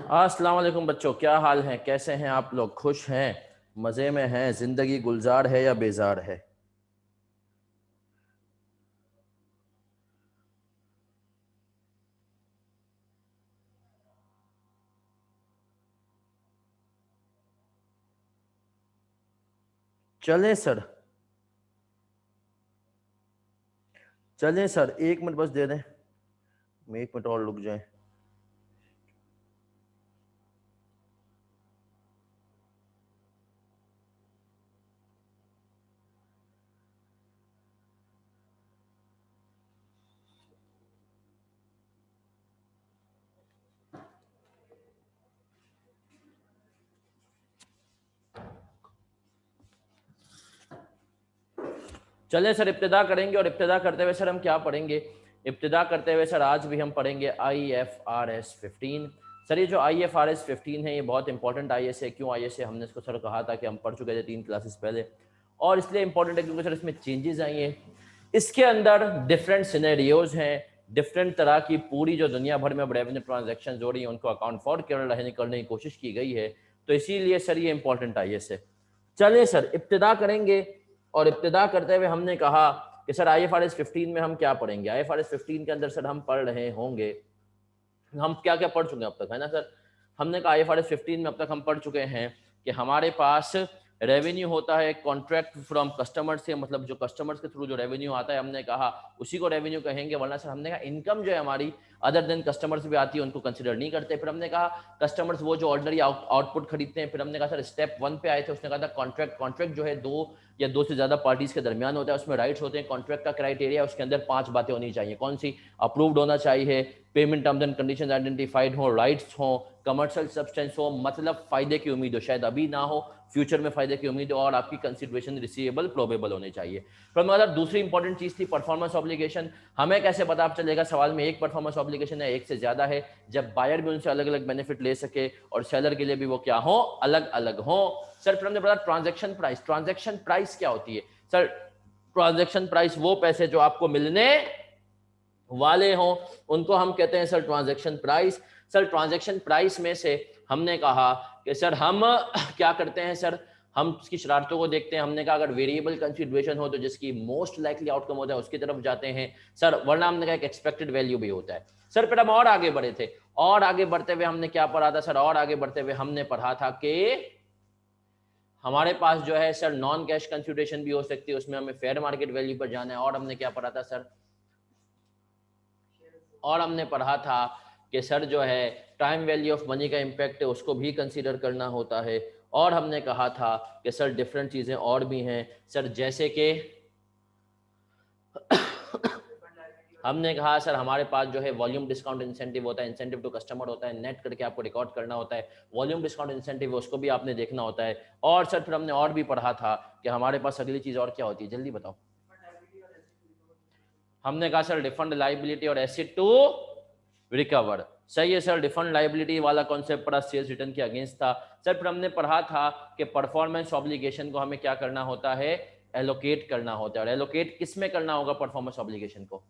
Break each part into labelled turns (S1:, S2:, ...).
S1: अस्सलाम वालेकुम बच्चों, क्या हाल है? कैसे हैं आप लोग? खुश हैं? मज़े में हैं? ज़िंदगी गुलजार है या बेजार है? चलें सर, चलें सर, 1 मिनट बस दे दें। 1 मिनट और रुक जाएं। चलें सर, इब्तिदा करेंगे। और इब्तिदा करते हुए सर हम क्या पढ़ेंगे? इब्तिदा करते हुए सर आज भी हम पढ़ेंगे IFRS 15। सर ये जो IFRS 15 है, ये बहुत इंपॉर्टेंट IS है। क्यों IS है? हमने इसको सर कहा था कि हम पढ़ चुके थे 3 क्लासेस पहले, और इसलिए इंपॉर्टेंट है क्योंकि सर इसमें चेंजेस आई हैं। इसके अंदर डिफरेंट सिनेरियोज हैं, डिफरेंट तरह की पूरी जो दुनिया भर में रेवेन्यू ट्रांजेक्शन हो रही है उनको अकाउंट फॉर करने की कोशिश की गई है। तो इसीलिए सर ये इंपॉर्टेंट IS है। चलिए सर इब्तिदा करेंगे। और इब्तिदा करते हुए हमने कहा कि सर IFRS 15 में हम क्या पढ़ेंगे। IFRS 15 के अंदर सर हम पढ़ रहे होंगे, हम क्या क्या पढ़ चुके हैं अब तक, है ना सर? हमने कहा IFRS 15 में अब तक हम पढ़ चुके हैं कि हमारे पास रेवेन्यू होता है कॉन्ट्रैक्ट फ्रॉम कस्टमर से, मतलब जो कस्टमर्स के थ्रू जो रेवेन्यू आता है, हमने कहा उसी को रेवेन्यू कहेंगे। वरना सर हमने कहा इनकम जो है हमारी अदर देन कस्टमर्स भी आती है, उनको कंसिडर नहीं करते। फिर हमने कहा कस्टमर्स वो जो ऑर्डनरी आउटपुट खरीदते हैं। फिर हमने कहा सर स्टेप 1 पे आए थे, उसने कहा था कॉन्ट्रैक्ट। कॉन्ट्रैक्ट जो है दो या दो से ज्यादा पार्टीज के दरमियान होता है, उसमें राइट्स होते हैं। कॉन्ट्रैक्ट का क्राइटेरिया, उसके अंदर 5 बातें होनी चाहिए। कौन सी? अप्रूव्ड होना चाहिए, payment terms and conditions identified हो, राइट्स हो, कमर्शियल सब्सटेंस हो, मतलब फायदे की उम्मीद हो, शायद अभी ना हो फ्यूचर में फायदे की उम्मीद हो, और आपकी कंसिडरेशन रिसीवेबल प्रोबेबल होने चाहिए। फिर मतलब दूसरी इंपॉर्टेंट चीज थी परफॉर्मेंस ऑब्लिगेशन। हमें कैसे पता चलेगा सवाल में एक परफॉर्मेंस ऑब्लिगेशन है एक से ज्यादा है? जब बायर भी उनसे अलग अलग बेनिफिट ले सके और सेलर के लिए भी वो क्या हो, अलग अलग हो। सर फिर हमने पढ़ा ट्रांजेक्शन प्राइस। ट्रांजेक्शन प्राइस क्या होती है सर? ट्रांजेक्शन प्राइस वो पैसे जो आपको मिलने वाले हों उनको हम कहते हैं sir transaction price. Sir transaction price में से हमने कहा कि सर हम क्या करते हैं सर, हम उसकी शरारतों को देखते हैं। हमने कहा अगर वेरिएबल कंसिडरेशन हो तो जिसकी मोस्ट लाइकली आउटकम होता है उसकी तरफ जाते हैं सर, वरना हमने कहा एक एक्सपेक्टेड वैल्यू भी होता है। सर फिर हम और आगे बढ़े थे, और आगे बढ़ते हुए हमने क्या पढ़ा था सर? और आगे बढ़ते हुए हमने पढ़ा था कि हमारे पास जो है सर नॉन कैश कंसिडरेशन भी हो सकती है, उसमें हमें फेयर मार्केट वैल्यू पर जाना है। और हमने क्या पढ़ा था सर? और हमने पढ़ा था कि सर जो है टाइम वैल्यू ऑफ मनी का इम्पैक्ट है, उसको भी कंसीडर करना होता है। और हमने कहा था कि सर डिफरेंट चीज़ें और भी हैं सर, जैसे कि हमने कहा सर हमारे पास जो है वॉल्यूम डिस्काउंट इंसेंटिव होता है, इंसेंटिव टू कस्टमर होता है, नेट करके आपको रिकॉर्ड करना होता है। वॉल्यूम डिस्काउंट इंसेंटिव उसको भी आपने देखना होता है। और सर फिर हमने और भी पढ़ा था कि हमारे पास अगली चीज़ और क्या होती है, जल्दी बताओ। हमने कहा सर डिफंड लाइबिलिटी और एसेट टू रिकवर। सही है सर, डिफंड लाइबिलिटी वाला कॉन्सेप्ट पढ़ा, सेल्स रिटर्न के अगेंस्ट था। सर फिर हमने पढ़ा था कि परफॉर्मेंस ऑब्लिगेशन को हमें क्या करना होता है, एलोकेट करना होता है। और एलोकेट किस में करना होगा परफॉर्मेंस ऑब्लिगेशन को?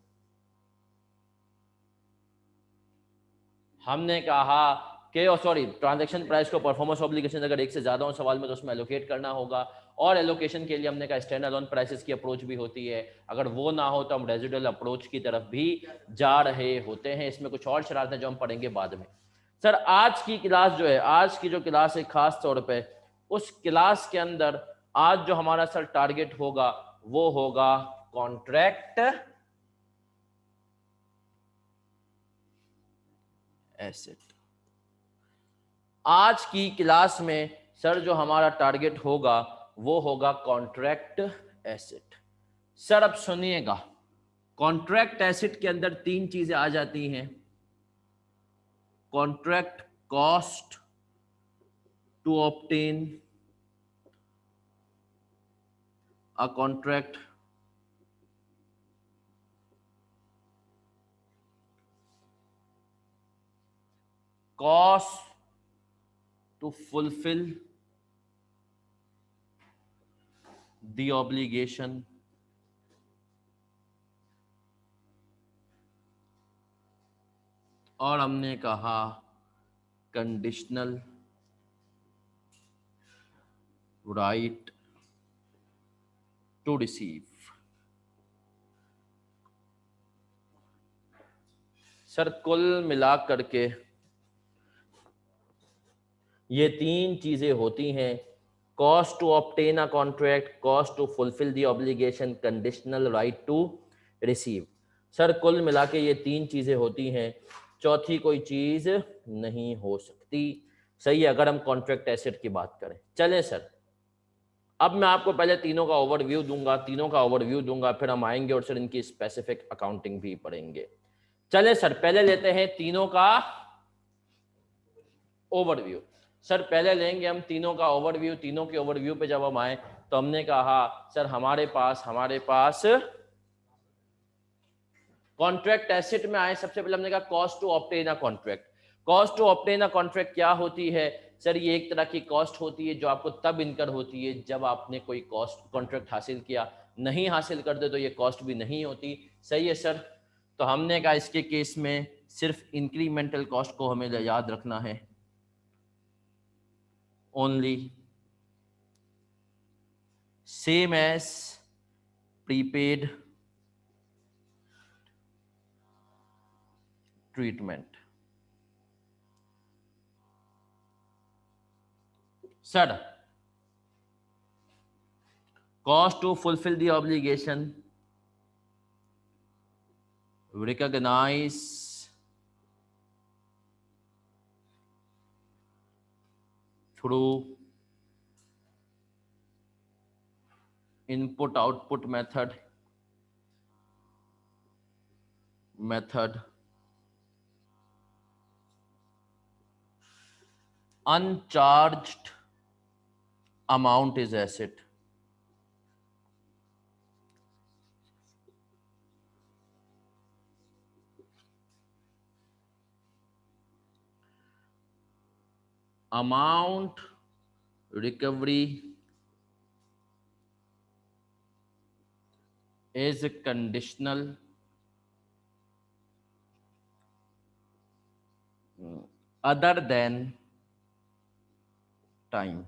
S1: हमने कहा कि सॉरी, ट्रांजैक्शन प्राइस को परफॉर्मेंस ऑब्लिगेशन अगर एक से ज्यादा हो सवाल में तो उसमें एलोकेट करना होगा। और एलोकेशन के लिए हमने कहा स्टैंड अलोन प्राइसेस की अप्रोच भी होती है, अगर वो ना हो तो हम रेजिडुअल अप्रोच की तरफ भी जा रहे होते हैं। इसमें कुछ और शरारतें जो हम पढ़ेंगे बाद में। सर आज की क्लास जो है, आज की जो क्लास है खास तौर पे, उस क्लास के अंदर आज जो हमारा सर टारगेट होगा वो होगा कॉन्ट्रैक्ट एसेट। आज की क्लास में सर जो हमारा टारगेट होगा वो होगा कॉन्ट्रैक्ट एसेट। सर अब सुनिएगा, कॉन्ट्रैक्ट एसेट के अंदर 3 चीजें आ जाती हैं। Contract cost to obtain a contract, cost to fulfill the obligation, और हमने कहा conditional right to receive. Sir कुल मिला करके ये तीन चीजें होती हैं, cost to obtain a contract, cost to fulfill the obligation, conditional right to receive. Sir कुल मिला के ये तीन चीजें होती हैं, चौथी कोई चीज नहीं हो सकती। सही है, अगर हम कॉन्ट्रैक्ट एसेट की बात करें। चलें सर, अब मैं आपको पहले तीनों का ओवरव्यू दूंगा, फिर हम आएंगे और सर इनकी स्पेसिफिक अकाउंटिंग भी पढ़ेंगे। चले सर, पहले लेते हैं तीनों का ओवरव्यू। सर पहले लेंगे हम तीनों का ओवरव्यू। तीनों के ओवरव्यू पे जब हम आए तो हमने कहा सर हमारे पास कॉन्ट्रैक्ट एसेट में आए। सबसे पहले हमने कहा cost to obtain a contract. Cost to obtain a contract क्या होती है सर? ये एक तरह की कॉस्ट होती है जो आपको तब इनकर होती है जब आपने कोई कॉस्ट कॉन्ट्रैक्ट हासिल किया, नहीं हासिल करते तो ये कॉस्ट भी नहीं होती। सही है सर। तो हमने कहा इसके केस में सिर्फ इंक्रीमेंटल कॉस्ट को हमें याद रखना है, only same as prepaid treatment. Sir cost to fulfill the obligation, recognize through input output method uncharged amount is asset। amount recovery is conditional other than time।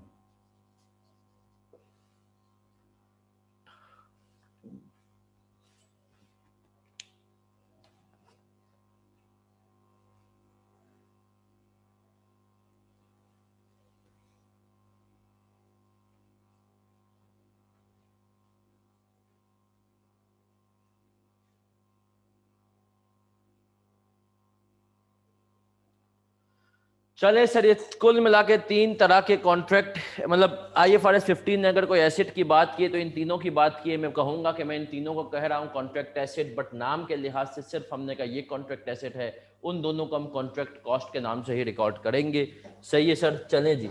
S1: चले सर, ये कुल मिला के तीन तरह के कॉन्ट्रैक्ट, मतलब IFRS 15 ने अगर कोई एसेट की बात की तो इन तीनों की बात की है। मैं कहूंगा कि मैं इन तीनों को कह रहा हूं कॉन्ट्रैक्ट एसेट, बट नाम के लिहाज से सिर्फ हमने कहा ये कॉन्ट्रैक्ट एसेट है, उन दोनों को हम कॉन्ट्रैक्ट कॉस्ट के नाम से ही रिकॉर्ड करेंगे। सही है सर, चलें जी।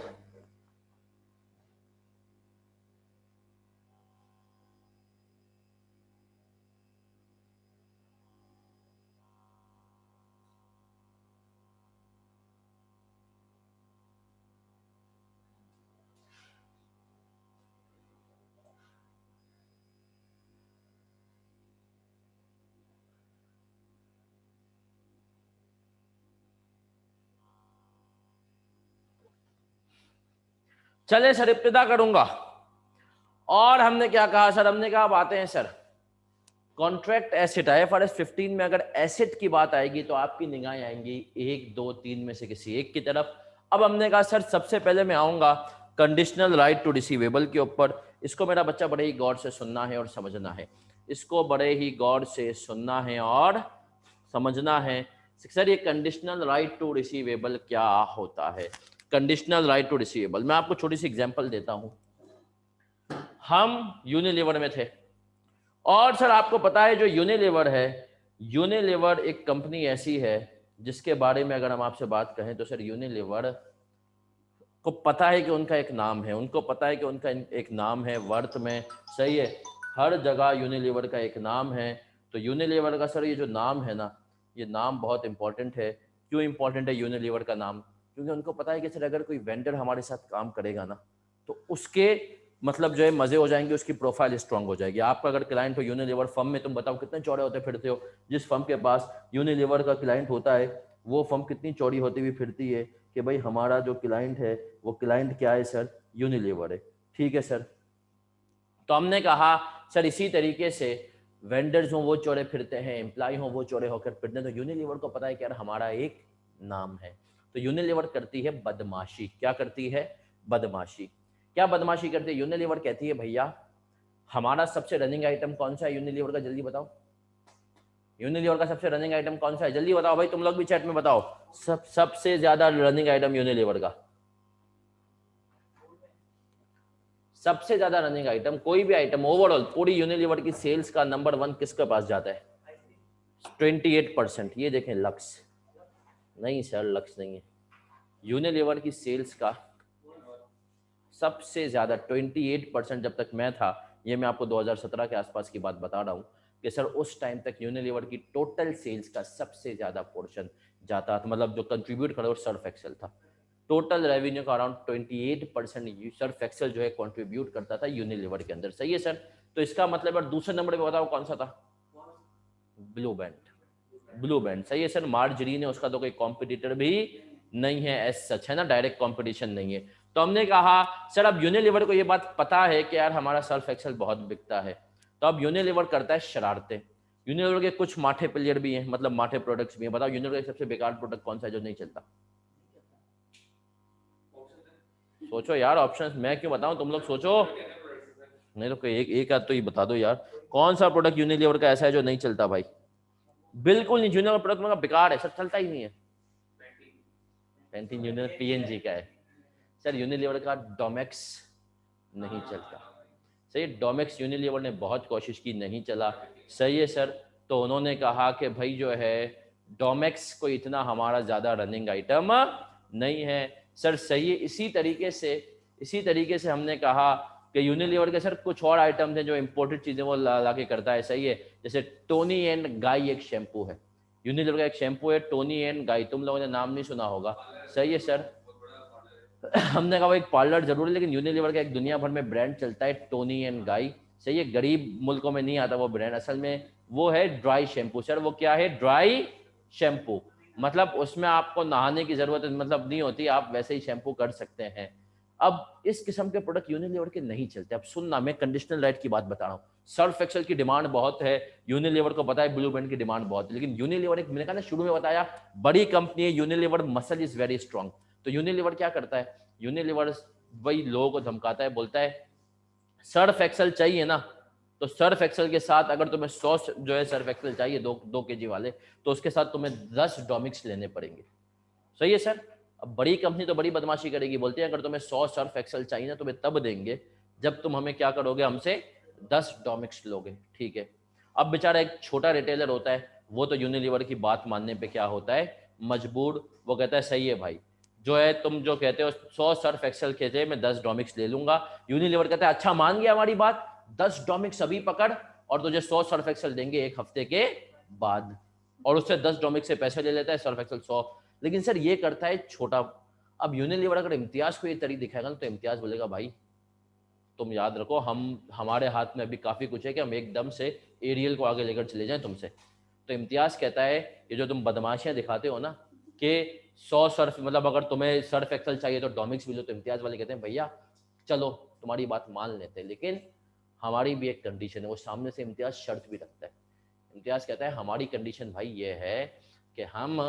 S1: चले सर, इब्तिदा करूंगा। और हमने क्या कहा सर? हमने कहा अब आते हैं सर कॉन्ट्रैक्ट एसेट। IFRS 15 में अगर एसेट की बात आएगी तो आपकी निगाहें आएंगी 1, 2, 3 में से किसी एक की तरफ। अब हमने कहा सर सबसे पहले मैं आऊंगा कंडीशनल राइट टू रिसीवेबल के ऊपर। इसको मेरा बच्चा बड़े ही गौर से सुनना है और समझना है, इसको बड़े ही गौर से सुनना है और समझना है। सर ये कंडीशनल राइट टू रिसीवेबल क्या होता है? कंडीशनल राइट टू रिसीवेबल, मैं आपको छोटी सी एग्जांपल देता हूं। हम यूनिलीवर में थे और सर आपको पता है जो यूनिलीवर है, यूनिलीवर एक कंपनी ऐसी है जिसके बारे में अगर हम आपसे बात कहें तो सर यूनिलीवर को पता है कि उनका एक नाम है, उनको पता है कि उनका एक नाम है वर्थ में। सही है, हर जगह यूनिलीवर का एक नाम है। तो यूनिलीवर का सर ये जो नाम है ना, ये नाम बहुत इंपॉर्टेंट है। क्यों इंपॉर्टेंट है यूनिलीवर का नाम? क्योंकि उनको पता है कि सर अगर कोई वेंडर हमारे साथ काम करेगा ना तो उसके मतलब जो है मजे हो जाएंगे, उसकी प्रोफाइल स्ट्रांग हो जाएगी। आपका अगर क्लाइंट हो यूनिलीवर फर्म में, तुम बताओ कितने चौड़े होते फिरते हो। जिस फर्म के पास यूनिलीवर का क्लाइंट होता है वो फर्म कितनी चौड़ी होती हुई फिरती है, कि भाई हमारा जो क्लाइंट है वो क्लाइंट क्या है सर, यूनिलीवर है। ठीक है सर, तो हमने कहा सर इसी तरीके से वेंडर्स हों वो चोरे फिरते हैं, एम्प्लॉय हों वो चोरे होकर फिरते हैं, तो यूनिलीवर को पता है कि यार हमारा एक नाम है। तो यूनिलीवर करती है बदमाशी। क्या करती है? बदमाशी। क्या बदमाशी करती है? यूनिलीवर कहती है भैया हमारा सबसे रनिंग आइटम कौन सा है यूनिलीवर का, जल्दी बताओ। यूनिलीवर का सबसे रनिंग आइटम कौन सा है, जल्दी बताओ भाई, तुम लोग भी चैट में बताओ। सबसे ज्यादा रनिंग आइटम यूनिलीवर का, सबसे ज्यादा रनिंग आइटम, कोई भी आइटम ओवरऑल पूरी यूनिलीवर की सेल्स का नंबर 1 किसके पास जाता है? 28%। ये देखें लक्स, नहीं सर लक्स नहीं है, यूनिलीवर की सेल्स का सबसे ज्यादा 28%। जब तक मैं था, ये मैं आपको 2017 के आसपास की बात बता रहा हूँ कि सर उस टाइम तक यूनिलीवर की टोटल सेल्स का सबसे ज्यादा पोर्शन जाता था, मतलब जो कंट्रीब्यूट करा वो सर्फ एक्सेल था। टोटल रेवेन्यू का अराउंड 28% सर्फ एक्सेल जो है कंट्रीब्यूट करता था यूनिलीवर के अंदर। सही है सर। तो इसका मतलब है दूसरे नंबर पे बताओ कौन सा था? Blue band. ब्लू बैंड सही है सर। मार्जरीन है, उसका तो कोई कॉम्पिटिटर भी नहीं है एज सच, है ना, डायरेक्ट कॉम्पिटिशन नहीं है। तो हमने कहा सर अब यूनिलीवर को ये बात पता है कि यार हमारा सर्फ एक्सेल बहुत बिकता है, तो अब यूनिलीवर करता है शरारतें। यूनिलीवर के कुछ माठे प्लेयर भी हैं, मतलब माठे प्रोडक्ट्स भी हैं। बताओ यूनिलीवर का सबसे बेकार प्रोडक्ट कौन सा है जो नहीं चलता? सोचो यार, ऑप्शंस मैं क्यों बताऊं, तुम लोग सोचो। नहीं तो कोई एक आध तो ये बता दो यार, कौन सा प्रोडक्ट यूनिलीवर का ऐसा है जो नहीं चलता भाई? बिल्कुल नहीं, यूनिलीवर प्रोडक्ट में बेकार है सर, चलता ही नहीं है। पेंटीन यूनिलीवर पीएनजी का है सर। यूनिलीवर का डोमेक्स नहीं चलता। सही, डोमेक्स यूनिलीवर ने बहुत कोशिश की, नहीं चला। सही है सर। तो उन्होंने कहा कि भाई जो है डोमेक्स को इतना हमारा ज़्यादा रनिंग आइटम नहीं है सर। सही है। इसी तरीके से हमने कहा कि यूनिलीवर के सर कुछ और आइटम थे जो इम्पोर्टेड चीज़ें वो ला के करता है। सही है। जैसे टोनी एंड गाई एक शैम्पू है, यूनिलीवर का एक शैम्पू है टोनी एंड गाई, तुम लोगों ने नाम नहीं सुना होगा। सही है सर। हमने कहा वो एक पार्लर जरूर है, लेकिन यूनिलीवर का एक दुनिया भर में ब्रांड चलता है टोनी एंड गाई। सही है। गरीब मुल्कों में नहीं आता वो ब्रांड, असल में वो है ड्राई शैम्पू सर। वो क्या है? ड्राई शैम्पू, मतलब उसमें आपको नहाने की जरूरत मतलब नहीं होती, आप वैसे ही शैम्पू कर सकते हैं। अब इस किस्म के प्रोडक्ट यूनिलीवर के नहीं चलते। अब सुनना, मैं कंडीशनर लाइट की बात बता रहा हूँ। सर्फ एक्सेल की डिमांड बहुत है, यूनिलीवर को पता है ब्लू बैंड की डिमांड बहुत है, लेकिन यूनिलीवर एक, मैंने कहा ना शुरू में बताया, बड़ी कंपनी है Unilever, muscle is very strong. तो यूनिलीवर क्या करता है? यूनिलीवर वही लोगों को धमकाता है, बोलता है सर्फ एक्सेल चाहिए ना, तो सर्फ एक्सेल के साथ अगर तुम्हें 100 जो है सर्फ एक्सेल चाहिए 2 kg वाले, तो उसके साथ तुम्हें 10 डोमिक्स लेने पड़ेंगे। सही है सर। अब बड़ी कंपनी तो बड़ी बदमाशी करेगी, बोलती है अगर तुम्हें 100 सर्फ एक्सेल चाहिए ना, तुम्हें तब देंगे जब तुम हमें क्या करोगे, हमसे 10 डोमिक्स लोगे। ठीक है। अब बेचारा एक छोटा रिटेलर होता है, वो तो यूनिलीवर की बात मानने पे क्या होता है, मजबूर। वो कहता है सही है भाई, जो है तुम जो कहते हो 100 सर्फ एक्सेल कहते मैं 10 डोमिक्स ले लूंगा। यूनिलीवर कहता है अच्छा मान गया हमारी बात, 10 डोमिक्स अभी पकड़ और तुझे 100 सर्फ एक्सेल देंगे 1 हफ्ते के बाद। और उससे 10 डोमिक्स से पैसे ले लेता है, सर्फ एक्सेल 100। लेकिन सर ये करता है छोटा। अब यूनिलीवर अगर इम्तियाज को ये तरीका दिखाएगा ना, तो इम्तियाज बोलेगा भाई तुम याद रखो, हमारे हाथ में अभी काफ़ी कुछ है कि हम एकदम से एरियल को आगे लेकर चले जाएं तुमसे। तो इम्तियाज कहता है ये जो तुम बदमाशियां दिखाते हो ना कि 100 सर्फ, मतलब अगर तुम्हें सर्फ एक्सेल चाहिए तो डोमिक्स भी लो, तो इम्तियाज वाले कहते हैं भैया चलो तुम्हारी बात मान लेते हैं, लेकिन हमारी भी एक कंडीशन है। वो सामने से इम्तियाज शर्त भी रखता है। इम्तियाज कहता है हमारी कंडीशन भाई ये है कि हम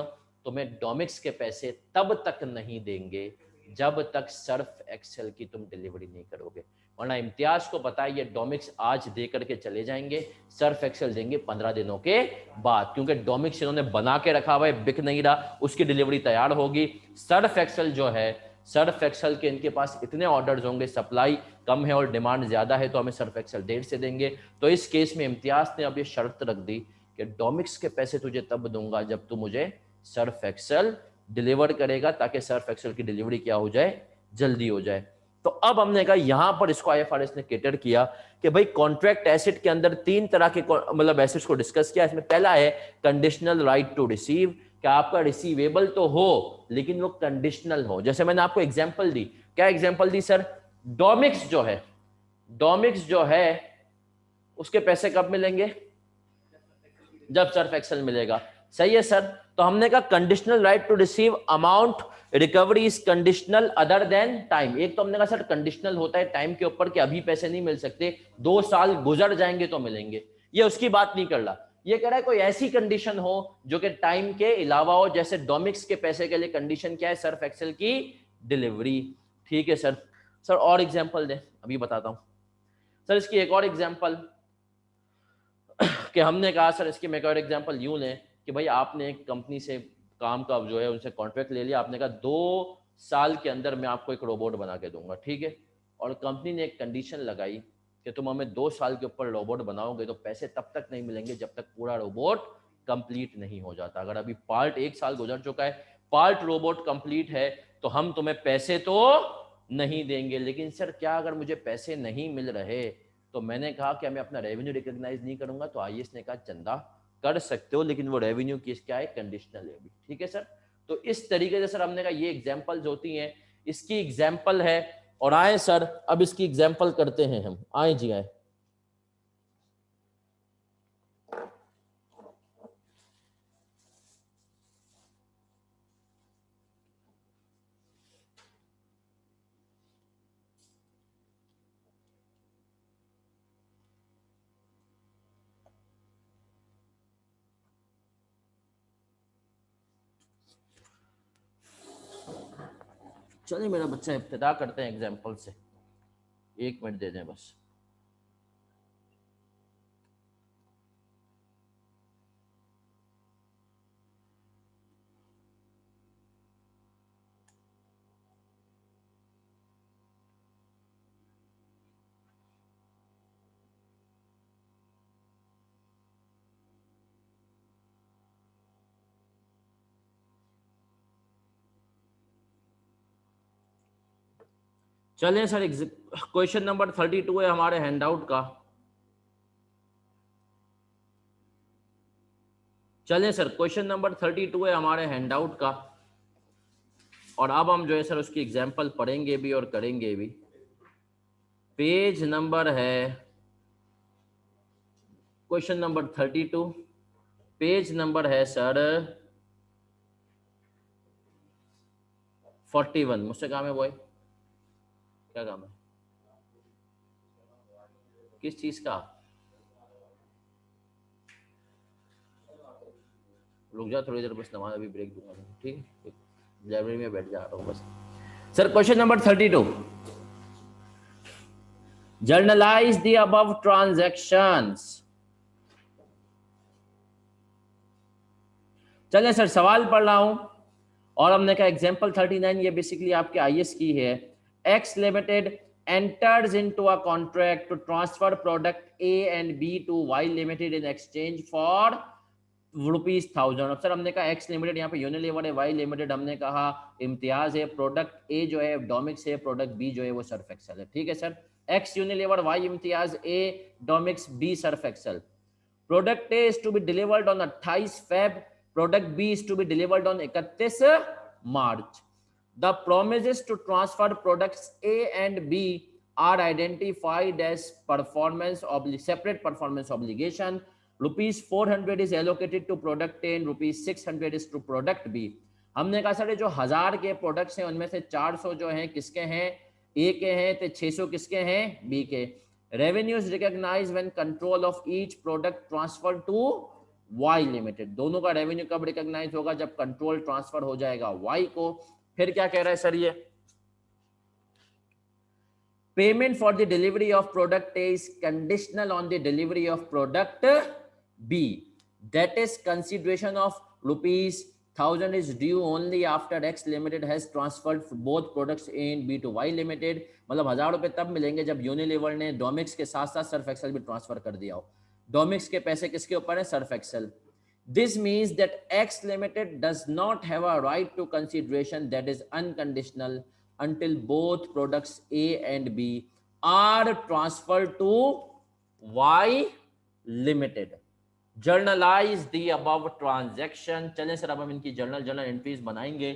S1: तुम्हें डोमिक्स के पैसे तब तक नहीं देंगे जब तक सर्फ एक्सेल की तुम डिलीवरी नहीं करोगे। वरना इम्तियाज को पता है ये डोमिक्स आज दे करके चले जाएंगे, सर्फ एक्सेल देंगे 15 दिनों के बाद, क्योंकि डोमिक्स इन्होंने बना के रखा हुआ है, बिक नहीं रहा, उसकी डिलीवरी तैयार होगी। सर्फ एक्सेल जो है, सर्फ एक्सेल के इनके पास इतने ऑर्डर्स होंगे, सप्लाई कम है और डिमांड ज्यादा है, तो हमें सर्फ एक्सेल देर से देंगे। तो इस केस में इम्तियाज ने अब ये शर्त रख दी कि डोमिक्स के पैसे तुझे तब दूंगा जब तू मुझे सर्फ एक्सेल डिलीवर करेगा, ताकि सर्फ एक्सेल की डिलीवरी क्या हो जाए, जल्दी हो जाए। तो अब हमने कहा यहां पर इसको आईएफआरएस ने कैटर किया कि भाई कॉन्ट्रैक्ट एसेट के अंदर 3 तरह के मतलब एसेट्स को डिस्कस किया। इसमें पहला है कंडीशनल राइट टू रिसीव, कि आपका रिसीवेबल तो हो लेकिन वो कंडीशनल हो। जैसे मैंने आपको एग्जांपल दी, क्या एग्जांपल दी सर? डोमिक्स जो है, डोमिक्स जो है उसके पैसे कब मिलेंगे? जब सर्फ एक्सेल मिलेगा। सही है सर। तो हमने कहा conditional right to receive amount recovery is conditional other than time. एक तो हमने कहा सर कंडीशनल होता है टाइम के ऊपर कि अभी पैसे नहीं मिल सकते, 2 साल गुजर जाएंगे तो मिलेंगे, ये उसकी बात नहीं कर रहा। ये कह रहा है कोई ऐसी कंडीशन हो जो कि टाइम के अलावा हो, जैसे डोमिक्स के पैसे के लिए कंडीशन क्या है, सर्फ एक्सेल की डिलीवरी। ठीक है सर। सर और एग्जांपल दें, अभी बताता हूं सर इसकी एक और एग्जांपल कि हमने कहा सर इसकी मैं एक और एग्जांपल यूं लें कि भाई आपने एक कंपनी से काम का जो है उनसे कॉन्ट्रैक्ट ले लिया, आपने कहा 2 साल के अंदर मैं आपको एक रोबोट बना के दूंगा, ठीक है। और कंपनी ने एक कंडीशन लगाई कि तुम हमें 2 साल के ऊपर रोबोट बनाओगे तो पैसे तब तक नहीं मिलेंगे जब तक पूरा रोबोट कंप्लीट नहीं हो जाता। अगर अभी पार्ट 1 साल गुजर चुका है, पार्ट रोबोट कंप्लीट है, तो हम तुम्हें पैसे तो नहीं देंगे। लेकिन सर क्या अगर मुझे पैसे नहीं मिल रहे, तो मैंने कहा कि मैं अपना रेवेन्यू रिकॉग्नाइज नहीं करूंगा, तो आईएएस ने कहा चंदा कर सकते हो, लेकिन वो रेवेन्यू की क्या है, कंडीशनल है अभी। ठीक है सर। तो इस तरीके से सर हमने कहा ये एग्जांपल्स होती हैं, इसकी एग्जांपल है। और आए सर अब इसकी एग्जांपल करते हैं हम, आए जी आए। चलिए मेरा बच्चा इब्तिदा करते हैं एग्जांपल से, 1 मिनट दे दें बस। चलिए सर क्वेश्चन नंबर 32 है हमारे हैंडआउट का। चलिए सर क्वेश्चन नंबर 32 है हमारे हैंडआउट का, और अब हम जो है सर उसकी एग्जांपल पढ़ेंगे भी और करेंगे भी। पेज नंबर है क्वेश्चन नंबर 32, पेज नंबर है सर 41। मुझसे काम है बॉय, क्या काम है, किस चीज का? रुक जा थोड़ी देर बस, नमाज अभी ब्रेक दूंगा, ठीक है, लाइब्रेरी में बैठ जा रहा हूँ बस। Sir question number 32, generalized the above transactions. चलिए सर सवाल पढ़ रहा हूं, और हमने कहा एग्जांपल 39 ये बेसिकली आपके आईएएस की है। X limited enters into a contract to transfer product A and B to Y limited in exchange for ₹1000। अब सर हमने कहा एक्स लिमिटेड यहाँ पे यूनिलीवर है, वाई लिमिटेड हमने कहा इम्तियाज है, प्रोडक्ट ए जो है डोमिक्स है, प्रोडक्ट बी जो है वो सर्फ एक्सेल है। ठीक है sir. X Unilever, Y Imtiaz, A Domex, B surf Excel. Product A is to be delivered on 28 Feb, product B is to be delivered on 31 March। The promises to transfer products A and B are identified as separate performance obligation. ₹400 is allocated to product A and ₹600 is to product B। हमने कहा sir जो 1000 के products हैं उनमें से 400 जो हैं किसके हैं, ए के हैं, तो 600 किसके हैं, बी के। Revenues recognise when control of each product transfer to Y limited. दोनों का रेवेन्यू कब रिकॉग्नाइज होगा, जब कंट्रोल ट्रांसफर हो जाएगा वाई को। फिर क्या कह रहा है सर ये, payment for the delivery of product A is conditional on the delivery of product B, that is consideration of ₹1000 is due only after X Limited has transferred both products A and B to Y Limited। मतलब 1000 रुपए तब मिलेंगे जब Unilever ने डोमिक्स के साथ साथ Surf Excel भी ट्रांसफर कर दिया हो। डोमिक्स के पैसे किसके ऊपर है, Surf Excel. This means that X Limited does not have a right to consideration that is unconditional until both products A and B are transferred to Y Limited। Generalized the above transaction. चलें sir अब हम इनकी journal entries बनाएंगे।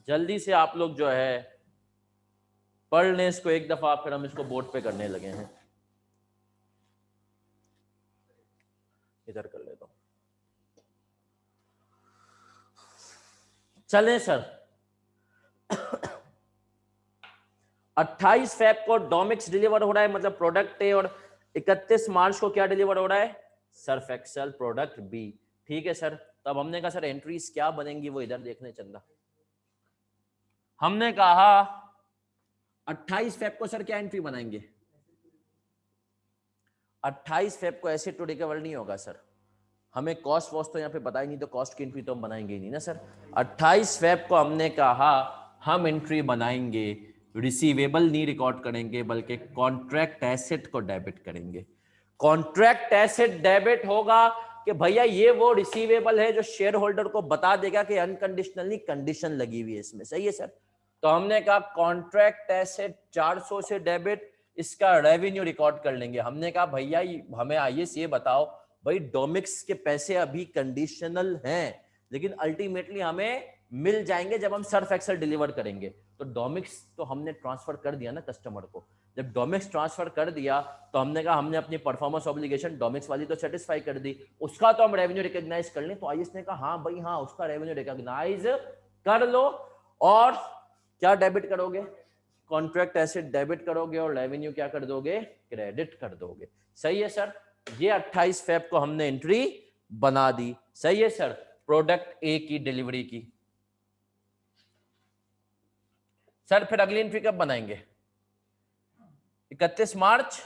S1: जल्दी से आप लोग जो है पढ़ लें इसको एक दफा, फिर हम इसको बोर्ड पे करने लगे हैं। इधर कर लेता हूं। चलें सर। 28 फेब को डोमिक्स डिलीवर हो रहा है, मतलब प्रोडक्ट ए, और 31 मार्च को क्या डिलीवर हो रहा है? Surf Excel product B. ठीक है सर। तब हमने कहा सर एंट्रीज क्या बनेंगी वो इधर देखने चल रहा। हमने कहा 28 फेब को सर क्या एंट्री बनाएंगे? 28 फेब को एसिड टू रिकवर नहीं होगा सर, हमें कॉस्ट वॉस्ट तो यहाँ पे पता ही नहीं, तो कॉस्ट की एंट्री तो हम बनाएंगे ही नहीं ना सर। 28 फेब को हमने कहा हम एंट्री बनाएंगे, रिसीवेबल नहीं रिकॉर्ड करेंगे बल्कि कॉन्ट्रैक्ट एसेट को डेबिट करेंगे। कॉन्ट्रैक्ट एसेट डेबिट होगा कि भैया ये वो रिसीवेबल है जो शेयर होल्डर को बता देगा कि अनकंडीशनली कंडीशन लगी हुई है इसमें। सही है सर। तो हमने कहा कॉन्ट्रैक्ट एसेट 400 से डेबिट, इसका रेवेन्यू रिकॉर्ड कर लेंगे। हमने कहा भैया हमें आइए ये बताओ भाई डोमिक्स के पैसे अभी कंडीशनल हैं लेकिन अल्टीमेटली हमें मिल जाएंगे जब हम सर्फ एक्सेल डिलीवर करेंगे। तो डोमिक्स तो हमने ट्रांसफर कर दिया ना कस्टमर को। जब डोमिक्स ट्रांसफर कर दिया तो हमने कहा हमने अपनी परफॉर्मेंस ऑब्लिगेशन डोमिक्स वाली तो सेटिस्फाई कर दी, उसका तो हम रेवेन्यू रिकॉग्नाइज कर लें। तो आईएस ने कहा हाँ भाई हाँ उसका रेवेन्यू रिकॉग्नाइज कर लो, और क्या डेबिट करोगे? कॉन्ट्रैक्ट एसेट डेबिट करोगे और रेवेन्यू क्या कर दोगे? क्रेडिट कर दोगे। सही है सर। ये 28 फेब को हमने एंट्री बना दी। सही है सर। प्रोडक्ट ए की डिलीवरी की। सर फिर अगली एंट्री कब बनाएंगे? 31 मार्च।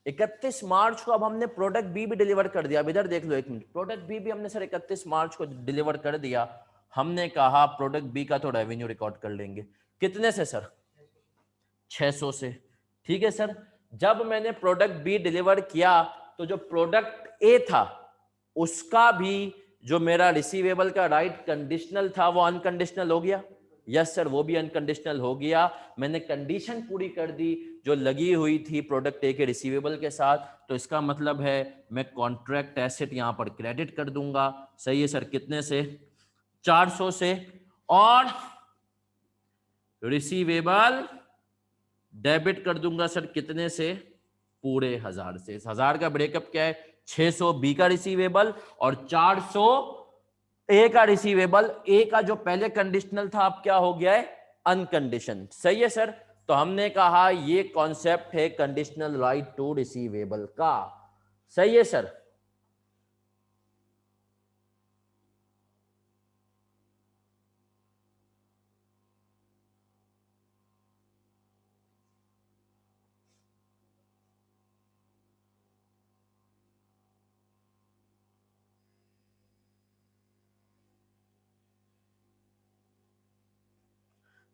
S1: 31 मार्च को अब हमने प्रोडक्ट बी भी डिलीवर कर दिया। अब इधर देख लो एक मिनट, प्रोडक्ट बी भी हमने सर 31 मार्च को डिलीवर कर दिया। हमने कहा प्रोडक्ट बी का तो रेवेन्यू रिकॉर्ड कर लेंगे। कितने से सर? 600 से। ठीक है सर। जब मैंने प्रोडक्ट बी डिलीवर किया तो जो प्रोडक्ट ए था उसका भी जो मेरा रिसीवेबल का राइट कंडीशनल था वो अनकंडीशनल हो गया। यस सर, वो भी अनकंडीशनल हो गया। मैंने कंडीशन पूरी कर दी जो लगी हुई थी प्रोडक्ट ए के रिसीवेबल के साथ। तो इसका मतलब है मैं कॉन्ट्रैक्ट एसेट यहां पर क्रेडिट कर दूंगा। सही है सर। कितने से? 400 से। और रिसीवेबल डेबिट कर दूंगा सर कितने से? पूरे 1000 से। 1000 का ब्रेकअप क्या है? 600 बी का रिसीवेबल और 400 ए का रिसीवेबल। ए का जो पहले कंडीशनल था अब क्या हो गया है? अनकंडीशन। सही है सर। तो हमने कहा ये कॉन्सेप्ट है कंडीशनल राइट टू रिसीवेबल का। सही है सर।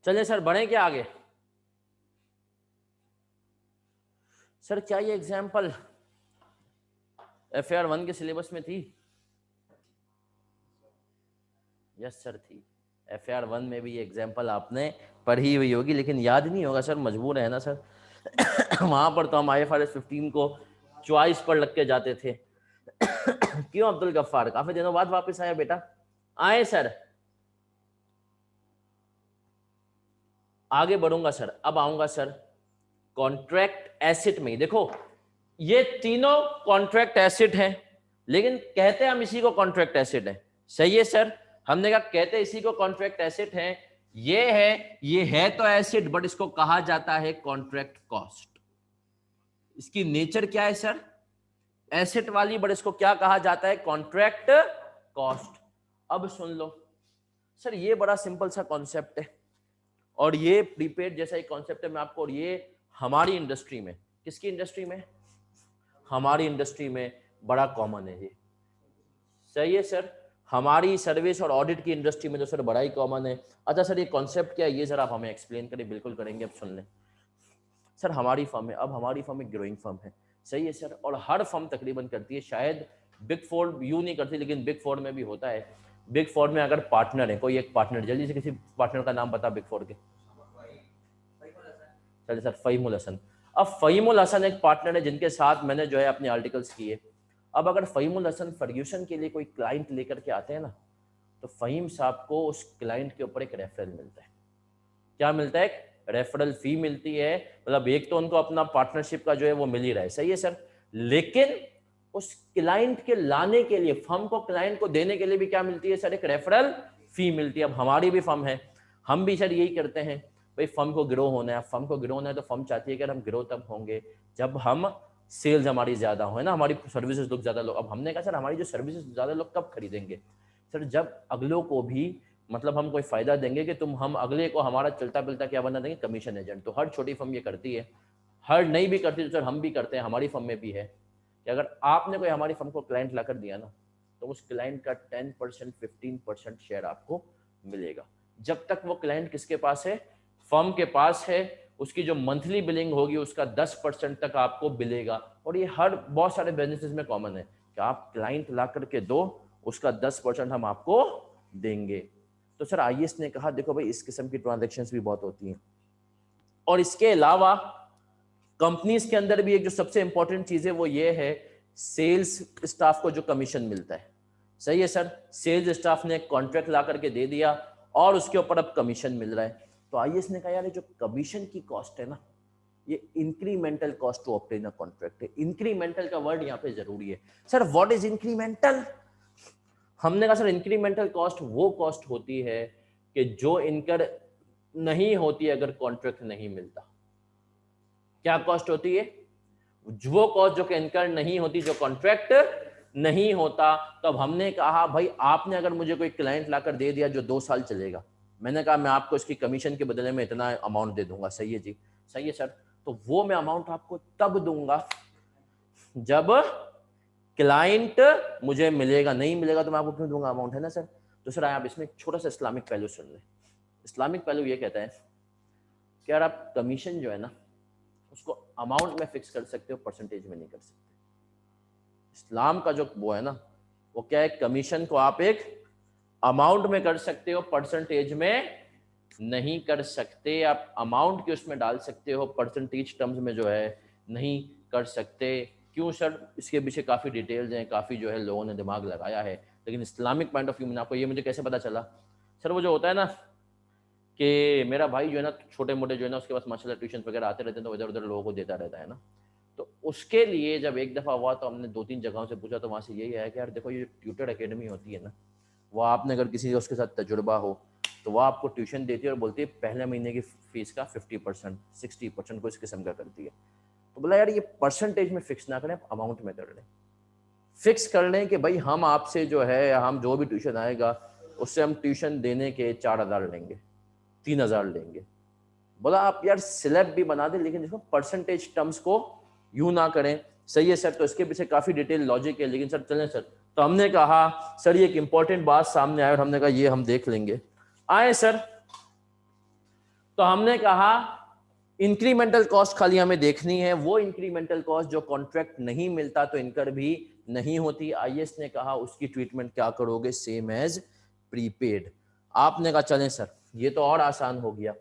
S1: चलिए सर बढ़े क्या आगे? सर क्या ये एग्जाम्पल FAR 1 के सिलेबस में थी? यस सर थी। FAR 1 में भी ये एग्जाम्पल आपने पढ़ी हुई होगी लेकिन याद नहीं होगा सर, मजबूर है ना सर। वहां पर तो हम IFRS 15 को चॉइस पर लग के जाते थे। क्यों अब्दुल गफ्फार, काफी दिनों बाद वापस आया बेटा? आए सर। आगे बढ़ूंगा सर। अब आऊंगा सर कॉन्ट्रैक्ट एसेट में। देखो ये तीनों कॉन्ट्रैक्ट एसेट हैं लेकिन कहते हैं हम इसी को कॉन्ट्रैक्ट एसेट है। सही है सर। हमने कहा कहते इसी को कॉन्ट्रैक्ट एसेट है। ये है तो एसेट बट इसको कहा जाता है कॉन्ट्रैक्ट कॉस्ट। इसकी नेचर क्या है सर? एसेट वाली, बट इसको क्या कहा जाता है? Contract cost. अब सुन लो सर, ये बड़ा सिंपल सा कॉन्सेप्ट है और ये प्रीपेड जैसा एक कॉन्सेप्ट है मैं आपको, और ये हमारी इंडस्ट्री में, किसकी इंडस्ट्री में? हमारी इंडस्ट्री में बड़ा कॉमन है ये। सही है सर। हमारी सर्विस और ऑडिट की इंडस्ट्री में तो सर बड़ा ही कॉमन है। अच्छा सर ये कॉन्सेप्ट क्या है ये जरा आप हमें एक्सप्लेन करें। बिल्कुल करेंगे। अब सुन लें सर। हमारी फर्म है, अब हमारी फर्म एक ग्रोइंग फर्म है। सही है सर। और हर फर्म तकरीबन करती है, शायद बिग फोर यूं नहीं करती लेकिन बिग फोर में भी होता है। बिग फोर में अगर पार्टनर है, कोई एक पार्टनर, जल्दी से किसी पार्टनर का नाम बता बिग फोर के। चलिए सर फ़हीमुल हसन। अब फ़हीमुल हसन एक पार्टनर है जिनके साथ मैंने जो है अपने आर्टिकल्स किए। अब अगर फ़हीमुल हसन फर्ग्यूसन के लिए कोई क्लाइंट लेकर के आते हैं ना तो फ़हीम साहब को उस क्लाइंट के ऊपर एक रेफरल मिलता है। क्या मिलता है? रेफरल फी मिलती है। मतलब एक तो उनको अपना पार्टनरशिप का जो है वो मिल ही रहा है। सही है सर। लेकिन उस क्लाइंट के लाने के लिए, फर्म को क्लाइंट को देने के लिए भी क्या मिलती है सर? एक रेफरल फी मिलती है। अब हमारी भी फर्म है, हम भी सर यही करते हैं भाई, फर्म को ग्रो होना है, फर्म को ग्रो होना है तो फर्म चाहती है कि हम ग्रो तब होंगे जब हम सेल्स हमारी ज़्यादा हो, है ना, हमारी सर्विसेज लोग ज़्यादा लोग। अब हमने कहा सर हमारी जो सर्विसेज ज़्यादा लोग कब खरीदेंगे सर, जब अगलों को भी मतलब हम कोई फ़ायदा देंगे कि हम अगले को हमारा चलता फिरता क्या बना देंगे, कमीशन एजेंट। तो हर छोटी फर्म ये करती है, हर नई भी करती है, तो सर हम भी करते हैं, हमारी फर्म में भी है कि अगर आपने कोई हमारी फर्म को क्लाइंट ला कर दिया ना, तो उस क्लाइंट का 10% 15% शेयर आपको मिलेगा। जब तक वो क्लाइंट किसके पास है, फर्म के पास है, उसकी जो मंथली बिलिंग होगी उसका 10% तक आपको मिलेगा। और ये हर बहुत सारे बिजनेसेस में कॉमन है कि आप क्लाइंट ला करके दो, उसका 10% हम आपको देंगे। तो सर आईएएस ने कहा देखो भाई इस किस्म की ट्रांजैक्शंस भी बहुत होती हैं, और इसके अलावा कंपनीज के अंदर भी एक जो सबसे इंपॉर्टेंट चीज है वो ये है सेल्स स्टाफ को जो कमीशन मिलता है। सही है सर, सेल्स स्टाफ ने कॉन्ट्रैक्ट ला करके दे दिया और उसके ऊपर अब कमीशन मिल रहा है। तो आईएएस ने कहा यार ये जो कमीशन की कॉस्ट है ना, ये incremental cost to obtain a contract है। इंक्रीमेंटल का वर्ड यहाँ पे जरूरी है। Sir what is incremental? हमने कहा सर इंक्रीमेंटल कॉस्ट वो कॉस्ट होती है कि जो इनकर नहीं होती अगर कॉन्ट्रैक्ट नहीं मिलता। क्या कॉस्ट होती है? वो कॉस्ट जो कि इनकर नहीं होती, जो कॉन्ट्रैक्ट नहीं होता। तो अब हमने कहा भाई आपने अगर मुझे कोई क्लाइंट लाकर दे दिया जो 2 साल चलेगा, मैंने कहा मैं आपको इसकी कमीशन के बदले में इतना अमाउंट दे दूंगा। सही है जी, सही है सर। तो वो मैं अमाउंट आपको तब दूंगा जब क्लाइंट मुझे मिलेगा, नहीं मिलेगा तो मैं आपको क्यों दूंगा अमाउंट, है ना सर। तो सर आप इसमें छोटा सा इस्लामिक पहलू सुन लें। इस्लामिक पहलू ये कहता है कि यार आप कमीशन जो है ना उसको अमाउंट में फिक्स कर सकते हो, परसेंटेज में नहीं कर सकते। इस्लाम का जो वो है ना वो क्या है, कमीशन को आप एक अमाउंट में कर सकते हो, परसेंटेज में नहीं कर सकते। आप अमाउंट की उसमें डाल सकते हो, परसेंटेज टर्म्स में जो है नहीं कर सकते। क्यों सर? इसके पीछे काफ़ी डिटेल्स हैं, काफ़ी जो है लोगों ने दिमाग लगाया है, लेकिन इस्लामिक पॉइंट ऑफ व्यू में आपको ये मुझे कैसे पता चला सर? वो जो होता है ना कि मेरा भाई जो है ना छोटे मोटे जो है ना उसके पास माशाल्लाह ट्यूशन वगैरह आते रहते हैं, तो इधर उधर लोगों को देता रहता है ना। तो उसके लिए जब एक दफ़ा हुआ तो हमने 2-3 जगहों से पूछा, तो वहाँ से यही आया कि यार देखो ये ट्यूटर एकेडमी होती है ना, वो आपने अगर किसी उसके साथ तजुर्बा हो तो वह आपको ट्यूशन देती है और बोलती है पहले महीने की फीस का 50% 60% को इस किस्म का करती है। तो बोला यार ये परसेंटेज में फिक्स ना करें, आप अमाउंट में कर लें। फिक्स कर लें कि भाई हम आपसे जो है हम जो भी ट्यूशन आएगा उससे हम ट्यूशन देने के 4,000 लेंगे, 3,000 लेंगे। बोला आप यार सिलेब भी बना दें लेकिन देखो परसेंटेज टर्म्स को यूं ना करें। सही है सर। तो इसके पीछे काफी डिटेल लॉजिक है, लेकिन सर चलें सर। तो हमने कहा सर ये एक इंपॉर्टेंट बात सामने आई और हमने कहा ये हम देख लेंगे। आए सर, तो हमने कहा इंक्रीमेंटल कॉस्ट खाली हमें देखनी है, वो इंक्रीमेंटल कॉस्ट जो कॉन्ट्रैक्ट नहीं मिलता तो इनकर भी नहीं होती। आईएएस ने कहा उसकी ट्रीटमेंट क्या करोगे, सेम एज प्रीपेड। आपने कहा चलें सर ये तो और आसान हो गया।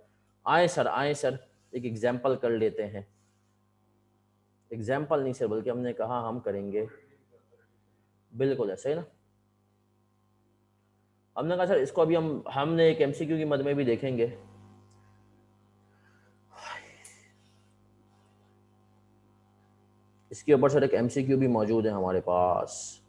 S1: आए सर एक एग्जाम्पल कर लेते हैं। एग्जाम्पल नहीं सर बल्कि हमने कहा हम करेंगे, बिल्कुल ऐसे ही ना। हमने कहा सर इसको अभी हमने एक एमसीक्यू की मद में भी देखेंगे। इसके ऊपर सर एक एमसीक्यू भी मौजूद है हमारे पास।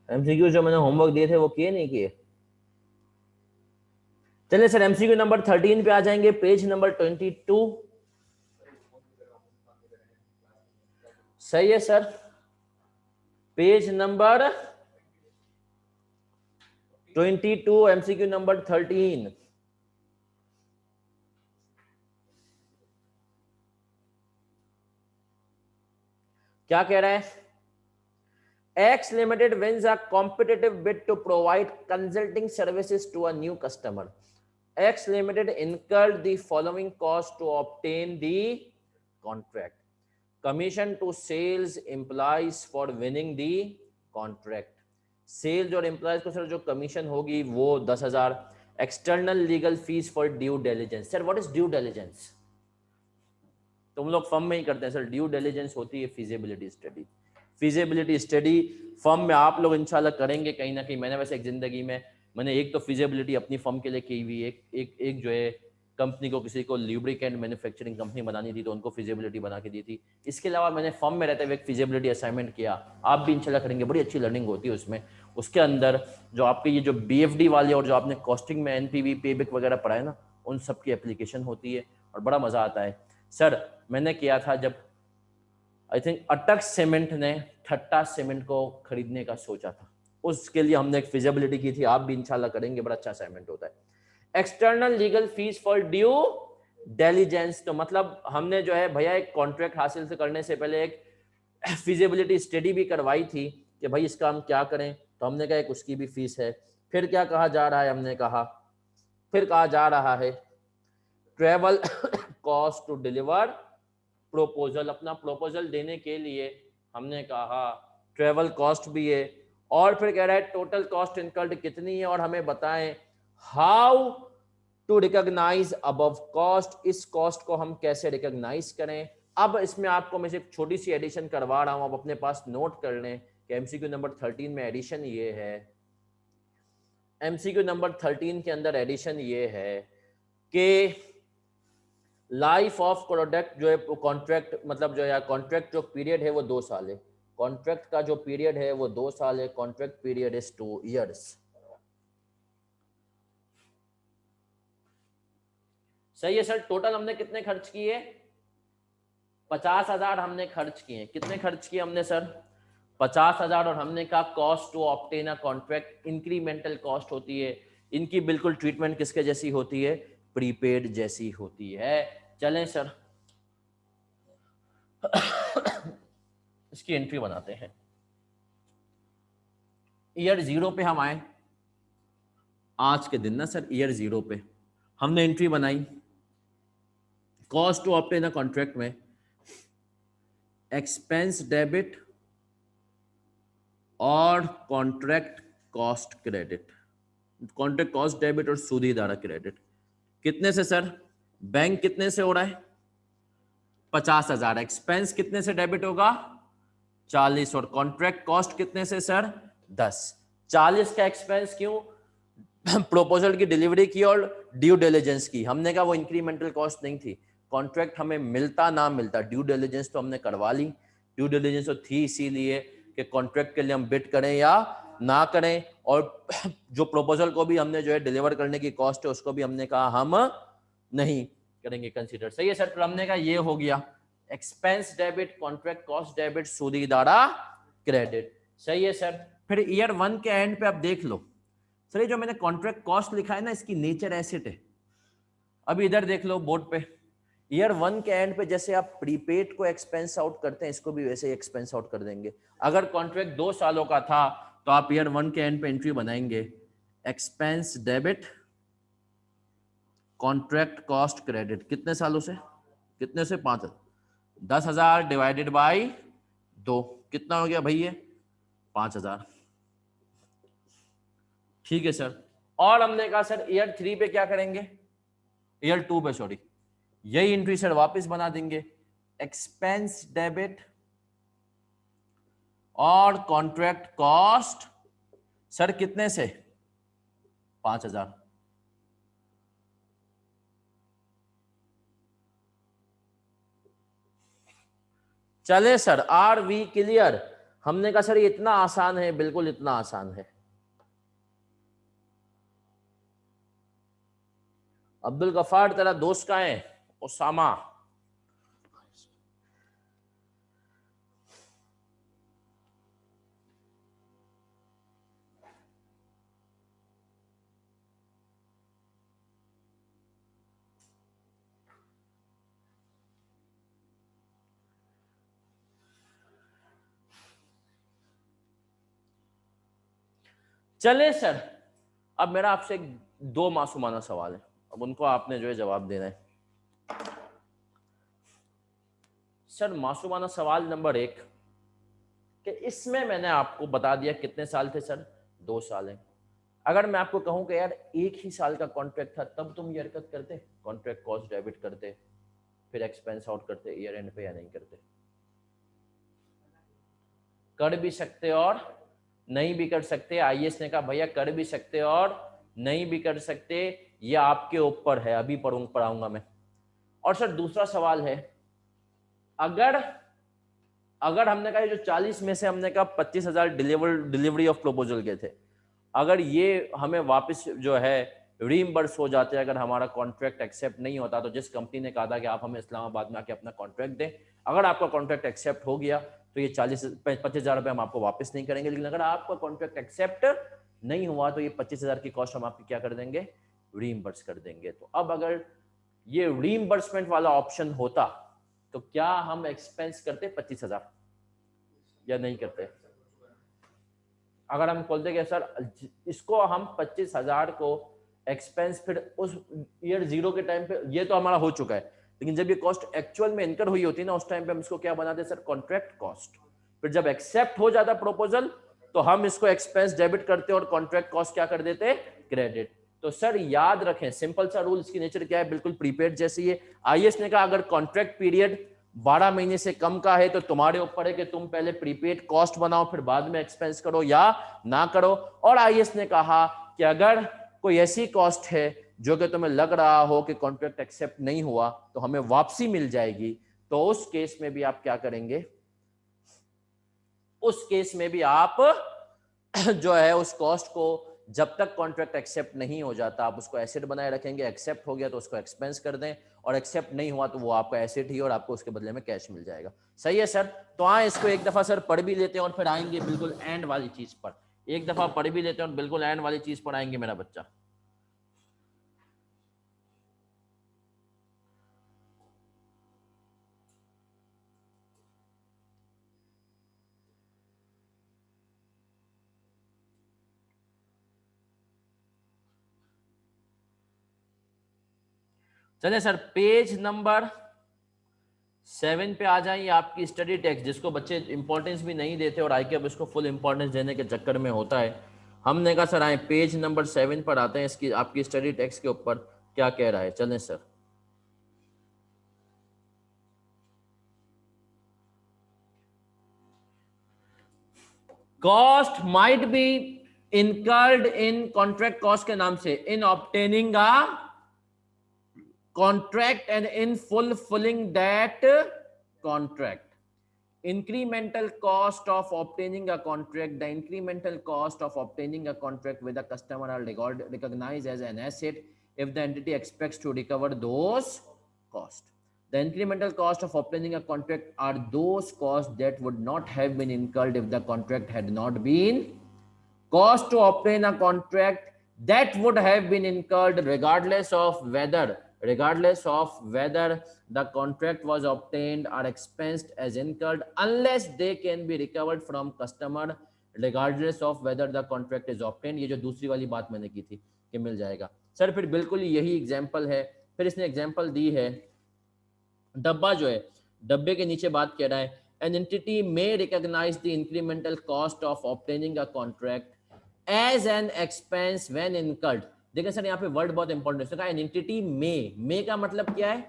S1: एमसीक्यू जो मैंने होमवर्क दिए थे वो किए नहीं किए? चलिए सर एमसीक्यू नंबर 13 पे आ जाएंगे, पेज नंबर 22। सही है sir, page number 22 MCQ number 13। क्या कह रहा है? X Limited wins a competitive bid to provide consulting services to a new customer. X Limited incurred the following cost to obtain the contract. Commission to sales employees for winning the contract. Sales और employees को sir जो commission होगी वो 10,000। External legal fees for due diligence. Sir what is due diligence? तुम लोग firm में ही करते हैं सर। ड्यू डिलिजेंस होती है feasibility study. Feasibility study firm में आप लोग इंशाल्लाह करेंगे कहीं ना कहीं। मैंने वैसे एक ज़िंदगी में मैंने एक तो फिजिबिलिटी अपनी फर्म के लिए की हुई, एक जो है कंपनी को, किसी को ल्यूब्रिकेंट मैन्युफैक्चरिंग कंपनी बनानी थी तो उनको फिजिबिलिटी बना के दी थी। इसके अलावा मैंने फर्म में रहते हुए एक फिजिबिलिटी असाइनमेंट किया, आप भी इंशाल्लाह करेंगे, बड़ी अच्छी लर्निंग होती है उसमें। उसके अंदर जो आपके ये जो BFD वाले और जो आपने कॉस्टिंग में NPV पेबैक वगैरह पढ़ा है ना, उन सब की एप्लीकेशन होती है और बड़ा मज़ा आता है। सर मैंने किया था जब आई थिंक अटक सीमेंट ने ठट्टा सीमेंट को खरीदने का सोचा था, उसके लिए हमने एक फिजिबिलिटी की थी, आप भी इंशाल्लाह करेंगे, बड़ा अच्छा असाइनमेंट होता है। External legal fees for due diligence, तो मतलब हमने जो है भैया एक कॉन्ट्रैक्ट हासिल से करने से पहले एक फिजिबिलिटी स्टडी भी करवाई थी कि भाई इसका हम क्या करें, तो हमने कहा एक उसकी भी फीस है। फिर क्या कहा जा रहा है, हमने कहा फिर कहा जा रहा है travel cost to deliver proposal, अपना प्रोपोजल देने के लिए हमने कहा ट्रेवल कॉस्ट भी है, और फिर कह रहा है टोटल कॉस्ट इनकर्ड कितनी है, और हमें बताएं how to recognise above cost, इस कॉस्ट को हम कैसे रिकॉग्नाइज करें। अब इसमें आपको मैं सिर्फ छोटी सी एडिशन करवा रहा हूं, आप अपने पास नोट कर लें कि MCQ नंबर 13 में एडिशन ये है, MCQ नंबर 13 के अंदर एडिशन ये है कि लाइफ ऑफ प्रोडक्ट जो है कॉन्ट्रैक्ट, मतलब जो है कॉन्ट्रैक्ट जो पीरियड है वो 2 साल है, कॉन्ट्रैक्ट का जो पीरियड है वो 2 साल है, कॉन्ट्रैक्ट पीरियड इज 2 years। सही है सर। टोटल हमने कितने खर्च किए, 50,000 हमने खर्च किए। कितने खर्च किए हमने सर, 50,000। और हमने कहा cost to obtain a contract incremental cost होती है, इनकी बिल्कुल ट्रीटमेंट किसके जैसी होती है, प्रीपेड जैसी होती है। चलें सर इसकी एंट्री बनाते हैं। ईयर 0 पे हम आए, आज के दिन ना सर, ईयर 0 पे हमने एंट्री बनाई cost to obtain a contract में, एक्सपेंस डेबिट और contract cost credit, contract cost debit और सूदी दारा क्रेडिट। कितने से सर, बैंक कितने से हो रहा है, 50,000। एक्सपेंस कितने से डेबिट होगा, 40। और कॉन्ट्रैक्ट कॉस्ट कितने से सर, 10। 40 का एक्सपेंस क्यों, प्रोपोजल की डिलीवरी की और ड्यू डिलिजेंस की। हमने कहा वो इंक्रीमेंटल कॉस्ट नहीं थी, कॉन्ट्रैक्ट हमें मिलता ना मिलता, ड्यू डिलिजेंस तो हमने करवा ली। ड्यू डिलिजेंस तो थी इसीलिए कि कॉन्ट्रैक्ट के लिए हम बिड करें या ना करें, और जो प्रोपोजल को भी हमने जो है डिलीवर करने की कॉस्ट है उसको भी हमने कहा हम नहीं करेंगे कंसीडर। सही है सर। तो हमने कहा ये हो गया expense debit, contract cost debit, सूदी दारा क्रेडिट। सही है सर। फिर ईयर 1 के एंड पे आप देख लो सर, ये जो मैंने कॉन्ट्रैक्ट कॉस्ट लिखा है ना, इसकी नेचर एसेट है। अभी इधर देख लो बोर्ड पे, ईयर 1 के एंड पे जैसे आप प्रीपेड को एक्सपेंस आउट करते हैं, इसको भी वैसे ही एक्सपेंस आउट कर देंगे। अगर कॉन्ट्रैक्ट 2 सालों का था तो आप ईयर 1 के एंड पे एंट्री बनाएंगे expense debit contract cost credit, कितने सालों से, कितने से, 5। 10,000 डिवाइडेड बाई 2 कितना हो गया भाई, ये 5,000। ठीक है सर। और हमने कहा सर ईयर 3 पे क्या करेंगे, ईयर 2 पे सॉरी, यही एंट्री सर वापस बना देंगे एक्सपेंस डेबिट और कॉन्ट्रैक्ट कॉस्ट सर कितने से, 5,000। चले सर, आर वी क्लियर। हमने कहा सर ये इतना आसान है, बिल्कुल इतना आसान है। अब्दुल गफार तेरा दोस्त कहाँ है, ओसामा। चले सर, अब मेरा आपसे 2 मासूमाना सवाल है, अब उनको आपने जो है जवाब देना है। सर मासूमाना सवाल नंबर 1 कि इसमें मैंने आपको बता दिया कितने साल थे सर, 2 साल हैं। अगर मैं आपको कहूं कि यार 1 ही साल का कॉन्ट्रैक्ट था, तब तुम ये हरकत करते, कॉन्ट्रैक्ट कॉस्ट डेबिट करते फिर एक्सपेंस आउट करते ईयर एंड पे, या नहीं करते, कर भी सकते और नहीं भी कर सकते। आईएएस ने कहा भैया कर भी सकते और नहीं भी कर सकते, ये आपके ऊपर है, अभी पढ़ाऊंगा मैं। और सर दूसरा सवाल है, अगर अगर हमने कहा जो 40 में से हमने कहा 25,000 डिलीवरी ऑफ प्रपोजल के थे, अगर ये हमें वापस जो है रीइंबर्स हो जाते हैं, अगर हमारा कॉन्ट्रैक्ट एक्सेप्ट नहीं होता, तो जिस कंपनी ने कहा था कि आप हमें इस्लामाबाद में आके अपना कॉन्ट्रैक्ट दें, अगर आपका कॉन्ट्रैक्ट एक्सेप्ट हो गया तो ये 25,000 रुपये हम आपको वापस नहीं करेंगे। लेकिन अगर आपका कॉन्ट्रैक्ट एक्सेप्ट नहीं हुआ तो ये 25,000 की कॉस्ट हम आपकी क्या कर देंगे, रीइंबर्स कर देंगे। तो अब अगर ये रीइंबर्समेंट वाला ऑप्शन होता तो क्या हम एक्सपेंस करते 25,000 या नहीं करते? अगर हम बोलते कि सर इसको हम 25,000 को एक्सपेंस फिर उस ईयर जीरो के टाइम पे, ये तो हमारा हो चुका है, लेकिन जब ये कॉस्ट एक्चुअल में इनकर हुई होती है ना, उस टाइम पे हम इसको क्या बनाते सर, कॉन्ट्रैक्ट कॉस्ट। फिर जब एक्सेप्ट हो जाता प्रपोजल तो हम इसको एक्सपेंस डेबिट करते और कॉन्ट्रैक्ट कॉस्ट क्या कर देते, क्रेडिट। तो सर याद रखें, सिंपल सा रूल, इसकी नेचर क्या है, बिल्कुल प्रीपेड जैसी है। आईएएस ने कहा अगर कॉन्ट्रैक्ट पीरियड 12 महीने से कम का है तो तुम्हारे ऊपर है कि तुम पहले प्रीपेड कॉस्ट बनाओ फिर बाद में एक्सपेंस करो या ना करो। और आईएएस ने कहा कि अगर कोई ऐसी कॉस्ट है जो कि तुम्हें लग रहा हो कि कॉन्ट्रैक्ट एक्सेप्ट नहीं हुआ तो हमें वापसी मिल जाएगी, तो उस केस में भी आप क्या करेंगे, उस केस में भी आप जो है उस कॉस्ट को जब तक कॉन्ट्रैक्ट एक्सेप्ट नहीं हो जाता आप उसको एसेट बनाए रखेंगे। एक्सेप्ट हो गया तो उसको एक्सपेंस कर दें, और एक्सेप्ट नहीं हुआ तो वो आपका एसेट ही और आपको उसके बदले में कैश मिल जाएगा। सही है सर? तो हाँ, इसको एक दफा सर पढ़ भी लेते हैं और फिर आएंगे बिल्कुल एंड वाली चीज पर। एक दफा पढ़ भी लेते हैं और बिल्कुल एंड वाली चीज पर आएंगे मेरा बच्चा। चलिए सर, पेज नंबर 7 पे आ जाए, आपकी स्टडी टेक्स्ट, जिसको बच्चे इंपॉर्टेंस भी नहीं देते और आईके अब इसको फुल इंपॉर्टेंस देने के चक्कर में होता है। हमने कहा सर आए पेज नंबर 7 पर आते हैं, इसकी आपकी स्टडी टेक्स्ट के ऊपर क्या कह रहा है। चलें sir, cost might be incurred in contract cost के नाम से in obtaining a contract and in fulfilling that contract. Incremental cost of obtaining a contract, the incremental cost of obtaining a contract with a customer are recognized as an asset if the entity expects to recover those costs. The incremental cost of obtaining a contract are those costs that would not have been incurred if the contract had not been. Cost to obtain a contract that would have been incurred regardless of whether the contract was obtained are expensed as incurred unless they can be recovered from customer regardless of whether the contract is obtained। ये जो दूसरी वाली बात मैंने की थी कि मिल जाएगा सर, फिर बिल्कुल यही एग्जांपल है। फिर इसने एग्जांपल दी है, डब्बा जो है, डब्बे के नीचे बात कह रहा है an entity may recognize the incremental cost of obtaining a contract as an expense when incurred। देखिए सर यहाँ पे वर्ड बहुत इंपॉर्टेंट है, एन एंटिटी मे का मतलब क्या है,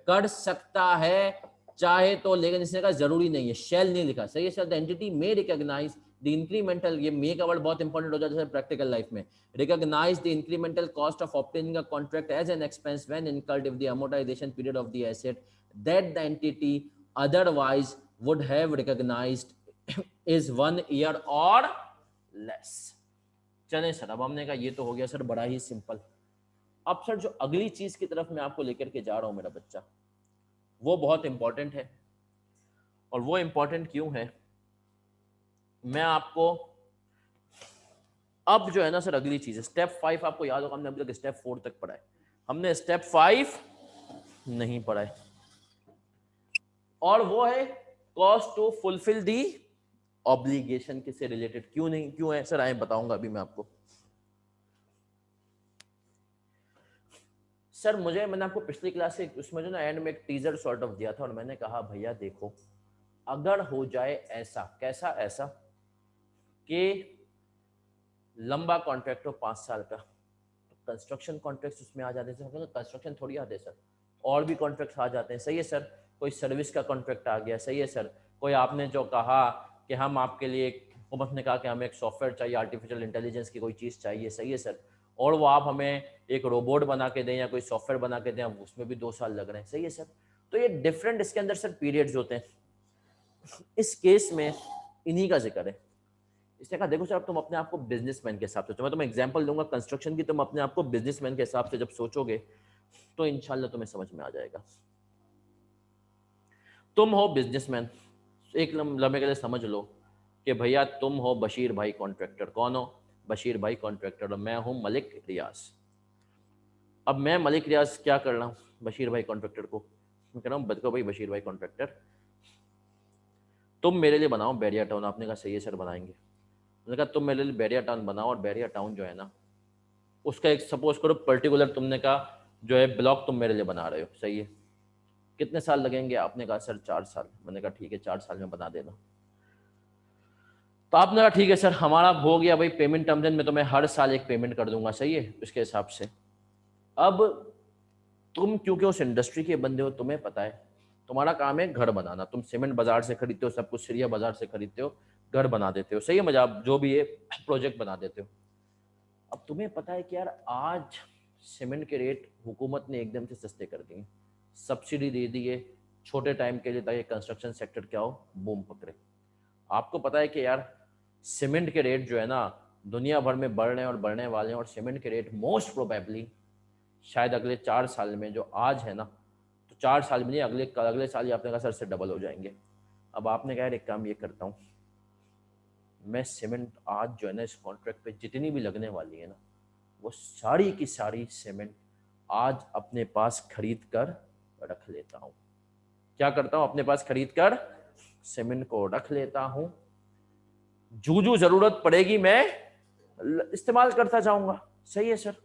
S1: कर सकता है चाहे तो, लेकिन इसने कहा जरूरी नहीं है, शेल नहीं लिखा। सही है sir, the entity may recognise the incremental, ये मे का वर्ड बहुत इंपॉर्टेंट हो जाता है प्रैक्टिकल लाइफ में, recognise the incremental cost of obtaining a contract as an expense when incurred if the amortisation period of the asset that the entity otherwise would have recognised is 1 year और less. चलें sir, अब हमने कहा ये तो हो गया sir बड़ा ही सिंपल। अब सर जो अगली चीज की तरफ मैं आपको लेकर के जा रहा हूं मेरा बच्चा, वो बहुत इंपॉर्टेंट है। और वो इंपॉर्टेंट क्यों है, मैं आपको अब जो है ना सर अगली चीज है स्टेप 5। आपको याद होगा हमने अभी तक स्टेप 4 तक पढ़ा है, हमने स्टेप 5 नहीं पढ़ा है, और वो है cost to fulfill the obligation के से रिलेटेड। क्यों नहीं, क्यों है सर, आए बताऊंगा अभी मैं आपको। सर मैंने आपको पिछली क्लास से उसमें जो ना एंड में एक टीजर सॉर्ट ऑफ दिया था, और मैंने कहा भैया देखो अगर हो जाए ऐसा, कैसा ऐसा कि लंबा कॉन्ट्रैक्ट हो 5 साल का, तो कंस्ट्रक्शन कॉन्ट्रैक्ट उसमें आ जाते हैं। कंस्ट्रक्शन थोड़ी आते सर, और भी कॉन्ट्रैक्ट आ जाते हैं। सही है सर, कोई सर्विस का कॉन्ट्रैक्ट आ गया। सही है सर, कोई आपने जो कहा कि हम आपके लिए हुकूमत ने कहा कि हमें एक सॉफ्टवेयर चाहिए, आर्टिफिशियल इंटेलिजेंस की कोई चीज़ चाहिए, सही है सर, और वो आप हमें एक रोबोट बना के दें या कोई सॉफ्टवेयर बना के दें, अब उसमें भी 2 साल लग रहे हैं, सही है सर। तो ये डिफरेंट इसके अंदर सर पीरियड्स होते हैं। इस केस में इन्हीं का जिक्र है। इसने कहा देखो सर अब तुम अपने आप को बिजनेसमैन के हिसाब से, तो मैं तुम्हें एग्जांपल दूंगा कंस्ट्रक्शन की, तुम अपने आप को बिजनेसमैन के हिसाब से जब सोचोगे तो इंशाल्लाह तुम्हें समझ में आ जाएगा। तुम हो बिजनेसमैन, एक लम्हे के लिए समझ लो कि भैया तुम हो बशीर भाई कॉन्ट्रैक्टर। कौन हो? बशीर भाई कॉन्ट्रैक्टर, और मैं हूं मलिक रियाज। अब मैं मलिक रियाज क्या कर रहा हूँ बशीर भाई कॉन्ट्रैक्टर को, मैं कह रहा हूँ देखो भाई बशीर भाई कॉन्ट्रैक्टर, तुम मेरे लिए बनाओ बैरिया टाउन। आपने कहा सही है सर बनाएंगे। मैंने कहा तुम मेरे लिए बैरिया टाउन बनाओ, और बैरिया टाउन जो है ना उसका एक सपोज करो पर्टिकुलर तुमने कहा जो है ब्लॉक तुम मेरे लिए बना रहे हो, सही है, कितने साल लगेंगे? आपने कहा सर 4 साल। मैंने कहा ठीक है 4 साल में बना देना। तो आपने कहा ठीक है सर हमारा हो गया भाई, पेमेंट टर्म्स में तुम्हें हर साल एक पेमेंट कर दूंगा, सही है, इसके हिसाब से। अब तुम क्योंकि उस इंडस्ट्री के बंदे हो, तुम्हें पता है तुम्हारा काम है घर बनाना, तुम सीमेंट बाजार से खरीदते हो, सब कुछ सीरिया बाजार से खरीदते हो, घर बना देते हो, सही है, मजा जो भी है प्रोजेक्ट बना देते हो। अब तुम्हें पता है कि यार आज सीमेंट के रेट हुकूमत ने एकदम से सस्ते कर दिए, सब्सिडी दे दी है छोटे टाइम के लिए ताकि कंस्ट्रक्शन सेक्टर क्या हो, बूम पकड़े। आपको पता है कि यार सीमेंट के रेट जो है ना दुनिया भर में बढ़ रहे हैं और बढ़ने वाले हैं, और सीमेंट के रेट मोस्ट प्रोबेबली शायद अगले 4 साल में जो आज है ना, तो 4 साल में नहीं, अगले साल ही आपने कहा सर से डबल हो जाएंगे। अब आपने कहा यार एक काम ये करता हूँ, मैं सीमेंट आज जो है ना इस कॉन्ट्रैक्ट पे जितनी भी लगने वाली है ना, वो सारी की सारी सीमेंट आज अपने पास खरीद कर रख लेता हूँ। क्या करता हूँ? अपने पास खरीद कर सीमेंट को रख लेता हूँ, जू जरूरत पड़ेगी मैं इस्तेमाल करता जाऊंगा, सही है सर।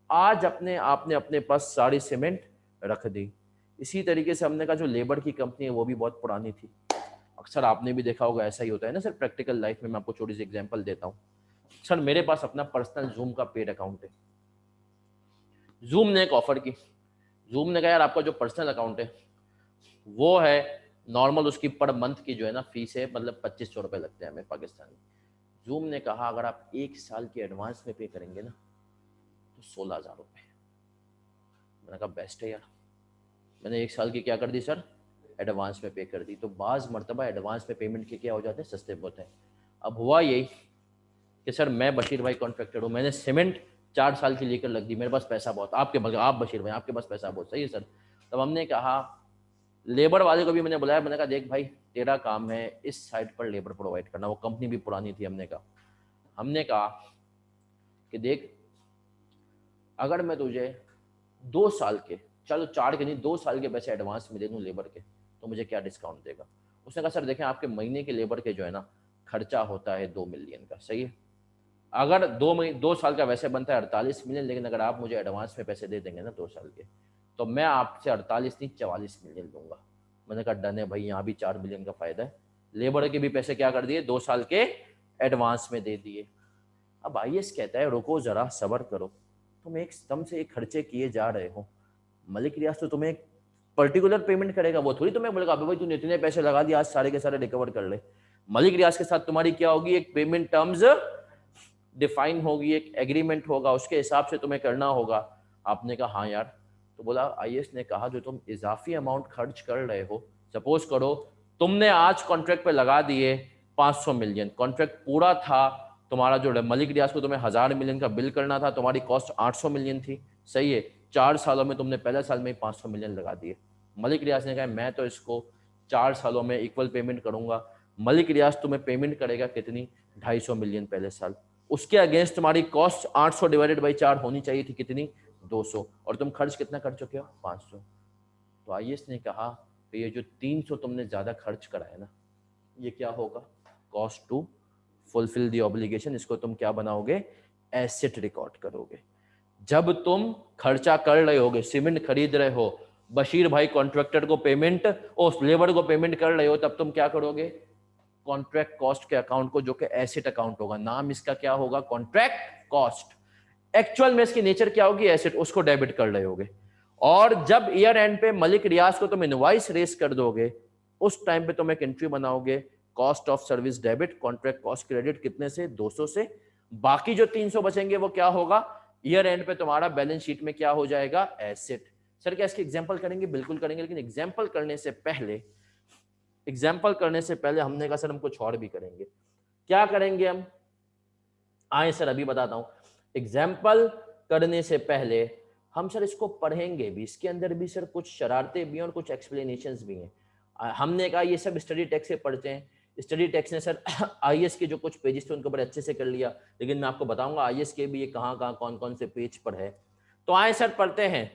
S1: आज अपने आपने अपने पास सारी सीमेंट रख दी। इसी तरीके से हमने कहा जो लेबर की कंपनी है वो भी बहुत पुरानी थी, अक्सर आपने भी देखा होगा ऐसा ही होता है ना सर प्रैक्टिकल लाइफ में। मैं आपको छोटी सी एग्जांपल देता हूँ। सर मेरे पास अपना पर्सनल जूम का पेड अकाउंट है। जूम ने एक ऑफर की, जूम ने कहा यार आपका जो पर्सनल अकाउंट है वो है नॉर्मल, उसकी पर मंथ की जो है ना फीस है मतलब 2500 रुपये लगते हैं हमें पाकिस्तानी। जूम ने कहा अगर आप 1 साल के एडवांस में पे करेंगे ना तो 16,000 रुपये। मैंने कहा बेस्ट है यार। मैंने 1 साल की क्या कर दी सर, एडवांस में पे कर दी। तो बाज़ मरतबा एडवांस में पेमेंट के क्या हो जाते हैं, सस्ते होते हैं। अब हुआ यही कि सर मैं बशीर भाई कॉन्ट्रैक्टर हूँ, मैंने सीमेंट 4 साल की लेकर लग दी, मेरे पास पैसा बहुत, आपके बगैर आप बशीर भाई आपके पास पैसा बहुत, सही है सर। तब हमने कहा लेबर वाले को भी मैंने बुलाया, मैंने कहा देख भाई तेरा काम है इस साइट पर लेबर प्रोवाइड करना, वो कंपनी भी पुरानी थी। हमने कहा कि देख अगर मैं तुझे 2 साल के, चलो 4 के नहीं 2 साल के पैसे एडवांस में दे दूँ लेबर के, तो मुझे क्या डिस्काउंट देगा? उसने कहा सर देखें आपके महीने के लेबर के जो है ना खर्चा होता है 2 मिलियन का, सही है। अगर 2 साल का वैसे बनता है 48 मिलियन, लेकिन अगर आप मुझे एडवांस में पैसे दे देंगे ना 2 साल के, तो मैं आपसे 48 नहीं 44 मिलियन लूँगा। मैंने कहा डन है भाई, यहाँ भी 4 मिलियन का फ़ायदा है। लेबर के भी पैसे क्या कर दिए, 2 साल के एडवांस में दे दिए। अब आईएएस कहता है रुको ज़रा सब्र करो, तुम एक दम से एक खर्चे किए जा रहे हो, मलिक रियाज तो तुम्हें एक पर्टिकुलर पेमेंट करेगा, वो थोड़ी तुम्हें बोलेगा भाई तूने इतने पैसे लगा दिए आज सारे के सारे रिकवर कर ले। मलिक रियाज के साथ तुम्हारी क्या होगी, एक पेमेंट टर्म्स डिफाइन होगी, एक एग्रीमेंट होगा, उसके हिसाब से तुम्हें करना होगा। आपने कहा हाँ यार। तो बोला आईएएस ने कहा जो तुम इजाफी अमाउंट खर्च कर रहे हो, सपोज करो तुमने आज कॉन्ट्रैक्ट पे लगा दिए 500 मिलियन, कॉन्ट्रैक्ट पूरा था तुम्हारा जो मलिक रियाज को तुम्हें 1000 मिलियन का बिल करना था, तुम्हारी कॉस्ट 800 मिलियन थी, सही है। 4 सालों में तुमने पहले साल में ही 500 मिलियन लगा दिए। मलिक रियाज ने कहा मैं तो इसको 4 सालों में इक्वल पेमेंट करूंगा। मलिक रियाज तुम्हें पेमेंट करेगा कितनी, 250 मिलियन पहले साल। उसके अगेंस्ट तुम्हारी कॉस्ट 800 डिवाइडेड बाई 4 होनी चाहिए थी कितनी, 200, और तुम खर्च कितना कर चुके हो, 500। तो आईएएस ने कहा तो ये जो 300 तुमने ज़्यादा खर्च करा है ना, ये क्या होगा, cost to fulfill the obligation. इसको तुम क्या बनाओगे, एसेट रिकॉर्ड करोगे। जब तुम खर्चा कर रहे होगे, सीमेंट खरीद रहे हो, बशीर भाई कॉन्ट्रैक्टर को पेमेंट और लेबर को पेमेंट कर रहे हो, तब तुम क्या करोगे, कॉन्ट्रैक्ट कॉस्ट के अकाउंट को, जो कि एसेट अकाउंट होगा, नाम इसका क्या होगा, कॉन्ट्रैक्ट कॉस्ट, एक्चुअल में इसकी नेचर क्या होगी, एसेट, उसको डेबिट कर रहे होगे। और जब ईयर एंड पे मलिक रियाज को तुम इनवॉइस रेस कर दोगे, उस टाइम पे तुम एक एंट्री बनाओगे cost of service debit, contract cost credit कितने से, 200 से, बाकी जो 300 बचेंगे वो क्या होगा, ईयर एंड पे तुम्हारा बैलेंस शीट में क्या हो जाएगा, एसेट। सर क्या इसकी एग्जांपल करेंगे, बिल्कुल करेंगे, लेकिन एग्जांपल करने से पहले हमने कहा सर हम कुछ और भी करेंगे। क्या करेंगे हम, आए सर अभी बताता हूं। एग्जाम्पल करने से पहले हम सर इसको पढ़ेंगे भी, इसके अंदर भी सर कुछ शरारतें भी हैं और कुछ एक्सप्लेनेशंस भी हैं। हमने कहा ये सब स्टडी टेक्स्ट से पढ़ते हैं, स्टडी टेक्स्ट ने सर आईएएस के जो कुछ पेजेस थे उनको बड़े अच्छे से कर लिया, लेकिन मैं आपको बताऊंगा आईएएस के भी ये कहाँ कौन कौन से पेज पर है। तो आए सर पढ़ते हैं,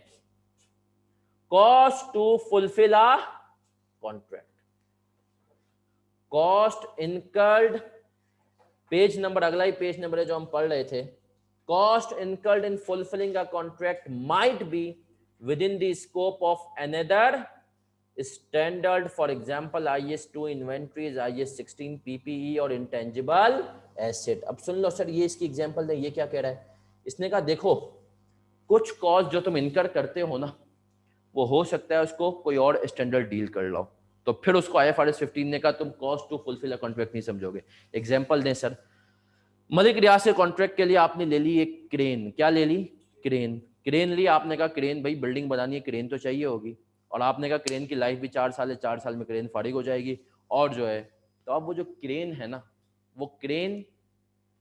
S1: cost to fulfill a contract, cost incurred, page number अगला ही पेज नंबर है जो हम पढ़ रहे थे, cost incurred in fulfilling a contract might be with in the scope of another standard, for example IS 2 inventories, IS 16 PPE और intangible asset. अब सुन लो सर ये इसकी एग्जांपल है, ये क्या कह रहा है, इसने कहा देखो कुछ कॉस्ट जो तुम इनकर करते हो ना, वो हो सकता है उसको कोई और स्टैंडर्ड डील कर लो, तो फिर उसको IFRS 15 ने कहा तुम cost to fulfill a contract नहीं समझोगे। एग्जांपल दें सर, मलिक रियाज से कॉन्ट्रैक्ट के लिए आपने ले ली एक क्रेन, क्या ले ली, क्रेन ली, आपने कहा क्रेन भाई बिल्डिंग बनानी है, क्रेन तो चाहिए होगी, और आपने कहा क्रेन की लाइफ भी 4 साल है, 4 साल में क्रेन फारिग हो जाएगी, और जो है तो अब वो जो क्रेन है ना, वो crane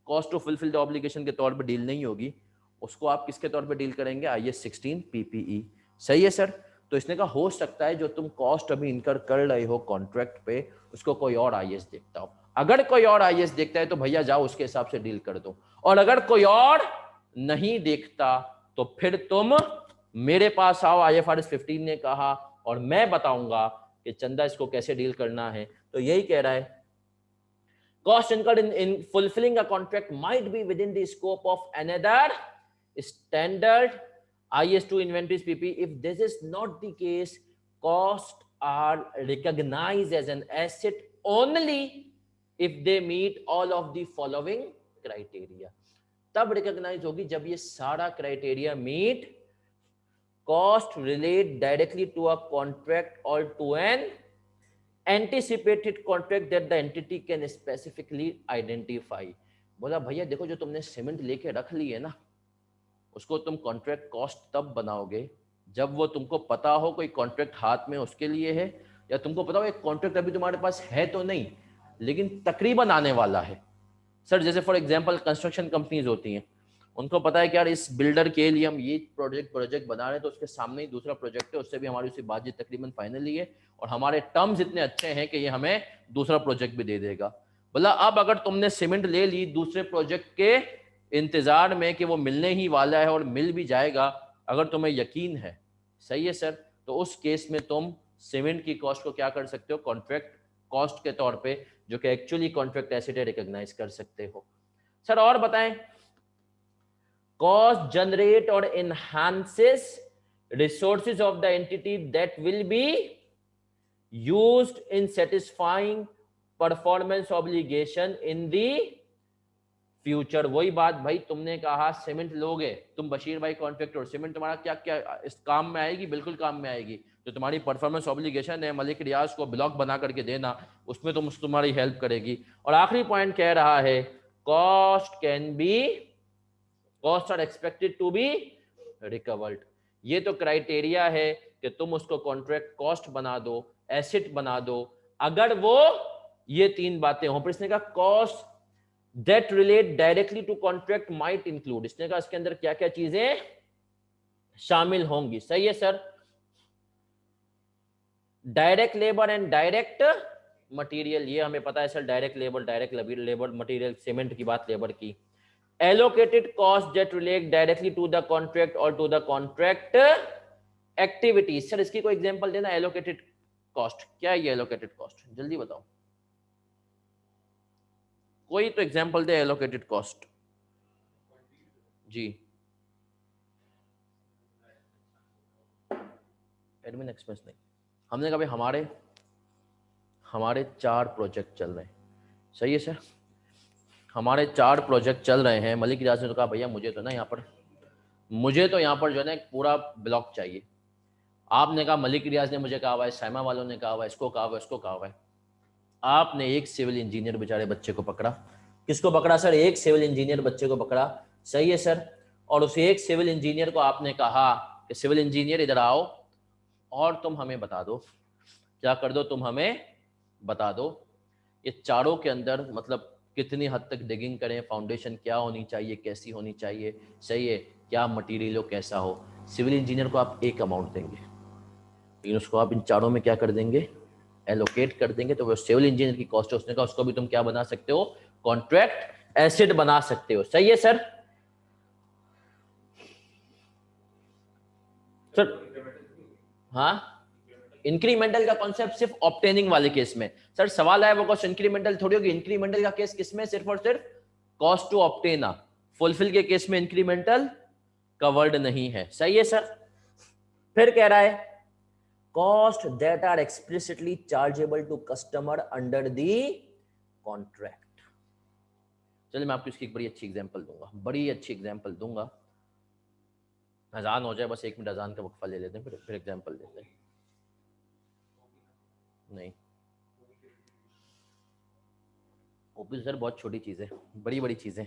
S1: cost to fulfill the obligation के तौर पर डील नहीं होगी, उसको आप किसके तौर पे डील करेंगे, IS 16 PPE। सही है सर। तो इसने कहा हो सकता है जो तुम कॉस्ट अभी इनकर कर रहे हो कॉन्ट्रैक्ट पे, उसको कोई और IS देखता हो, अगर कोई और IS देखता है तो भैया जाओ उसके हिसाब से डील कर दो, और अगर कोई और नहीं देखता तो फिर तुम मेरे पास आओ, IFRS 15 ने कहा, और मैं बताऊंगा कि चंदा इसको कैसे डील करना है। तो यही कह रहा है, cost incurred in fulfilling a contract might be within the scope of another standard IS 2 inventories PP. If this is not the case, costs are recognized as an asset only if they meet all of the following criteria. तब recognise होगी जब ये सारा criteria meet, cost relate directly to a contract और to an anticipated contract that the entity can specifically identify। बोला भैया देखो जो तुमने सीमेंट लेके रख ली है ना, उसको तुम कॉन्ट्रैक्ट कॉस्ट तब बनाओगे जब वो तुमको पता हो कोई कॉन्ट्रैक्ट हाथ में उसके लिए है, या तुमको पता हो एक कॉन्ट्रैक्ट अभी तुम्हारे पास है तो नहीं लेकिन तकरीबन आने वाला है। सर जैसे फॉर एग्जांपल कंस्ट्रक्शन कंपनीज होती हैं, उनको पता है कि यार इस बिल्डर के लिए हम ये प्रोजेक्ट बना रहे हैं, तो उसके सामने ही दूसरा प्रोजेक्ट है, उससे भी हमारी उसकी बातचीत तकरीबन फाइनल ही है, और हमारे टर्म्स इतने अच्छे हैं कि ये हमें दूसरा प्रोजेक्ट भी दे देगा। बोला अब अगर तुमने सीमेंट ले ली दूसरे प्रोजेक्ट के इंतजार में कि वो मिलने ही वाला है और मिल भी जाएगा, अगर तुम्हें यकीन है, सही है सर, तो उस केस में तुम सीमेंट की कॉस्ट को क्या कर सकते हो, कॉन्ट्रैक्ट कॉस्ट के तौर पे, जो कि एक्चुअली कॉन्ट्रैक्ट एसेट है, रिकॉग्नाइज कर सकते हो। सर और बताएं, कॉस्ट जनरेट और enhances resources of the entity that will be used in satisfying performance obligation in the future। वही बात भाई, तुमने कहा सीमेंट लोगे तुम बशीर भाई कॉन्ट्रैक्टर, सीमेंट तुम्हारा क्या क्या इस काम में आएगी, बिल्कुल काम में आएगी। जो तुम्हारी परफॉर्मेंस ऑब्लिगेशन है मलिक रियाज को ब्लॉक बना करके देना, उसमें तुम्हारी हेल्प करेगी। और आखिरी पॉइंट कह रहा है, cost are expected to be recovered. ये तो क्राइटेरिया है कि तुम उसको कॉन्ट्रैक्ट कॉस्ट बना दो, एसेट बना दो, अगर वो ये 3 बातें हो। पर इसने कहा cost that relate directly to contract might include, इसने कहा इसके अंदर क्या क्या चीजें शामिल होंगी। सही है sir. Direct labour and direct material, ये हमें पता है sir, direct labour material, cement की बात लेबर की। allocated cost that relate directly to the contract or to the contract activities। Sir इसकी कोई एग्जांपल देना, allocated cost क्या है, ये allocated cost जल्दी बताओ, कोई तो एग्जांपल दे allocated cost जी। एडमिन एक्सपेंस नहीं, हमने कहा भाई हमारे 4 प्रोजेक्ट चल रहे हैं, सही है सर, हमारे 4 प्रोजेक्ट चल रहे हैं। मलिक रियाज ने तो कहा भैया मुझे तो यहाँ पर जो है ना एक पूरा ब्लॉक चाहिए। आपने कहा, मलिक रियाज ने मुझे कहा हुआ है, साइमा वालों ने कहा हुआ है, इसको कहा हुआ है, इसको कहा हुआ है। आपने एक सिविल इंजीनियर बेचारे बच्चे को पकड़ा। किसको पकड़ा सर? एक सिविल इंजीनियर बच्चे को पकड़ा। सही है सर। और उस एक सिविल इंजीनियर को आपने कहा कि सिविल इंजीनियर इधर आओ और तुम हमें बता दो, क्या कर दो, तुम हमें बता दो ये चारों के अंदर मतलब कितनी हद तक डिगिंग करें, फाउंडेशन क्या होनी चाहिए, कैसी होनी चाहिए, सही है, क्या मटेरियल हो, कैसा हो। सिविल इंजीनियर को आप एक अमाउंट देंगे, लेकिन उसको आप इन चारों में क्या कर देंगे, एलोकेट कर देंगे। तो वो सिविल इंजीनियर की कॉस्ट है, उसने कहा उसको भी तुम क्या बना सकते हो, कॉन्ट्रैक्ट एसिड बना सकते हो। सही है सर। सर हाँ, इंक्रीमेंटल का कॉन्सेप्ट सिर्फ ऑब्टेनिंग वाले केस में। सर सवाल है वो कॉस्ट इंक्रीमेंटल थोड़ी होगी। इंक्रीमेंटल का केस किसमें? सिर्फ और सिर्फ कॉस्ट टू ऑब्टेन। फुलफिल के केस में इंक्रीमेंटल कवर्ड नहीं है। सही है सर। फिर कह रहा है cost that are explicitly chargeable to customer under the contract. चलिए मैं आपको इसकी एक बड़ी अच्छी एग्जांपल दूंगा, बड़ी अच्छी एग्जांपल दूंगा। अजान हो जाए बस 1 मिनट, अजान का वक्फा ले लेते हैं, फिर एग्जांपल देते हैं। नहीं, ओपी सर बहुत छोटी चीज़ है, बड़ी बड़ी चीज़ें।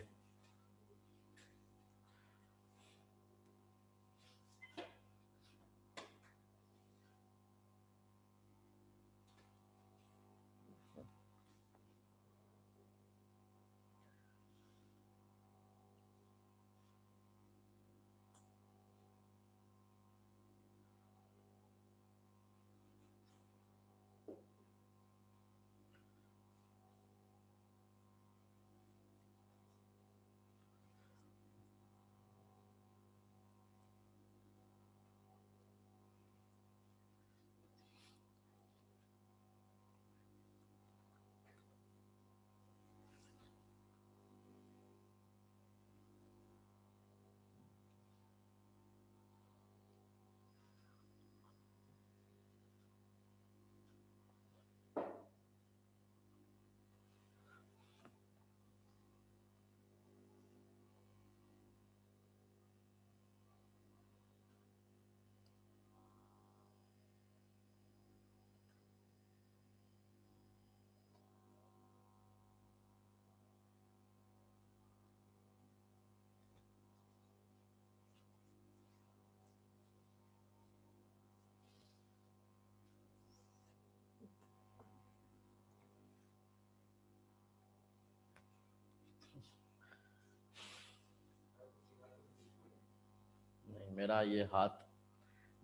S1: नहीं, मेरा ये हाथ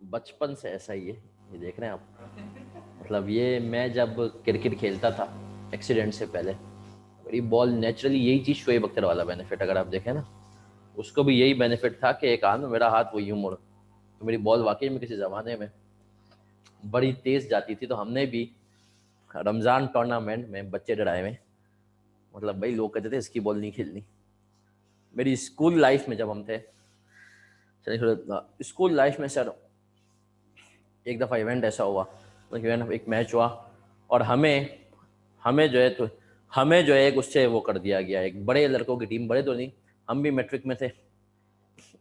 S1: बचपन से ऐसा ही है, ये देख रहे हैं आप। मतलब ये मैं जब क्रिकेट खेलता था एक्सीडेंट से पहले, मेरी बॉल नेचुरली, यही चीज़ शोएब अख्तर वाला बेनिफिट अगर आप देखें ना, उसको भी यही बेनिफिट था कि एक हाथ में मेरा हाथ वो यूं मुड़, तो मेरी बॉल वाकई में किसी ज़माने में बड़ी तेज़ जाती थी। तो हमने भी रमज़ान टूर्नामेंट में बच्चे डराए में, मतलब भाई लोग कहते थे इसकी बॉल नहीं खेलनी। मेरी स्कूल लाइफ में जब हम थे, चलिए स्कूल लाइफ में सर एक दफ़ा इवेंट ऐसा हुआ, मतलब एक मैच हुआ और हमें हमें जो है तो हमें जो है एक उससे वो कर दिया गया, एक बड़े लड़कों की टीम, बड़े तो नहीं, हम भी मैट्रिक में थे,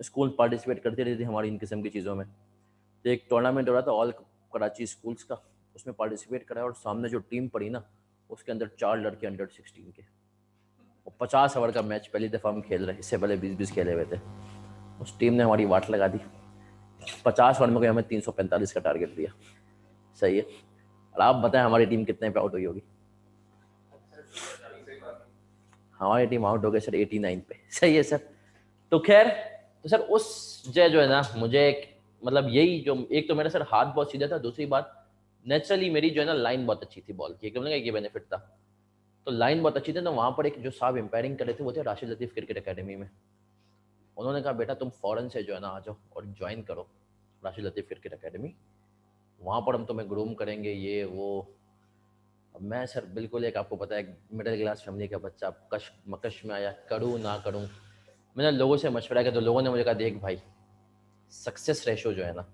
S1: स्कूल पार्टिसिपेट करती रहती थी हमारी इन किस्म की चीज़ों में। तो एक टूर्नामेंट हो रहा था ऑल कराची स्कूल्स का, उसमें पार्टिसिपेट करा और सामने जो टीम पड़ी ना, उसके अंदर 4 लड़के अंडर 16 के, और 50 ओवर का मैच पहली दफ़ा हम खेल रहे, इससे पहले 20-20 खेले हुए थे। उस टीम ने हमारी वाट लगा दी, 50 ओवर में कोई हमें 345 का टारगेट दिया। सही है। और आप बताएं हमारी टीम कितने पे आउट हुई होगी? हमारी टीम आउट हो गई सर 89 पे। सही है सर। तो खैर, तो सर उस जो है ना, मुझे एक मतलब यही जो, एक तो मेरा सर हाथ बहुत सीधा था, दूसरी बात नेचुरली मेरी जो है ना लाइन बहुत अच्छी थी बॉल की, एक ये बेनिफिट था। तो लाइन बहुत अच्छी थी, तो वहाँ पर एक जो साहब एम्पायरिंग कर रहे थे वो थे राशिद लतीफ़ क्रिकेट अकेडमी में। उन्होंने कहा बेटा तुम फ़ौरन से जो है ना आ जाओ और ज्वाइन करो राशिद लतीफ़ क्रिकेट अकेडमी, वहाँ पर हम तुम्हें ग्रूम करेंगे, ये वो। अब मैं सर बिल्कुल एक, आपको पता है मिडिल क्लास फैमिली का बच्चा, कश मकश में आया, करूँ ना करूँ। मैंने लोगों से मशवरा किया, तो लोगों ने मुझे कहा देख भाई, सक्सेस रेशो जो है ना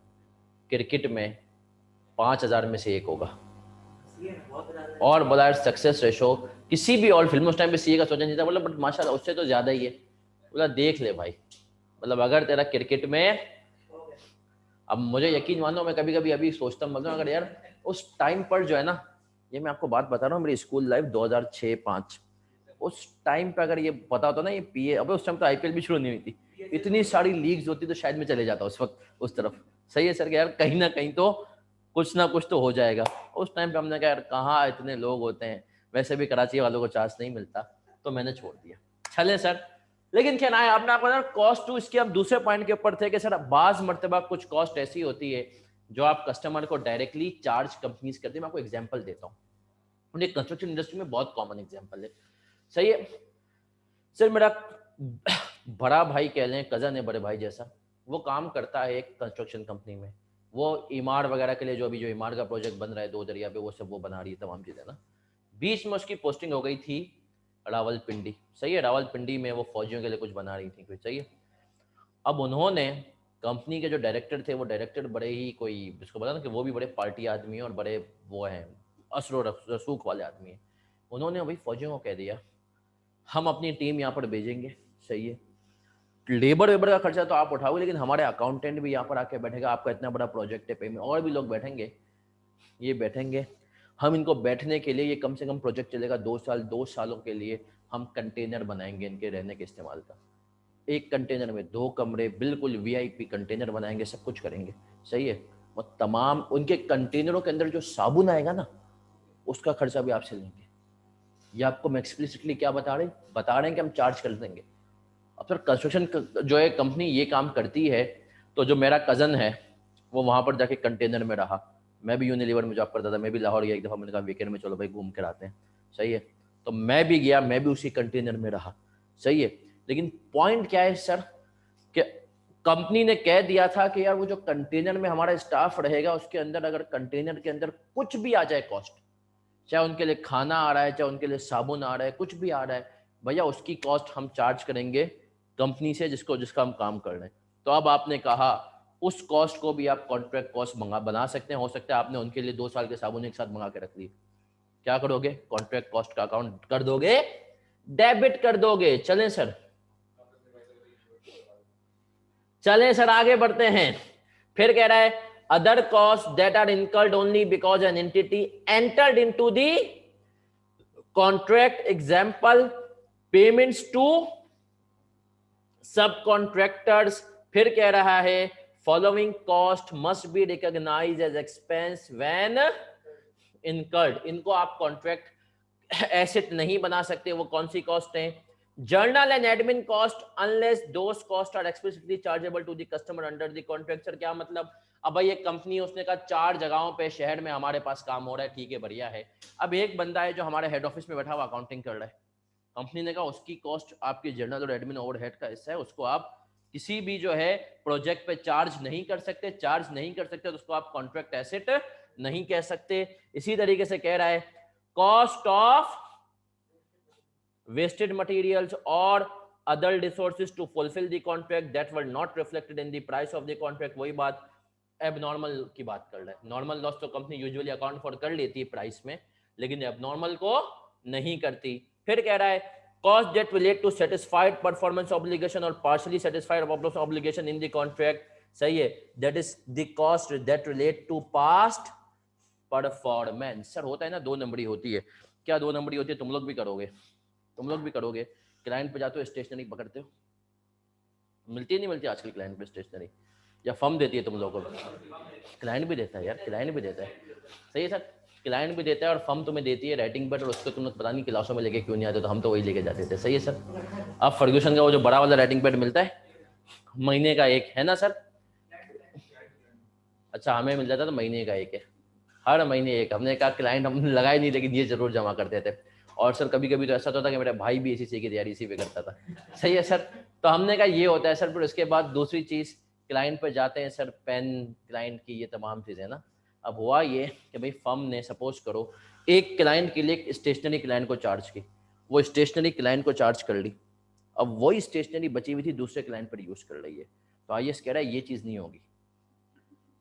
S1: क्रिकेट में 5,000 में से एक होगा। और बोला यार सक्सेस रेशो किसी भी और फिल्म, उस टाइम पे सीए का सोचा नहीं था, बोला बट माशाल्लाह उससे तो ज़्यादा ही है। बोला देख ले भाई, मतलब अगर तेरा क्रिकेट में, अब मुझे यकीन मानो मैं कभी कभी अभी सोचता हूँ, मतलब अगर यार उस टाइम पर जो है ना ये मैं आपको बात बता रहा हूँ, मेरी स्कूल लाइफ 2006-05, उस टाइम पे अगर ये पता होता ना ये पीए, अबे उस टाइम तो आईपीएल भी शुरू नहीं हुई थी, इतनी सारी लीग्स होती तो शायद मैं चले जाता उस वक्त उस तरफ। सही है सर कि यार कहीं ना कहीं तो कुछ ना कुछ तो हो जाएगा। उस टाइम पे हमने कहा यार कहाँ इतने लोग होते हैं, वैसे भी कराची वालों को चांस नहीं मिलता, तो मैंने छोड़ दिया। चले सर, लेकिन क्या ना है, आपने आपको ना कॉस्ट टू, इसके हम दूसरे पॉइंट के ऊपर थे कि सर बाज मर्तबा कुछ कॉस्ट ऐसी होती है जो आप कस्टमर को डायरेक्टली चार्ज कंपनीज करती है। मैं आपको एग्जांपल देता हूँ, कंस्ट्रक्शन इंडस्ट्री में बहुत कॉमन एग्जांपल है। सही है सर, मेरा बड़ा भाई कह लें, कजन है बड़े भाई जैसा, वो काम करता है एक कंस्ट्रक्शन कंपनी में। वो इमार वगैरह के लिए जो अभी जो इमार का प्रोजेक्ट बन रहा है 2 दरिया पे, वो सब वो बना रही है तमाम चीज़ें ना। बीच में उसकी पोस्टिंग हो गई थी रावलपिंडी। सही है, रावलपिंडी में वो फौजियों के लिए कुछ बना रही थी कुछ। सही है, अब उन्होंने कंपनी के जो डायरेक्टर थे, वो डायरेक्टर बड़े ही कोई, जिसको पता ना कि वो भी बड़े पार्टी आदमी है और बड़े वो हैं असरो रसूख वाले आदमी हैं। उन्होंने वही फौजियों को कह दिया हम अपनी टीम यहाँ पर भेजेंगे। सही है, लेबर वेबर का खर्चा तो आप उठाओगे, लेकिन हमारे अकाउंटेंट भी यहाँ पर आके बैठेगा, आपका इतना बड़ा प्रोजेक्ट है, पे में और भी लोग बैठेंगे, ये बैठेंगे, हम इनको बैठने के लिए, ये कम से कम प्रोजेक्ट चलेगा 2 साल, 2 सालों के लिए हम कंटेनर बनाएंगे इनके रहने के इस्तेमाल का। एक कंटेनर में 2 कमरे, बिल्कुल वीआईपी कंटेनर बनाएंगे, सब कुछ करेंगे। सही है, और तमाम उनके कंटेनरों के अंदर जो साबुन आएगा ना, उसका खर्चा भी आपसे लेंगे। ये आपको मैं एक्सप्लिसिटली क्या बता रहे हैं कि हम चार्ज कर देंगे। अब सर कंस्ट्रक्शन जो है कंपनी ये काम करती है, तो जो मेरा कज़न है वो वहाँ पर जाके कंटेनर में रहा। मैं भी यूनिलीवर में जॉब करता था, मैं भी लाहौर गया एक दफ़ा, मैंने कहा वीकेंड में चलो भाई घूम कर आते हैं। सही है, तो मैं भी गया, मैं भी उसी कंटेनर में रहा। सही है, लेकिन पॉइंट क्या है सर कि कंपनी ने कह दिया था कि यार वो जो कंटेनर में हमारा स्टाफ रहेगा, उसके अंदर अगर कंटेनर के अंदर कुछ भी आ जाए कॉस्ट, चाहे उनके लिए खाना आ रहा है, चाहे उनके लिए साबुन आ रहा है, कुछ भी आ रहा है, भैया उसकी कॉस्ट हम चार्ज करेंगे कंपनी से जिसका हम काम कर रहे हैं। तो अब आपने कहा उस कॉस्ट को भी आप कॉन्ट्रैक्ट कॉस्ट बना सकते हैं। हो सकता है आपने उनके लिए 2 साल के साबुन एक साथ मंगा के रख लिए, क्या करोगे, कॉन्ट्रैक्ट कॉस्ट का अकाउंट कर दोगे, डेबिट कर दोगे। चलें सर, चलें सर आगे बढ़ते हैं। फिर कह रहा है other cost that are incurred only because an entity entered into the contract, example payments to subcontractors. फिर कह रहा है following cost must be recognised as expense when incurred. इनको आप कॉन्ट्रैक्ट एसेट नहीं बना सकते। वो कौन सी कॉस्ट है, general and admin cost unless those cost are explicitly chargeable to the customer under the contract. Sir क्या मतलब, अब भाई एक कंपनी, उसने कहा 4 जगहों पे शहर में हमारे पास काम हो रहा है, ठीक है बढ़िया है। अब एक बंदा है जो हमारे हेड ऑफिस में बैठा हुआ अकाउंटिंग कर रहा है, कंपनी ने कहा उसकी कॉस्ट आपकी जनरल और एडमिन ओवरहेड का हिस्सा है, उसको आप किसी भी जो है प्रोजेक्ट पे चार्ज नहीं कर सकते। तो उसको आप कॉन्ट्रैक्ट एसेट नहीं कह सकते। इसी तरीके से कह रहा है cost of wasted materials or other resources to fulfill the contract that were not reflected in the price of the contract। वही बात एबनॉर्मल की बात कर रहा है। नॉर्मल लॉस तो कंपनी यूजुअली अकाउंट फॉर कर लेती है प्राइस में, लेकिन एबनॉर्मल को नहीं करती। फिर कह रहा है cost that relate to satisfied performance obligation और partially satisfied obligation in the contract. सही है, that is the cost that relate to past performance. Sir होता है ना 2 नंबरी होती है। क्या 2 नंबरी होती है, तुम लोग भी करोगे। क्लाइंट पे जाते हो, स्टेशनरी पकड़ते हो, मिलती है नहीं मिलती आजकल क्लाइंट पे स्टेशनरी, या फर्म देती है तुम लोगों को, क्लाइंट भी देता है यार, क्लाइंट भी देता है। सही है सर, क्लाइंट भी देता है और फर्म तुम्हें देती है राइटिंग पैड, और उसको तुम लोग पता नहीं क्लासों में लेके क्यों नहीं आते, तो हम तो वही लेके जाते थे। सही है सर, अब फर्ग्यूसन का वो जो बड़ा वाला राइटिंग पैड मिलता है महीने का एक, है ना सर? अच्छा, हमें मिल जाता तो महीने का एक है, हर महीने एक। हमने कहा क्लाइंट हमने लगाए नहीं, लेकिन ये जरूर जमा करते थे। और सर कभी कभी तो ऐसा होता था कि मेरा भाई भी एसीसी की तैयारी इसी पे करता था। सही है सर, तो हमने कहा ये होता है सर। फिर उसके बाद दूसरी चीज़, क्लाइंट पर जाते हैं सर, पेन क्लाइंट की, ये तमाम चीज़ें ना। अब हुआ ये कि भाई फर्म ने सपोज करो एक क्लाइंट के लिए एक स्टेशनरी क्लाइंट को चार्ज की, वो स्टेशनरी क्लाइंट को चार्ज कर ली, अब वही स्टेशनरी बची हुई थी दूसरे क्लाइंट पर यूज़ कर रही है। तो आईएएस कह रहा है ये चीज़ नहीं होगी।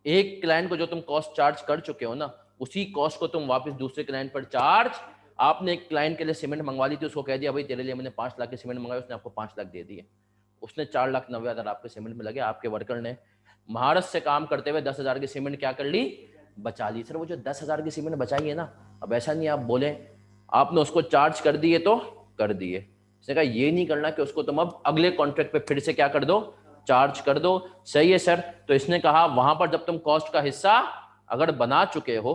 S1: एक क्लाइंट को जो तुम कॉस्ट चार्ज कर चुके हो ना, उसी कॉस्ट को तुम वापस दूसरे क्लाइंट पर चार्ज। आपने एक क्लाइंट के लिए सीमेंट मंगवा ली थी, उसको कह दिया भाई तेरे लिए मैंने 5 लाख के सीमेंट मंगाए, उसने आपको 5 लाख दे दिए, उसने 4,90,000 आपके सीमेंट में लगे। आपके वर्कर ने महारत से काम करते हुए 10,000 की सीमेंट क्या कर ली, बचा ली। सर वो जो 10,000 की सीमेंट बचाई है ना, अब ऐसा नहीं आप बोले आपने उसको चार्ज कर दिए तो कर दिए, उसने कहा ये नहीं करना कि उसको तुम अब अगले कॉन्ट्रैक्ट पे फिर से क्या कर दो, चार्ज कर दो। सही है सर। तो इसने कहा वहां पर जब तुम कॉस्ट का हिस्सा अगर बना चुके हो,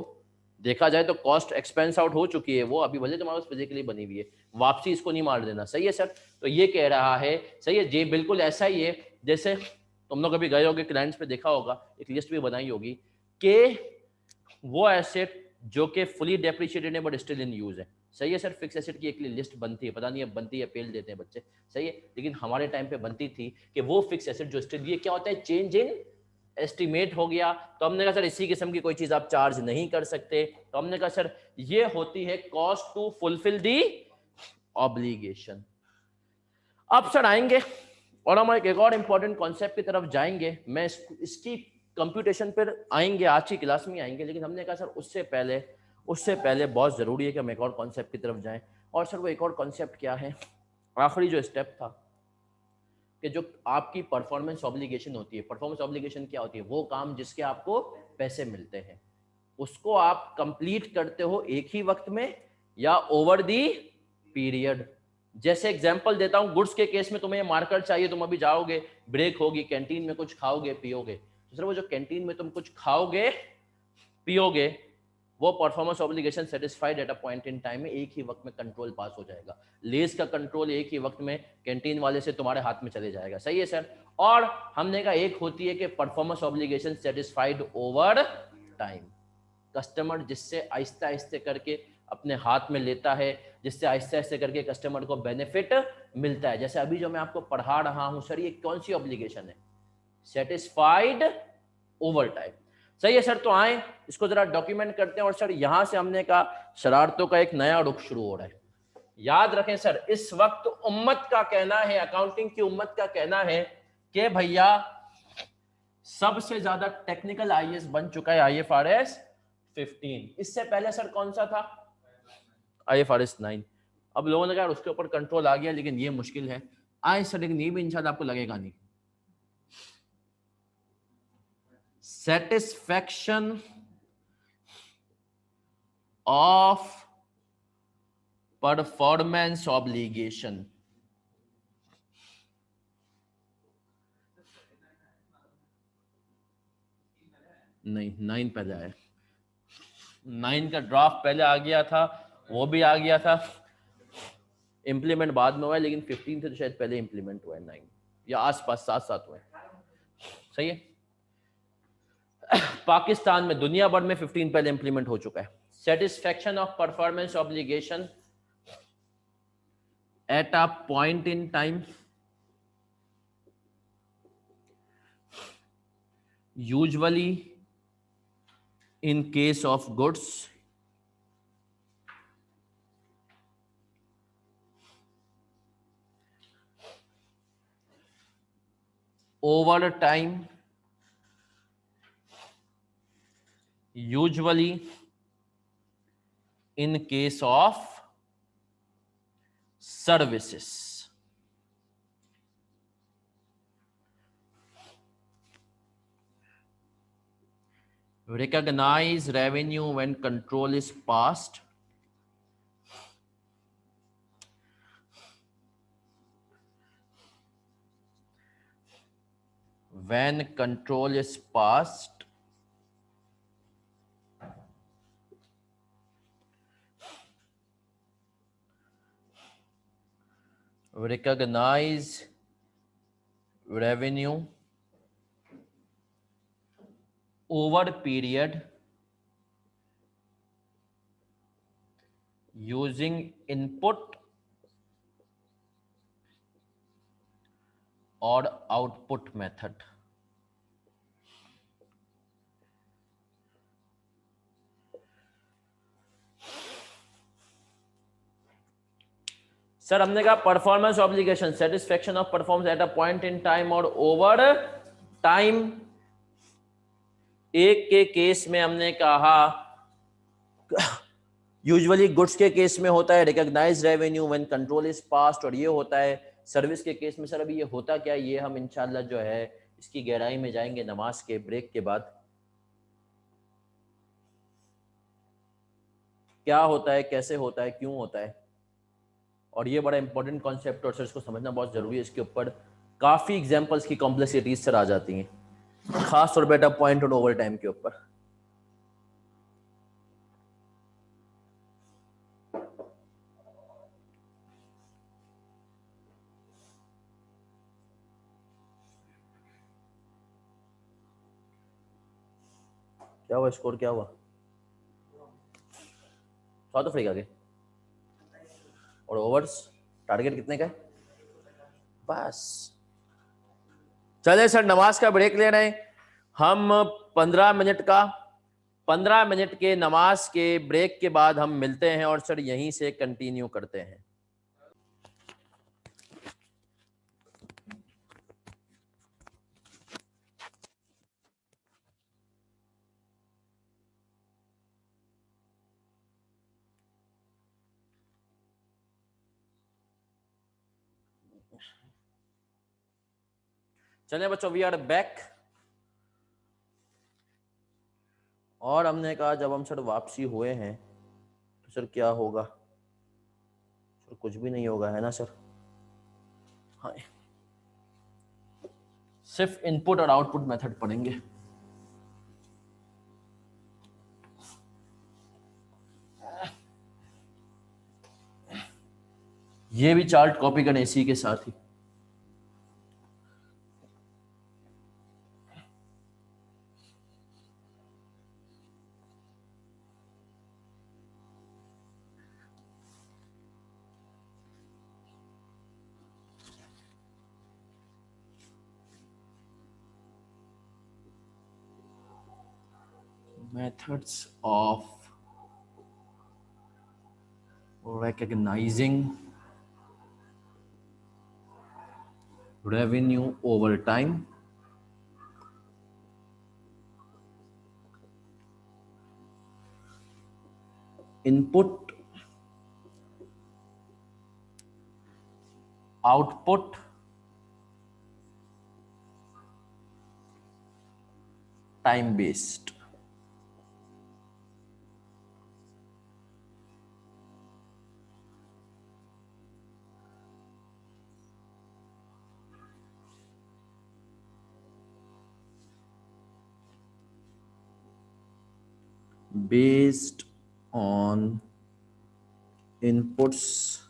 S1: देखा जाए तो कॉस्ट एक्सपेंस आउट हो चुकी है वो, अभी भले तुम्हारे पास फिजिकली बनी हुई है, वापसी इसको नहीं मार देना। सही है सर। तो ये कह रहा है, सही है जी, बिल्कुल ऐसा ही है जैसे तुम लोग कभी गए होगे क्लाइंट्स पे, देखा होगा एक लिस्ट भी बनाई होगी कि वो एसेट जो कि फुली डेप्रिशिएटेड है बट स्टिल इन यूज है। सही है सर। फिक्स एसेट की एक लिस्ट बनती है, पता नहीं अब बनती है, पेल देते हैं बच्चे। सही है। लेकिन हमारे टाइम पे बनती थी कि वो फिक्स एसेट जो स्टिल, ये क्या होता है, चेंज इन एस्टिमेट हो गया, तो हमने कहा सर इसी किस्म की कोई चीज आप चार्ज नहीं कर सकते। तो हमने कहा सर ये होती है cost to fulfill the obligation. अब सर आएंगे और हम एक और इंपॉर्टेंट कॉन्सेप्ट की तरफ जाएंगे, मैं इसकी कंप्यूटेशन पर आएंगे, आज की क्लास में आएंगे, लेकिन हमने कहा सर उससे पहले बहुत जरूरी है कि हम एक और कॉन्सेप्ट की तरफ जाएं। और सर वो एक और कॉन्सेप्ट क्या है, आखिरी जो स्टेप था कि जो आपकी परफॉर्मेंस ऑब्लिगेशन होती है, परफॉर्मेंस ऑब्लिगेशन क्या होती है, वो काम जिसके आपको पैसे मिलते हैं उसको आप कंप्लीट करते हो एक ही वक्त में या ओवर दी पीरियड। जैसे एग्जांपल देता हूं, गुड्स के केस में तुम्हें मार्कर चाहिए, तुम अभी जाओगे, ब्रेक होगी, कैंटीन में कुछ खाओगे पियोगे, तो सर वो जो कैंटीन में तुम कुछ खाओगे पियोगे वो performance obligation satisfied eight a point in time में एक ही वक्त में कंट्रोल पास हो जाएगा। लेस का कंट्रोल एक ही वक्त में कैंटीन वाले से तुम्हारे हाथ में चले जाएगा। सही है सर। और हमने कहा एक होती है कि performance obligation satisfied over time, customer जिससे आहिस्ते आहिस्ते करके अपने हाथ में लेता है, जिससे आहिस्ते आहिस्ते करके कस्टमर को बेनिफिट मिलता है। जैसे अभी जो मैं आपको पढ़ा रहा हूं सर, ये कौन सी ऑब्लिगेशन है, सेटिस्फाइड ओवर टाइम। सही है सर। तो आए इसको जरा डॉक्यूमेंट करते हैं। और सर यहां से हमने कहा शरारतों का एक नया रुख शुरू हो रहा है। याद रखें सर, इस वक्त उम्मत का कहना है, अकाउंटिंग की उम्मत का कहना है कि भैया सबसे ज्यादा टेक्निकल आईएएस बन चुका है आईएफआरएस 15। इससे पहले सर कौन सा था, आईएफआरएस 9। अब लोगों ने कहा उसके ऊपर कंट्रोल आ गया, लेकिन ये मुश्किल है। आए सर, लेकिन ये भी इंशाल्लाह आपको लगेगा नहीं। सेटिस्फैक्शन ऑफ परफॉर्मेंस ऑब्लिगेशन, नहीं 9 पहले आया, 9 का ड्राफ्ट पहले आ गया था, वो भी आ गया था, इंप्लीमेंट बाद में हुआ है, लेकिन 15 से तो शायद पहले इंप्लीमेंट हुआ है 9, या आसपास साथ साथ हुआ है। सही है। पाकिस्तान में, दुनिया भर में 15 पहले इंप्लीमेंट हो चुका है। Satisfaction of performance obligation eight a point in time, usually in case of goods over time, usually in case of services, recognize revenue when control is passed, when control is passed, recognize revenue over period using input or output method। Sir हमने कहा performance obligation, satisfaction of performance at a point in time और over time. एक के case में हमने कहा usually goods के case में होता है recognise revenue when control is passed, और ये होता है सर्विस के केस में। सर अभी ये होता क्या है, ये हम इंशाल्लाह जो है इसकी गहराई में जाएंगे नमाज के ब्रेक के बाद। क्या होता है, कैसे होता है, क्यों होता है, और ये बड़ा इंपॉर्टेंट कॉन्सेप्ट और सर इसको समझना बहुत जरूरी है। इसके ऊपर काफी एग्जांपल्स की कॉम्प्लेक्सिटीज सर आ जाती हैं, खास तौर बेटा पॉइंट और ओवर टाइम के ऊपर। क्या हुआ, स्कोर क्या हुआ? साउथ अफ्रीका के। और ओवर्स टारगेट कितने का है? बस। चले सर नमाज का ब्रेक ले रहे हैं हम। 15 मिनट का, 15 मिनट के नमाज के ब्रेक के बाद हम मिलते हैं और सर यहीं से कंटिन्यू करते हैं। चलिए बच्चों, वी आर बैक। और हमने कहा जब हम सर वापसी हुए हैं तो सर क्या होगा? सर कुछ भी नहीं होगा, है ना सर? हाँ, सिर्फ इनपुट और आउटपुट मेथड पढ़ेंगे। ये भी चार्ट कॉपी करें इसी के साथ ही। Methods of recognizing revenue over time, input, output, time based. Based on inputs,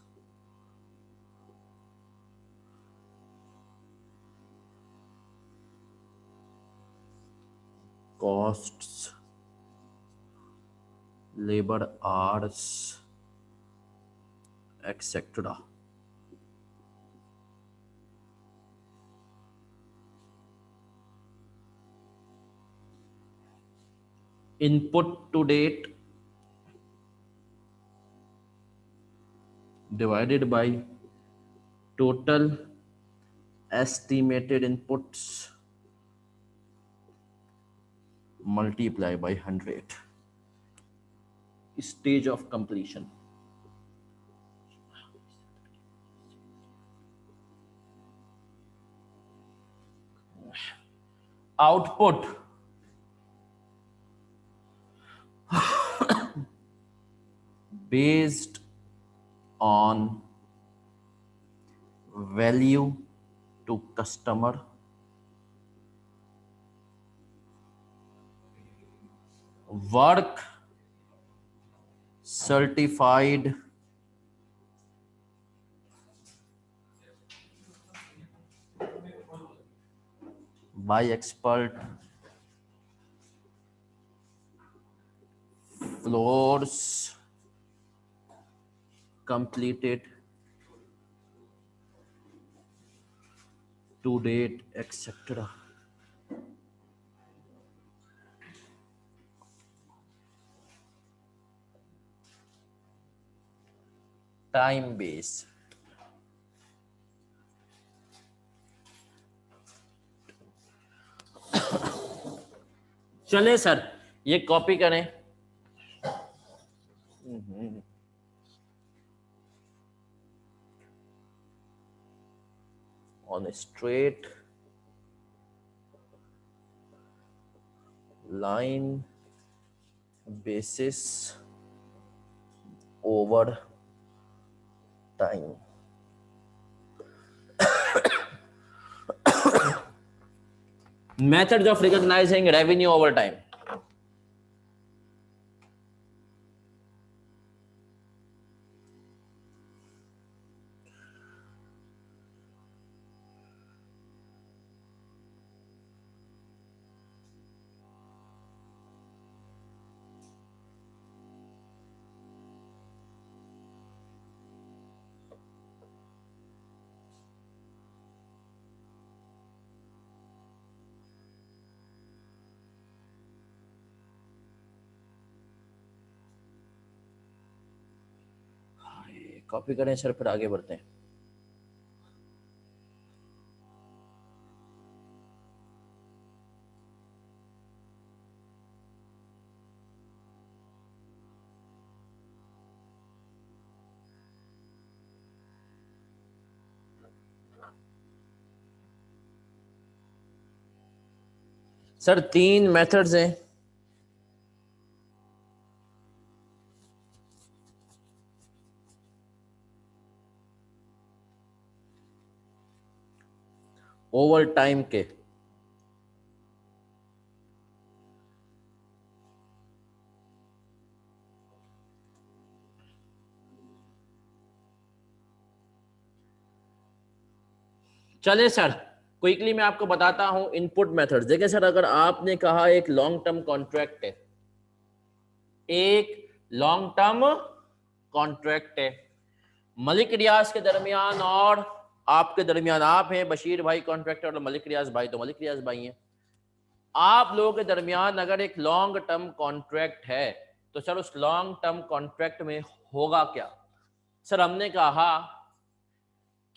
S1: costs, labor hours, etc. Input to date divided by total estimated inputs multiply by 100. Stage of completion. Output based on value to customer, work certified by expert, floors completed to date, etc. Time base. चले sir ये copy करें। On a straight line basis, over time. methods of recognizing revenue over time। Copy करें sir, फिर आगे बढ़ते हैं। Sir 3 methods हैं। Over time के। चले सर, क्विकली मैं आपको बताता हूं इनपुट मेथड्स। देखिए सर, अगर आपने कहा एक लॉन्ग टर्म कॉन्ट्रैक्ट है, एक लॉन्ग टर्म कॉन्ट्रैक्ट है मलिक रियाज के दरमियान और आपके दरमियान, आप हैं बशीर भाई कॉन्ट्रैक्टर और मलिक रियाज भाई, तो मलिक रियाज भाई हैं। आप लोगों के दरमियान अगर एक लॉन्ग टर्म कॉन्ट्रैक्ट है तो सर उस लॉन्ग टर्म कॉन्ट्रैक्ट में होगा क्या? सर हमने कहा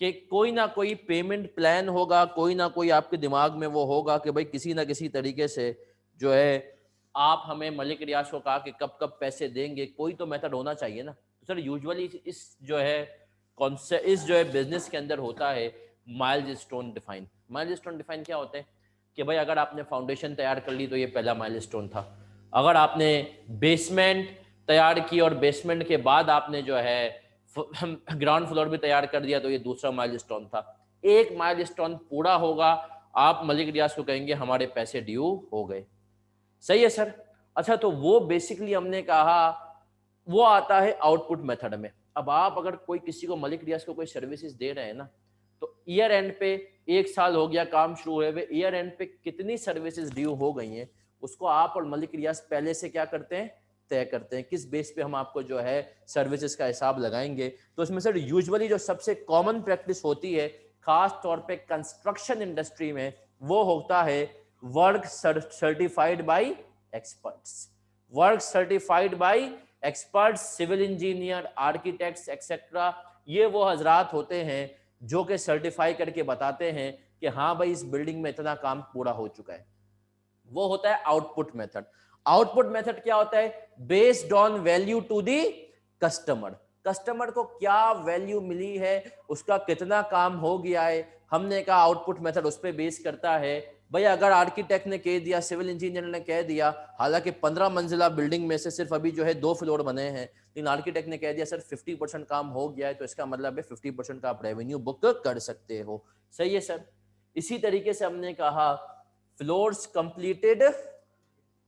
S1: कि कोई ना कोई पेमेंट प्लान होगा, कोई ना कोई आपके दिमाग में वो होगा कि भाई किसी ना किसी तरीके से जो है आप हमें मलिक रियाज को कहा कि कब कब पैसे देंगे, कोई तो मेथड होना चाहिए ना। तो सर यूजुअली इस जो है कॉन्सेप्ट, इस जो है बिजनेस के अंदर होता है माइलस्टोन डिफाइन। माइलस्टोन डिफाइन क्या होते हैं कि भाई अगर आपने फाउंडेशन तैयार कर ली तो ये पहला माइलस्टोन था, अगर आपने बेसमेंट तैयार की और बेसमेंट के बाद आपने जो है ग्राउंड फ्लोर भी तैयार कर दिया तो ये दूसरा माइलस्टोन था। एक माइलस्टोन पूरा होगा, आप मलिक रियाज को कहेंगे हमारे पैसे ड्यू हो गए। सही है सर। अच्छा, तो वो बेसिकली हमने कहा वो आता है आउटपुट मेथड में। अब आप अगर कोई किसी को मलिक रियाज को कोई सर्विसेज दे रहे हैं ना, तो ईयर एंड पे 1 साल हो गया काम शुरू हुए हुए, ईयर एंड पे कितनी सर्विसेज ड्यू हो गई हैं उसको आप और मलिक रियाज पहले से क्या करते हैं, तय करते हैं किस बेस पे हम आपको जो है सर्विसेज का हिसाब लगाएंगे। तो इसमें सर यूजुअली जो सबसे कॉमन प्रैक्टिस होती है खास तौर पे कंस्ट्रक्शन इंडस्ट्री में, वो होता है work certified by experts. Work certified by experts, civil engineer, architects etcetera, ये वो हजरात होते हैं जो कि सर्टिफाई करके बताते हैं कि हाँ भाई इस बिल्डिंग में इतना काम पूरा हो चुका है। वो होता है आउटपुट मेथड। आउटपुट मेथड क्या होता है? Based on value to the customer. Customer को क्या वैल्यू मिली है, उसका कितना काम हो गया है, हमने कहा आउटपुट मेथड उस पर बेस करता है। भाई अगर आर्किटेक्ट ने कह दिया, सिविल इंजीनियर ने कह दिया, हालांकि 15 मंजिला बिल्डिंग में से सिर्फ अभी जो है 2 फ्लोर बने हैं, लेकिन आर्किटेक्ट ने कह दिया सर 50% काम हो गया है, तो इसका मतलब है 50% का आप रेवेन्यू बुक कर सकते हो। सही है सर। इसी तरीके से हमने कहा फ्लोर्स कंप्लीटेड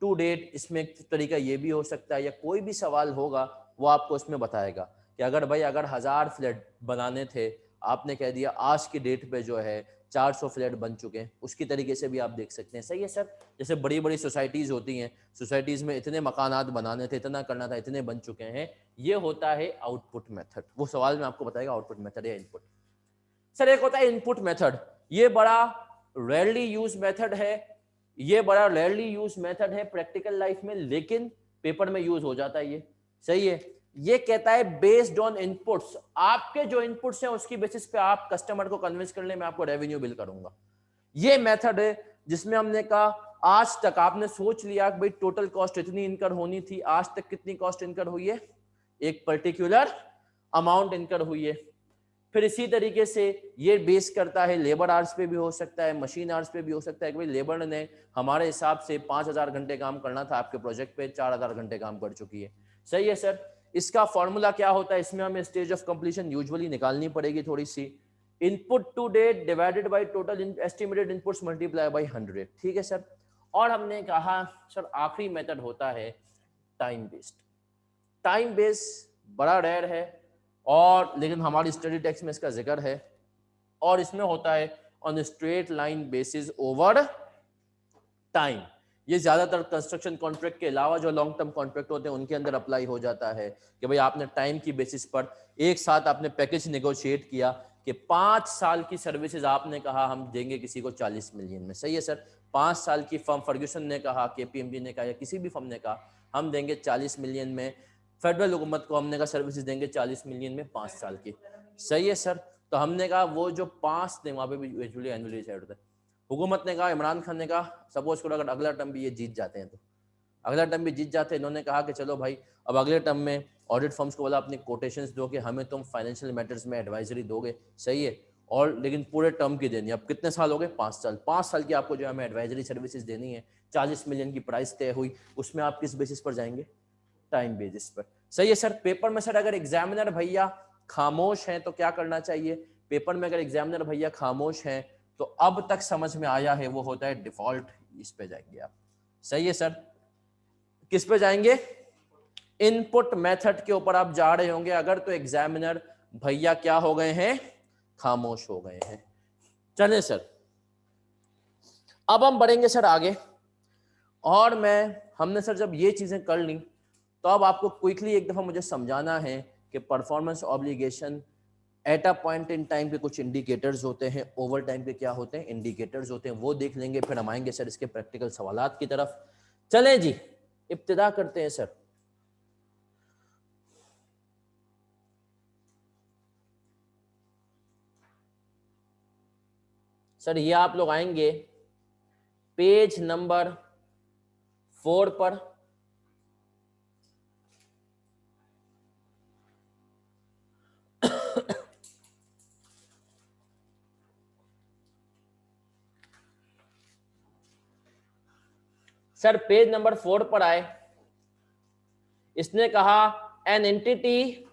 S1: टू डेट, इसमें तरीका ये भी हो सकता है, या कोई भी सवाल होगा वो आपको इसमें बताएगा कि अगर भाई अगर 1000 फ्लैट बनाने थे, आपने कह दिया आज की डेट पे जो है 400 फ्लैट बन चुके हैं, उसकी तरीके से भी आप देख सकते हैं। सही है सर। जैसे बड़ी बड़ी सोसाइटीज होती हैं, सोसाइटीज में इतने मकानात बनाने थे, इतना करना था, इतने बन चुके हैं, ये होता है आउटपुट मेथड। वो सवाल में आपको बताएगा आउटपुट मेथड या इनपुट। सर एक होता है इनपुट मेथड, ये बड़ा रेयरली यूज मेथड है, ये बड़ा रेयरली यूज मेथड है प्रैक्टिकल लाइफ में, लेकिन पेपर में यूज हो जाता है ये। सही है। ये कहता है बेस्ड ऑन इनपुट्स, आपके जो इनपुट्स हैं उसकी बेसिस पे आप कस्टमर को कन्विंस करने में आपको रेवेन्यू बिल करूंगा। ये मेथड है जिसमें हमने कहा आज तक आपने सोच लिया कि भाई टोटल कॉस्ट इतनी इनकर होनी थी, आज तक कितनी कॉस्ट इनकर हुई है, एक पर्टिकुलर अमाउंट इनकर हुई है। फिर इसी तरीके से ये बेस करता है लेबर आवर्स पे भी हो सकता है, मशीन आवर्स पे भी हो सकता है कि भाई लेबर ने हमारे हिसाब से 5000 घंटे काम करना था आपके प्रोजेक्ट पे, 4000 घंटे काम कर चुकी है। सही है सर। इसका फॉर्मूला क्या होता है, इसमें हमें स्टेज ऑफ कंप्लीशन यूजुअली निकालनी पड़ेगी थोड़ी सी। Input to date divided by total estimated inputs multiply by 100, ठीक है सर। और हमने कहा सर आखिरी मेथड होता है टाइम बेस्ड। टाइम बेस बड़ा रेयर है और लेकिन हमारी स्टडी टेक्स्ट में इसका जिक्र है, और इसमें होता है on straight line basis over time. ये ज्यादातर कंस्ट्रक्शन कॉन्ट्रैक्ट के अलावा जो लॉन्ग टर्म कॉन्ट्रैक्ट होते हैं उनके अंदर अप्लाई हो जाता है कि भाई आपने टाइम की बेसिस पर एक साथ आपने पैकेज नेगोशिएट किया कि 5 साल की सर्विसेज आपने कहा हम देंगे किसी को 40 मिलियन में, सही है सर। 5 साल की फर्म फर्ग्यूसन ने कहा, केपीएमजी ने कहा या किसी भी फर्म ने कहा हम देंगे 40 मिलियन में, फेडरल हुकूमत को हमने कहा सर्विसेज देंगे 40 मिलियन में 5 साल की, सही है सर। तो हमने कहा वो जो 5 ने वहाँ पे भी यूजुअली एनुअली डिसाइड होता है। हुकूमत ने कहा, इमरान खान ने कहा सपोज करो अगर अगला टर्म भी ये जीत जाते हैं तो अगला टर्म भी जीत जाते हैं, इन्होंने कहा कि चलो भाई अब अगले टर्म में ऑडिट फर्म्स को बोला अपनी कोटेशंस दो कि हमें तुम फाइनेंशियल मैटर्स में एडवाइजरी दोगे, सही है, और लेकिन पूरे टर्म की देनी। अब कितने साल हो गए, 5 साल। 5 साल की आपको जो है हमें एडवाइजरी सर्विसेज देनी है, 40 मिलियन की प्राइस तय हुई, उसमें आप किस बेसिस पर जाएंगे, टाइम बेसिस पर, सही है सर। पेपर में सर अगर एग्जामिनर भैया खामोश हैं तो क्या करना चाहिए, पेपर में अगर एग्जामिनर भैया खामोश हैं तो अब तक समझ में आया है वो होता है डिफॉल्ट, इस पे जाएंगे आप, सही है सर। किस पे जाएंगे, इनपुट मेथड के ऊपर आप जा रहे होंगे अगर, तो एग्जामिनर भैया क्या हो गए हैं, खामोश हो गए हैं। चलें सर, अब हम बढ़ेंगे सर आगे, और हमने सर जब ये चीजें कर ली तो अब आपको क्विकली एक दफा मुझे समझाना है कि performance obligation eight a point in time के कुछ इंडिकेटर्स होते हैं, ओवर टाइम के क्या होते हैं, इंडिकेटर्स होते हैं, वो देख लेंगे, फिर हम आएंगे सर इसके प्रैक्टिकल सवालात की तरफ। चलें जी, इब्तिदा करते हैं सर। सर ये आप लोग आएंगे पेज नंबर 4 पर, सर पेज नंबर 4 पर आए। इसने कहा an entity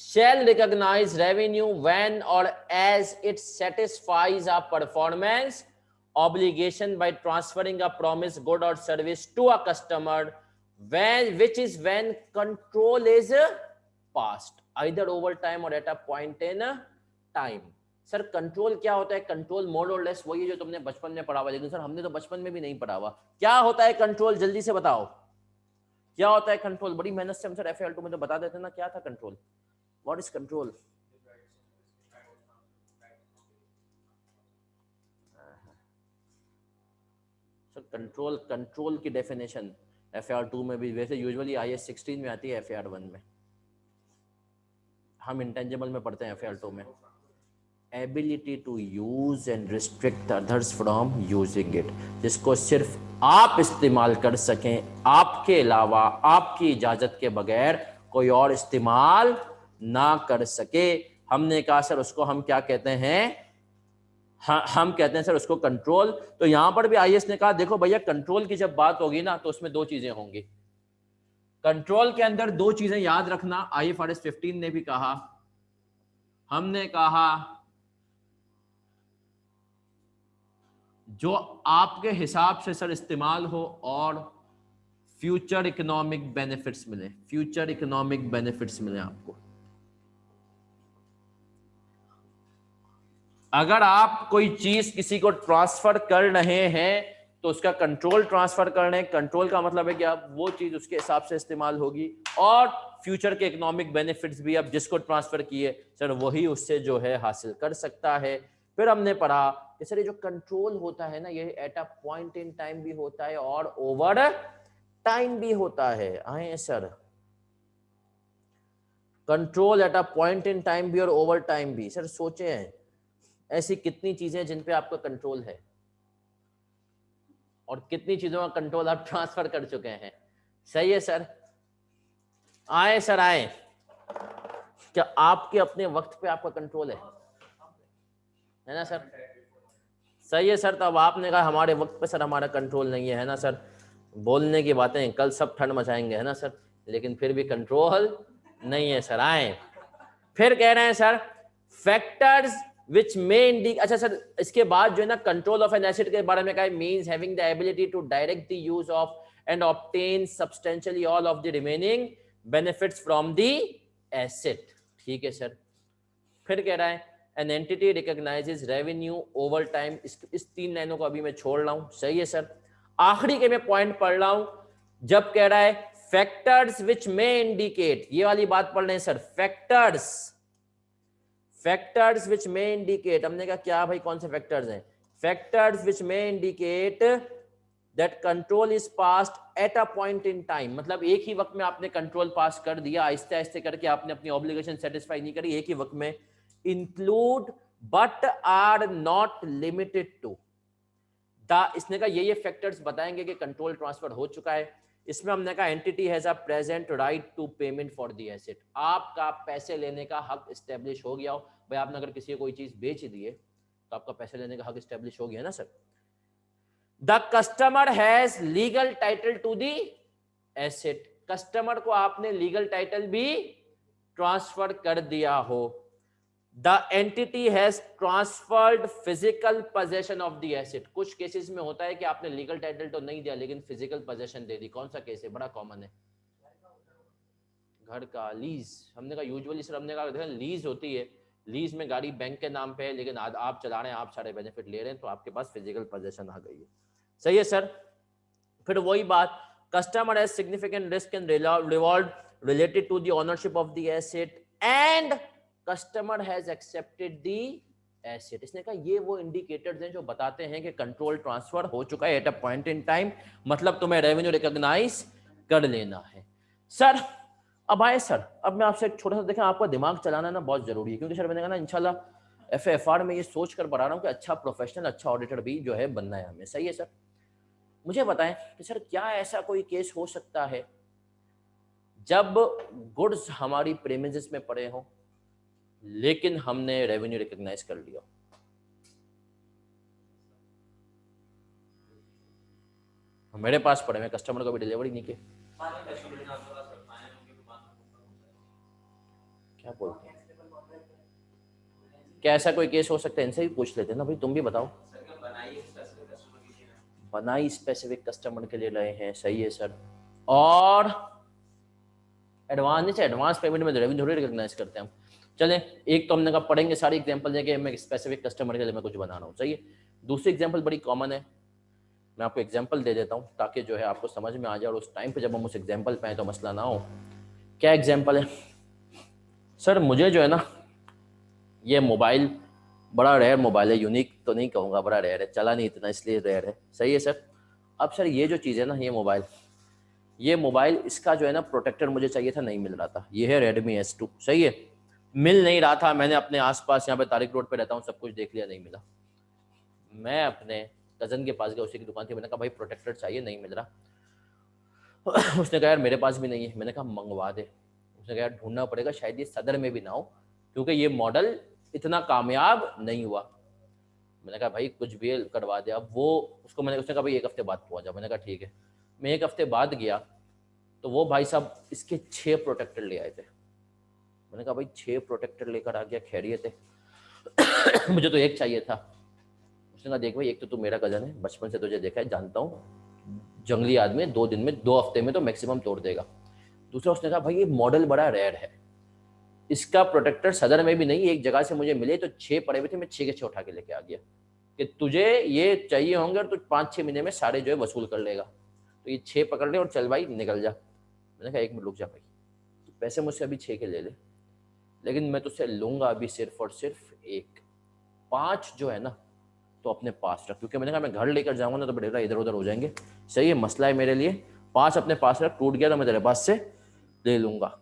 S1: shall recognize revenue when or as it satisfies a performance obligation by transferring a promised good or service to a customer which is when control is passed either over time or at a point in time। Sir control क्या होता है, control मोर और less वही है जो तुमने बचपन में पढ़ा हुआ, लेकिन सर हमने तो बचपन में भी नहीं पढ़ा हुआ। क्या होता है कंट्रोल, जल्दी से बताओ क्या होता है कंट्रोल। बड़ी मेहनत से हम सर FAL2 में तो बता देते ना क्या था control. What is control? Sir control की डेफिनेशन FAR2 में भी, वैसे यूजुअली IS 16 में आती है, FAR1 में हम इंटेंजिबल में पढ़ते हैं, FAR2 में ability to use and restrict others from using it, जिसको सिर्फ आप इस्तेमाल कर सकें, आपके अलावा आपकी इजाजत के बगैर कोई और इस्तेमाल ना कर सके। हमने कहा सर उसको हम क्या कहते हैं, हम कहते हैं सर उसको कंट्रोल। तो यहां पर भी IS ने कहा देखो भैया कंट्रोल की जब बात होगी ना तो उसमें 2 चीजें होंगी। कंट्रोल के अंदर 2 चीजें याद रखना, IFRS 15 ने भी कहा, हमने कहा जो आपके हिसाब से सर इस्तेमाल हो और फ्यूचर इकोनॉमिक बेनिफिट्स मिले, फ्यूचर इकोनॉमिक बेनिफिट्स मिले आपको। अगर आप कोई चीज किसी को ट्रांसफर कर रहे हैं तो उसका कंट्रोल ट्रांसफर कर रहे हैं, कंट्रोल का मतलब है कि आप वो चीज उसके हिसाब से इस्तेमाल होगी, और फ्यूचर के इकोनॉमिक बेनिफिट्स भी अब जिसको ट्रांसफर किए सर वही उससे जो है हासिल कर सकता है। फिर हमने पढ़ा कि सर ये जो कंट्रोल होता है ना, ये eight a point in time भी होता है और ओवर टाइम भी होता है। आए sir, control eight a point in time भी और ओवर टाइम भी। सर सोचे हैं ऐसी कितनी चीजें जिन पे आपका कंट्रोल है और कितनी चीजों का कंट्रोल आप ट्रांसफर कर चुके हैं, सही है सर। आए सर आए, क्या आपके अपने वक्त पे आपका कंट्रोल है ना सर, सही है सर। तो अब आपने कहा हमारे वक्त पे सर हमारा कंट्रोल नहीं है ना सर, बोलने की बातें कल सब ठंड मचाएंगे है ना सर, लेकिन फिर भी कंट्रोल नहीं है सर। आए फिर कह रहे हैं sir factors which may indicate, अच्छा सर इसके बाद जो है ना कंट्रोल ऑफ एन एसेट के बारे में कहा, means having the ability to direct the use of and obtain substantially all of the remaining benefits from the asset. ठीक है सर। फिर कह रहा है an entity recognises revenue over time. इस 3 लाइनों को अभी मैं छोड़ रहा हूं, सही है सर। आखिरी के मैं पॉइंट पढ़ रहा हूं, जब कह रहा है फैक्टर्स विच में इंडिकेट, ये वाली बात पढ़ रहे हैं सर, फैक्टर्स विच में इंडिकेट, हमने कहा क्या भाई कौन से फैक्टर्स हैं, फैक्टर्स विच में indicate that control is passed eight a point in time, मतलब एक ही वक्त में आपने कंट्रोल पास कर दिया, आहिस्ते आहिस्ते करके आपने अपनी ऑब्लिगेशन सेटिस्फाई नहीं करी एक ही वक्त में, include but are not limited to the, इसने कहा ये फैक्टर्स बताएंगे कि कंट्रोल ट्रांसफर हो चुका है। इसमें हमने कहा entity has a present right to payment for the asset, आपका पैसे लेने का हक एस्टेब्लिश हो गया हो। भाई आपने अगर किसी को कोई चीज बेच दी है तो आपका पैसे लेने का हक एस्टेब्लिश हो गया ना sir. The customer has legal title to the asset, customer को आपने लीगल टाइटल भी ट्रांसफर कर दिया हो। The entity has transferred physical possession of the asset, कुछ केसेस में होता है कि आपने लीगल टाइटल तो नहीं दिया लेकिन फिजिकल पोजेशन दे दी। कौन सा केस है, बड़ा कॉमन है, घर का लीज। हमने कहा यूजुअली सर, हमने कहा लीज होती है, लीज में गाड़ी बैंक के नाम पे है लेकिन आप चला रहे हैं, आप सारे बेनिफिट ले रहे हैं, तो आपके पास फिजिकल पोजेशन आ गई है, सही है सर। फिर वही बात, customer has significant risk and reward related to the ownership of the asset and customer has accepted the asset. इसने कहा ये वो इंडिकेटर्स हैं जो बताते हैं कि कंट्रोल ट्रांसफर हो चुका है eight a point in time, मतलब तुम्हें रेवेन्यू रिकॉग्नाइज कर लेना है सर। अब आए सर, अब मैं आपसे एक छोटा सा, देखें आपका दिमाग चलाना ना बहुत जरूरी है, क्योंकि सर मैंने कहा ना इंशाल्लाह FAFR में ये सोच कर बढ़ा रहा हूँ कि अच्छा प्रोफेशनल, अच्छा ऑडिटर भी जो है बनना है हमें, सही है सर। मुझे बताएं कि सर क्या ऐसा कोई केस हो सकता है जब गुड्स हमारी प्रेमिसेस में पड़े हों लेकिन हमने रेवेन्यू रिकॉग्नाइज कर लिया? मेरे पास पड़े, मैं कस्टमर को भी डिलीवरी नहीं की। क्या बोलते हैं, क्या ऐसा कोई केस हो सकता है? इनसे भी पूछ लेते हैं ना भाई, तुम भी बताओ। बनाई स्पेसिफिक कस्टमर के लिए रहे हैं, सही है सर। और एडवांस नहीं, एडवांस पेमेंट में रेवेन्यू थोड़ी रिकॉग्नाइज करते हैं हम। चलें, एक तो हमने कहा पढ़ेंगे सारी एग्जांपल देंगे, मैं स्पेसिफिक कस्टमर के लिए मैं कुछ बना रहा हूँ, सही है। दूसरी एग्जांपल बड़ी कॉमन है, मैं आपको एग्जांपल दे देता हूँ ताकि जो है आपको समझ में आ जाए और उस टाइम पे जब हम उस एग्जांपल पे आए तो मसला ना हो। क्या एग्जांपल है सर? मुझे जो है ना ये मोबाइल बड़ा रेयर मोबाइल है, यूनिक तो नहीं कहूँगा, बड़ा रेयर है, चला नहीं इतना इसलिए रेयर है, सही है सर। अब सर ये जो चीज़ है ना, ये मोबाइल इसका जो है ना प्रोटेक्टर मुझे चाहिए था, नहीं मिल रहा था। ये है Redmi S2, सही है, मिल नहीं रहा था। मैंने अपने आसपास यहाँ पे तारिक रोड पे रहता हूँ, सब कुछ देख लिया, नहीं मिला। मैं अपने कज़न के पास गया, उसी की दुकान थी, मैंने कहा भाई प्रोटेक्टर चाहिए, नहीं मिल रहा। उसने कहा यार मेरे पास भी नहीं है। मैंने कहा मंगवा दे। उसने कहा यार ढूंढना पड़ेगा, शायद ये सदर में भी ना हो क्योंकि ये मॉडल इतना कामयाब नहीं हुआ। मैंने कहा भाई कुछ भी करवा दे। अब वो उसको मैंने, उसने कहा भाई 1 हफ्ते बाद पहुँचा। मैंने कहा ठीक है। मैं 1 हफ्ते बाद गया तो वो भाई साहब इसके 6 प्रोटेक्टर ले आए थे। मैंने कहा भाई 6 प्रोटेक्टर लेकर आ गया, खैरियत है? मुझे तो एक चाहिए था। उसने कहा देख भाई, एक तो तू मेरा कज़न है, बचपन से तुझे देखा है, जानता हूँ जंगली आदमी 2 दिन में 2 हफ्ते में तो मैक्सिमम तोड़ देगा। दूसरा उसने कहा भाई ये मॉडल बड़ा रेयर है, इसका प्रोटेक्टर सदर में भी नहीं, एक जगह से मुझे मिले तो 6 पड़े हुए थे, मैं 6 के 6 उठा के लेके आ गया कि तुझे ये चाहिए होंगे और तू 5-6 महीने में सारे जो है वसूल कर लेगा, तो ये 6 पकड़ ले और चल भाई निकल जा। मैंने कहा 1 मिनट रुक जा भाई, तो पैसे मुझसे अभी 6 के ले ले, लेकिन मैं तुझसे लूँगा अभी सिर्फ और सिर्फ 1, 5 जो है ना तो अपने पास रख, क्योंकि मैंने कहा मैं घर लेकर जाऊँगा ना तो बेटा इधर उधर हो जाएंगे, सही है, मसला है मेरे लिए। 5 अपने पास रख, टूट गया तो मैं तेरे पास से ले लूँगा।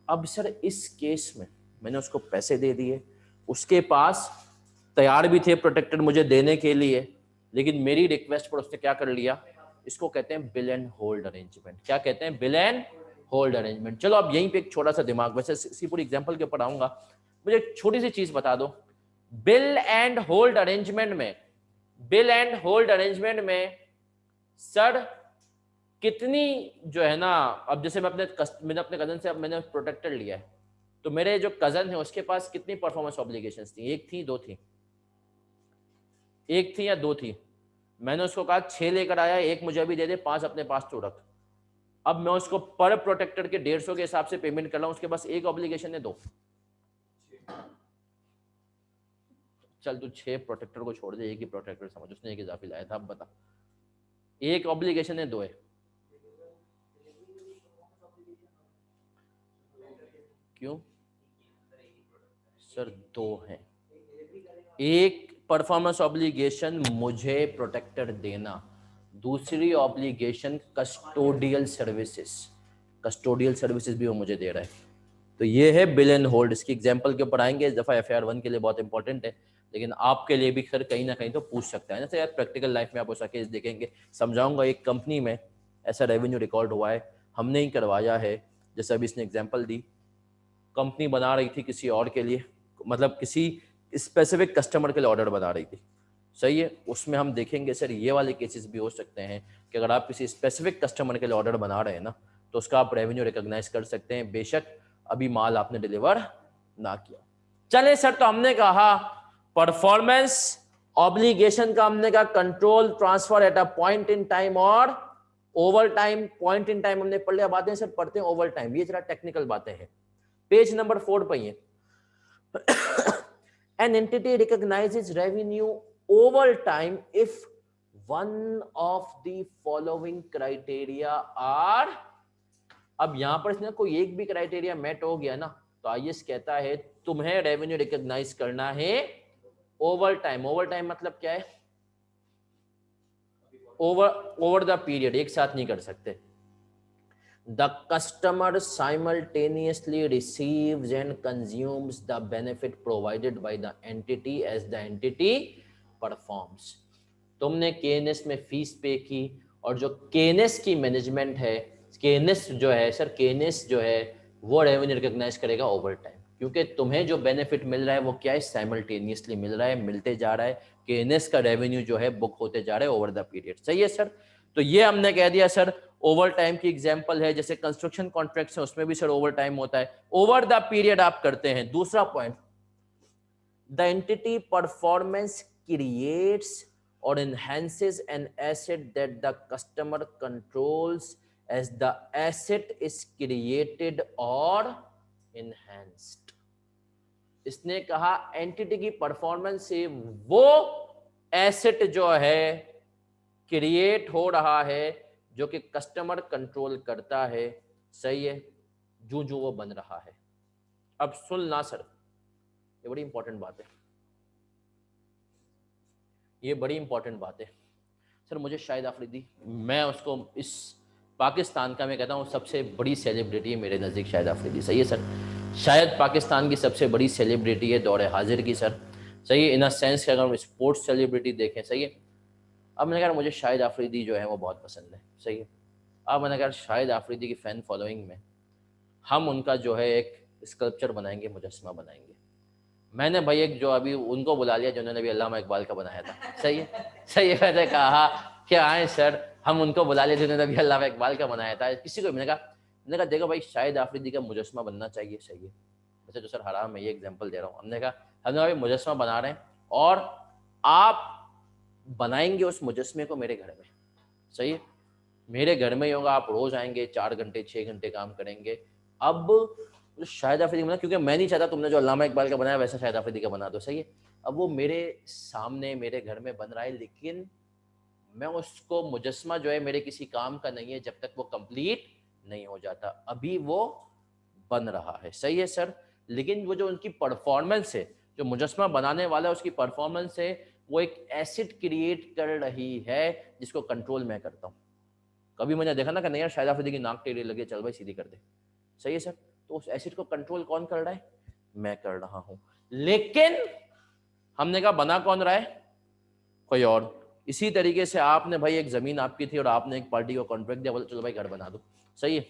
S1: अब सर इस केस में मैंने उसको पैसे दे दिए, उसके पास तैयार भी थे प्रोटेक्टर मुझे देने के लिए, लेकिन मेरी रिक्वेस्ट पर उसने क्या कर लिया, इसको कहते हैं बिल एंड होल्ड अरेंजमेंट। क्या कहते हैं? Bill and hold arrangement. चलो अब यहीं पे एक छोटा सा दिमाग, वैसे इसी पूरी एग्जांपल के ऊपर आऊंगा, मुझे एक छोटी सी चीज बता दो। बिल एंड होल्ड अरेंजमेंट में, बिल एंड होल्ड अरेंजमेंट में सर कितनी जो है ना, अब जैसे मैंने अपने कजन से अब मैंने प्रोटेक्टर लिया है, तो मेरे जो कजन है उसके पास कितनी परफॉर्मेंस ऑब्लिगेशंस थी, एक थी दो थी, एक थी या दो थी। मैंने उसको कहा 6 लेकर आया, एक मुझे अभी दे दे, 5 अपने पास तो रख। अब मैं उसको पर प्रोटेक्टर के 150 के हिसाब से पेमेंट कर रहा हूं, उसके पास एक ऑब्लिगेशन है, दो। चल तू 6 प्रोटेक्टर को छोड़ दे, एक ही प्रोटेक्टर समझ, उसने एक इजाफी लाया था। अब बता, एक ऑब्लिगेशन है, दो है। क्यों सर? दो हैं। एक परफॉर्मेंस ऑब्लिगेशन मुझे प्रोटेक्टर देना, दूसरी obligation custodial services, custodial services भी वो मुझे दे रहा है। तो ये है बिल एंड होल्ड। इसकी एग्जांपल के ऊपर आएंगे, इस दफ़ा FIR 1 के लिए बहुत इंपॉर्टेंट है, लेकिन आपके लिए भी सर कहीं ना कहीं तो पूछ सकता है ना सर। यार प्रैक्टिकल लाइफ में आप उसका केस देखेंगे, समझाऊंगा। एक कंपनी में ऐसा रेवेन्यू रिकॉर्ड हुआ है, हमने ही करवाया है। जैसे अभी इसने एग्जाम्पल दी, कंपनी बना रही थी किसी और के लिए, मतलब किसी स्पेसिफिक कस्टमर के लिए ऑर्डर बना रही थी, सही है। उसमें हम देखेंगे सर ये वाले केसेस भी हो सकते हैं कि अगर आप किसी स्पेसिफिक कस्टमर के लिए ऑर्डर बना रहे हैं ना, तो उसका आप रेवेन्यू रिकॉग्नाइज कर सकते हैं, बेशक अभी माल आपने डिलीवर ना किया। चले सर, तो हमने कहा परफॉर्मेंस ऑब्लिगेशन का, हमने कहा control transfer at a point in time और over time. Point in time हमने पढ़ लिया, बातें सर पढ़ते हैं ओवर टाइम, ये जरा टेक्निकल बातें हैं। पेज नंबर 4 पे है। An entity recognizes revenue over time if one of the following criteria are। अब यहां पर इसने कोई एक भी क्राइटेरिया मेट हो गया ना, तो IAS कहता है तुम्हें रेवेन्यू रिकॉग्नाइज करना है ओवर टाइम। ओवर टाइम मतलब क्या है? ओवर द पीरियड, एक साथ नहीं कर सकते। The customer simultaneously receives and consumes the benefit provided by the entity as the entity performs। तुमने KNS में फीस पे की, और जो KNS की मैनेजमेंट है, KNS जो है सर, KNS जो है वो रेवेन्यू रिकॉग्नाइज करेगा ओवर टाइम, क्योंकि तुम्हें जो बेनिफिट मिल रहा है वो क्या है? साइमल्टेनियसली मिल रहा है, मिलते जा रहा है। KNS का रेवेन्यू जो है बुक होते जा रहा है ओवर द पीरियड, सही है सर। तो ये हमने कह दिया सर ओवर टाइम की एग्जांपल है, जैसे कंस्ट्रक्शन कॉन्ट्रैक्ट्स है उसमें भी सर ओवर टाइम होता है, ओवर द पीरियड आप करते हैं। दूसरा point, the entity performance creates और enhances an asset that the customer controls as the asset is created or enhanced। इसने कहा एंटिटी की परफॉर्मेंस से वो एसेट जो है क्रिएट हो रहा है जो कि कस्टमर कंट्रोल करता है, सही है, जो जो वो बन रहा है। अब सुनना सर, ये बड़ी इंपॉर्टेंट बात है, ये बड़ी इंपॉर्टेंट बात है सर। मुझे शाहिद आफरीदी, मैं उसको इस पाकिस्तान का मैं कहता हूँ सबसे बड़ी सेलिब्रिटी है मेरे नज़दीक शाहिद आफरीदी, सही है सर। शायद पाकिस्तान की सबसे बड़ी सेलिब्रिटी है दौरे हाजिर की सर, सही है। इन अ सेंस कि अगर हम स्पोर्ट्स सेलिब्रिटी देखें, सही है। अब मैंने कहा मुझे शाहिद आफरीदी जो है वो बहुत पसंद है, सही है। अब मैंने कहा शाहिद आफरीदी की फ़ैन फॉलोइंग में हम उनका जो है एक स्कल्पचर बनाएंगे, मुजस्समा बनाएंगे। मैंने भाई एक जो अभी उनको बुला लिया जिन्होंने अभी अल्लामा इकबाल का बनाया था, सही है, सही है। मैंने कहा क्या आए सर, हम उनको बुला लिया जिन्होंने अभी अल्लामा इकबाल का बनाया था। किसी को मैंने कहा देखो भाई शाहिद आफरीदी का मुजस्समा बनना चाहिए, सही है। वैसे तो सर हराम है, ये एग्जाम्पल दे रहा हूँ। हमने कहा हमने अभी मुजस्समा बना रहे हैं और आप बनाएंगे उस मुजस्मे को मेरे घर में, सही है। मेरे घर में ही होगा, आप रोज आएंगे, 4 घंटे 6 घंटे काम करेंगे। अब शाहिद आफरीदी बना, क्योंकि मैं नहीं चाहता तुमने जो अल्लामा इकबाल का बनाया वैसा शाहिद आफरीदी का बना दो, सही है। अब वो मेरे सामने मेरे घर में बन रहा है, लेकिन मैं उसको मुजस्मा जो है मेरे किसी काम का नहीं है जब तक वो कंप्लीट नहीं हो जाता। अभी वो बन रहा है, सही है सर। लेकिन वो जो उनकी परफॉर्मेंस है, जो मुजस्मा बनाने वाला है उसकी परफॉर्मेंस है, वो एक एसिड क्रिएट कर रही है जिसको कंट्रोल मैं करता हूँ। कभी मैंने देखा ना कि नहीं यार शाहिद आफरीदी की नाक टेढ़ी लगे, चल भाई सीधी कर दे, सही है सर। तो उस एसिड को कंट्रोल कौन कर रहा है? मैं कर रहा हूं। लेकिन हमने कहा बना कौन रहा है? कोई और। इसी तरीके से आपने भाई एक जमीन आपकी थी और आपने एक पार्टी को कॉन्ट्रैक्ट दिया, बोले चलो भाई घर बना दो, सही है,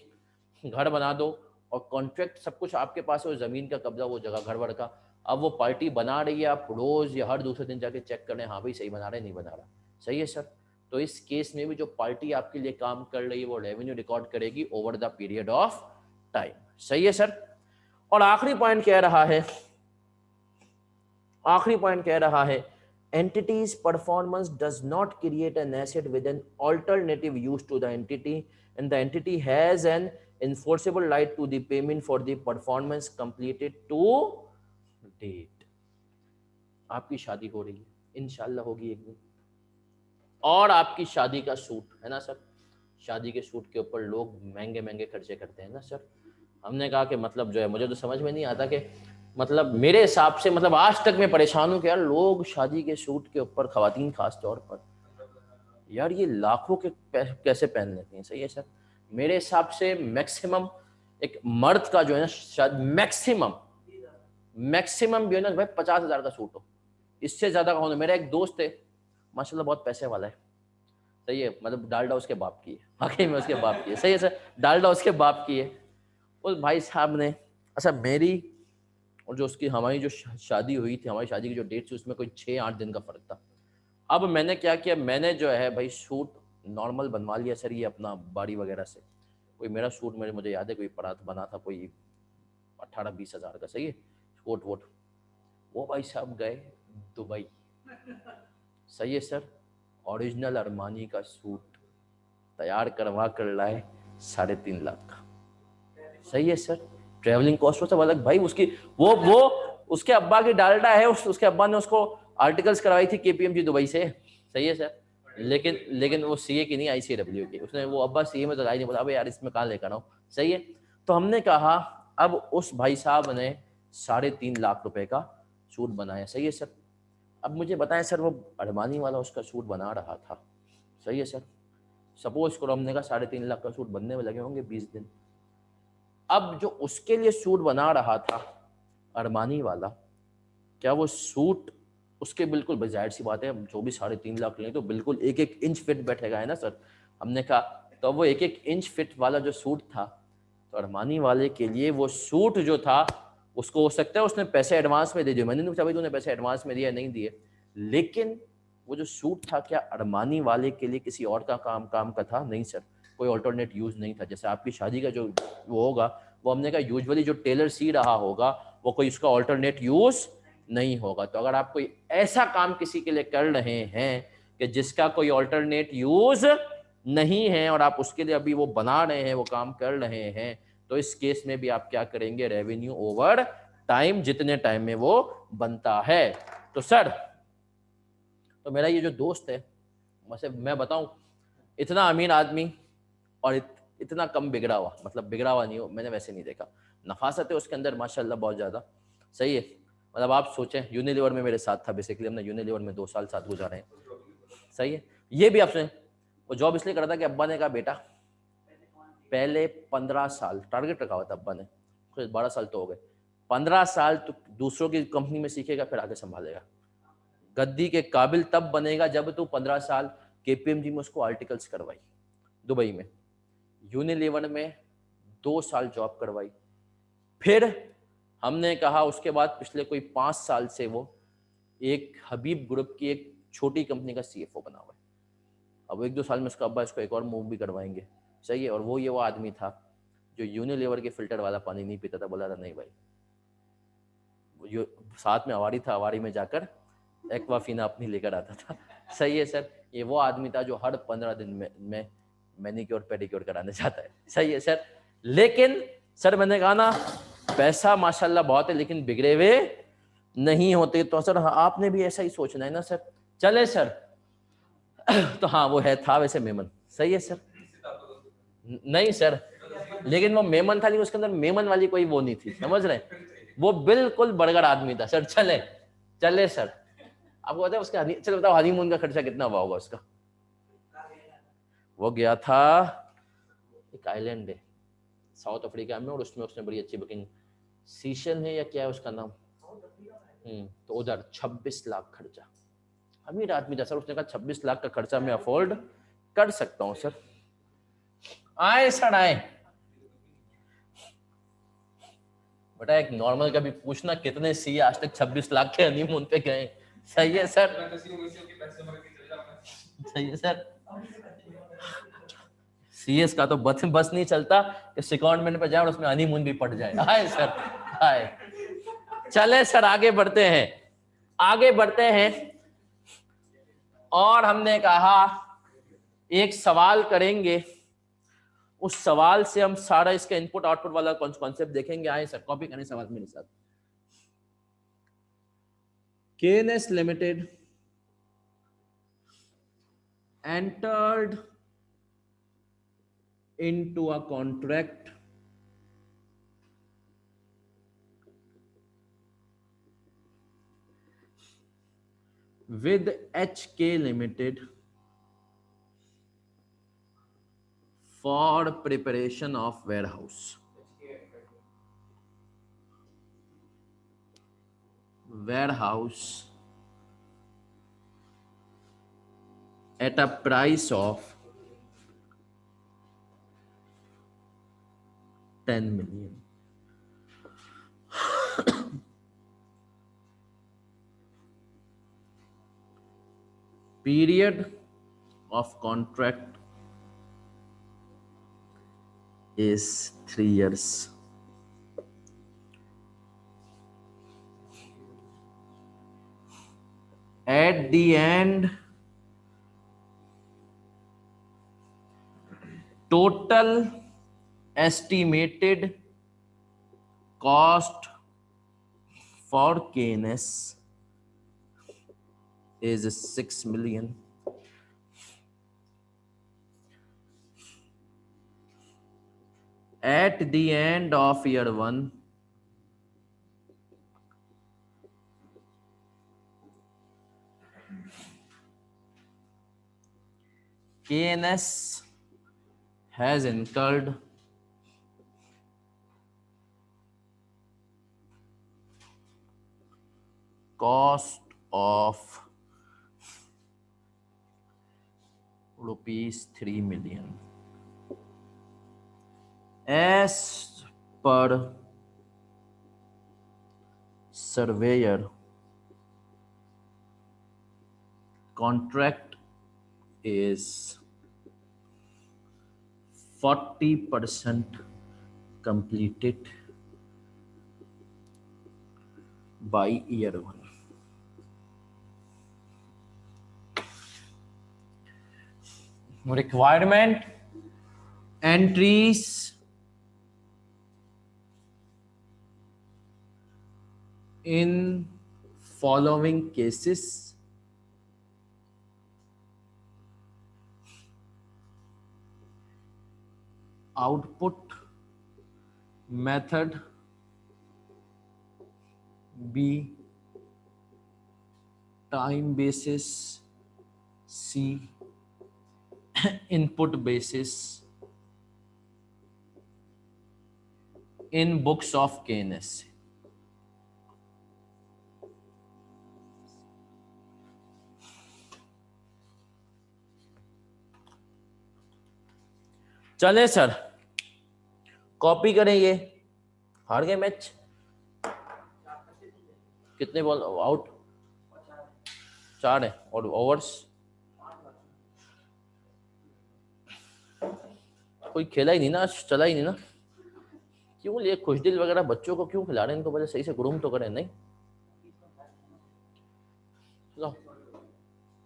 S1: घर बना दो, और कॉन्ट्रैक्ट सब कुछ आपके पास है, वो जमीन का कब्जा, वो जगह घर भर का। अब वो पार्टी बना रही है, आप रोज या हर दूसरे दिन जाके चेक करें, हाँ भाई सही बना रहे नहीं बना रहा, सही है सर। तो इस केस में भी जो पार्टी आपके लिए काम कर रही है वो रेवेन्यू रिकॉर्ड करेगी over the period of time. सही है सर। और आखिरी पॉइंट कह रहा है entity's performance does not create an asset with an alternative use to the entity, and the entity has an enforceable right to the payment for the performance completed to date। आपकी शादी हो रही है, इंशाल्लाह होगी एक दिन, और आपकी शादी का सूट है ना सर, शादी के सूट के ऊपर लोग महंगे महंगे खर्चे करते हैं ना सर। हमने कहा कि मतलब जो है, मुझे तो समझ में नहीं आता कि मतलब मेरे हिसाब से मतलब आज तक मैं परेशान हूं कि यार लोग शादी के सूट के ऊपर, खवातीन खास तौर पर, यार ये लाखों के कैसे पहन लेती हैं। सही है सर। मेरे हिसाब से मैक्सिमम एक मर्द का जो है ना शायद मैक्सिमम भी है ना भाई 50,000 का सूट हो, इससे ज्यादा का होना। मेरा एक दोस्त है माशाल्लाह बहुत पैसे वाला है, सही है, मतलब डालडा उसके बाप की है, वाकई में उसके बाप की है। सही है सर, डालडा उसके बाप की है। उस भाई साहब ने, अच्छा मेरी और जो उसकी हमारी जो शादी हुई थी, हमारी शादी की जो डेट थी उसमें कोई 6-8 दिन का फर्क था। अब मैंने क्या किया, मैंने जो है भाई सूट नॉर्मल बनवा लिया सर, ये अपना बाड़ी वगैरह से। कोई मेरा सूट मुझे याद है कोई पड़ा था, बना था कोई 18-20 हज़ार का। सही है, कोट वोट। वो भाई साहब गए दुबई, सही है सर, ओरिजिनल अरमानी का सूट तैयार करवा कर लाए 3.5 लाख का। सही है सर, ट्रैवलिंग कॉस्ट वो सब अलग भाई, उसकी वो उसके अब्बा की डालडा है, उसके अब्बा ने उसको आर्टिकल्स करवाई थी केपीएमजी दुबई से। सही है सर, लेकिन वो सीए की नहीं, आईसीडब्ल्यू की। उसने वो अब्बा सीए में तो नहीं, बोला अबे यार इसमें कहाँ लेकर आऊँ। सही है, तो हमने कहा अब उस भाई साहब ने 3.5 लाख रुपए का सूट बनाया। सही है सर। अब मुझे बताएं सर, वो अरमानी वाला उसका सूट बना रहा था। सही है सर, सपोज करो हमने कहा 3.5 लाख का सूट बनने में लगे होंगे 20 दिन। अब जो उसके लिए सूट बना रहा था अरमानी वाला, क्या वो सूट उसके बिल्कुल जाहिर सी बात है, जो भी 3.5 लाख लें तो बिल्कुल 1-1 इंच फिट बैठेगा, है ना सर। हमने कहा तो वो 1-1 इंच फिट वाला जो सूट था, तो अरमानी वाले के लिए वो सूट जो था, उसको हो सकता है उसने पैसे एडवांस में दे दिए, मैंने नहीं पूछा भाई तूने पैसे एडवांस में दिया नहीं दिए, लेकिन वो जो सूट था क्या अरमानी वाले के लिए किसी और का काम का था? नहीं सर, कोई ऑल्टरनेट यूज नहीं था। जैसे आपकी शादी का जो वो होगा, वो हमने कहा यूजुअली जो टेलर सी रहा होगा वो कोई उसका ऑल्टरनेट यूज नहीं होगा। तो अगर आप कोई ऐसा काम किसी के लिए कर रहे हैं कि जिसका कोई ऑल्टरनेट यूज नहीं है और आप उसके लिए अभी वो बना रहे हैं, वो काम कर रहे हैं, तो इस केस में भी आप क्या करेंगे, रेवेन्यू ओवर टाइम, जितने टाइम में वो बनता है। तो सर, तो मेरा ये जो दोस्त है, वैसे मैं बताऊं, इतना अमीर आदमी और इतना कम बिगड़ा हुआ, मतलब बिगड़ा हुआ नहीं हो, मैंने वैसे नहीं देखा। नफासत है उसके अंदर माशाल्लाह बहुत ज़्यादा। सही है, मतलब आप सोचें यूनिलीवर में मेरे साथ था, बेसिकली हमने यूनिलीवर में 2 साल साथ गुजारे हैं। सही है, ये भी आप सुने, वो जॉब इसलिए कर रहा था कि अब्बा ने कहा बेटा पहले 15 साल टारगेट रखा हुआ था अब्बा ने, 12 साल तो हो गए, 15 साल तो दूसरों की कंपनी में सीखेगा, फिर आगे संभालेगा। गद्दी के काबिल तब बनेगा जब तू 15 साल केपीएमजी में उसको आर्टिकल्स करवाई, दुबई में, यूनिलीवर में 2 साल जॉब करवाई, फिर हमने कहा उसके बाद पिछले कोई 5 साल से वो एक हबीब ग्रुप की एक छोटी कंपनी का सीएफओ बना हुआ है। अब 1-2 साल में उसका अब्बा इसको एक और मूव भी करवाएंगे। सही है, और वो आदमी था जो यूनिलीवर के फिल्टर वाला पानी नहीं पीता था, बोला था नहीं भाई, जो साथ में अवारी था, अवारी में जाकर एक्वाफीना अपनी लेकर आता था। सही है सर, ये वो आदमी था जो हर 15 दिन में मैनिक्योर पेडिक्योर कराने जाता है। सही है सर, लेकिन सर मैंने कहा ना पैसा माशाल्लाह बहुत है लेकिन बिगड़े हुए नहीं होते। तो सर आपने भी ऐसा ही सोचना है ना सर। चले सर, तो हाँ वो है था वैसे मेमन। सही है सर, नहीं सर, लेकिन वो मेमन था, लेकिन उसके अंदर मेमन वाली कोई वो नहीं थी, समझ रहे, वो बिल्कुल बड़गड़ आदमी था सर। चले सर, आपको पता है उसका चलो बताओ हनीमून का खर्चा कितना हुआ होगा उसका? वो गया था, एक आइलैंड है साउथ अफ्रीका में, और उसमें उसने बड़ी अच्छी बुकिंग, सीशल है या क्या है उसका नाम, तो उधर 26 लाख खर्चा। अमीर आदमी था सर, उसने कहा 26 लाख का खर्चा मैं अफोर्ड कर सकता हूँ सर। आए सर आए बेटा, एक नॉर्मल का भी पूछना कितने सी आज तक 26 लाख के हनीमून पे गए। सही है सर, सही है सर, सीएस का तो बस नहीं चलता कि सेकंडमेंट पे जाए और उसमें हनीमून भी पड़ जाए। हाय सर, हाय। चले सर आगे बढ़ते हैं, आगे बढ़ते हैं। और हमने कहा एक सवाल करेंगे, उस सवाल से हम सारा इसका इनपुट आउटपुट वाला कॉन्सेप्ट देखेंगे। आए सर, कॉपी करें सवाल मेरे साथ। KNS limited entered into a contract with HK Limited for preparation of warehouse at a price of 10 million. Period of contract is 3 years. At the end, total estimated cost for KNS is 6 million. At the end of year 1, KNS has incurred cost of rupees 3 million. As per surveyor, contract is 40% completed by year 1. Requirement entries in following cases: output method, B time basis, C input basis in books of KNS. चले sir, copy करें। ये हार गए match. कितने ball out? 4 है। और overs कोई खेला ही नहीं ना, चला ही नहीं ना। क्यों ये खुशदिल वगैरह बच्चों को क्यों खिला रहे हैं? इनको पहले सही से ग्रूम तो करें। नहीं लो,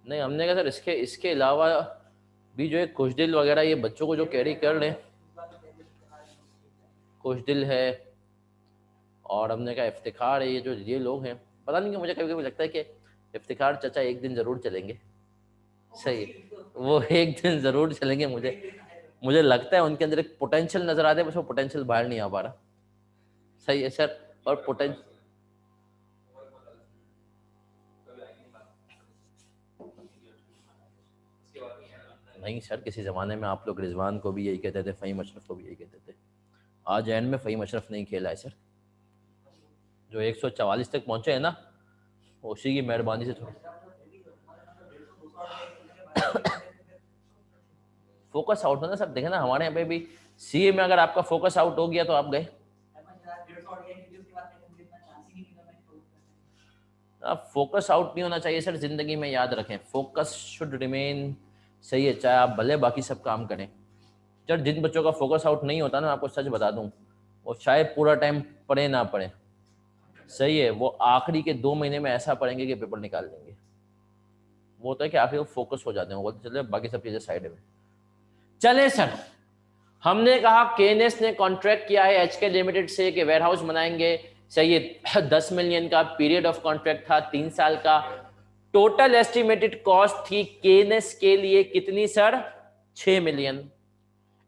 S1: नहीं हमने कहा सर इसके अलावा भी जो है खुशदिल वगैरह ये बच्चों को जो कैरी कर रहे हैं, खुशदिल है और हमने कहा इफ्तिखार है, ये लोग हैं। पता नहीं कि मुझे कभी कभी लगता है कि इफ्तिखार चाचा एक दिन जरूर चलेंगे। सही है, वो एक दिन जरूर चलेंगे। मुझे लगता है उनके अंदर एक पोटेंशियल नजर आता है, बस वो पोटेंशियल बाहर नहीं आ पा रहा। सही है सर। और पोटेंशियल नहीं सर, किसी ज़माने में आप लोग रिजवान को भी यही कहते थे, फ़हीम अशरफ को भी यही कहते थे। आज एंड में फ़हीम अशरफ नहीं खेला है सर। जो 144 तक पहुंचे हैं ना, उसी की मेहरबानी से थोड़ा फोकस आउट होना। सब देखे ना हमारे यहाँ पे भी सीए में अगर आपका फोकस आउट हो गया तो आप गए। अब फोकस आउट नहीं होना चाहिए सर, जिंदगी में याद रखें, फोकस शुड रिमेन सही है, चाहे आप भले बाकी सब काम करें। जब जिन बच्चों का फोकस आउट नहीं होता ना, आपको सच बता दूं, वो शायद पूरा टाइम पढ़े ना पढ़े, सही है, वो आखिरी के 2 महीने में ऐसा पढ़ेंगे कि पेपर निकाल देंगे। वो होता है कि आखिर वो फोकस हो जाते हैं, वो चले बाकी सब चीजें साइड में। चले सर, हमने कहा केएनएस ने कॉन्ट्रैक्ट किया है एचके लिमिटेड से कि वेयरहाउस बनाएंगे, सही है। 10 मिलियन का पीरियड ऑफ कॉन्ट्रैक्ट था, 3 साल का। टोटल एस्टिमेटेड कॉस्ट थी केएनएस के लिए कितनी सर? 6 मिलियन।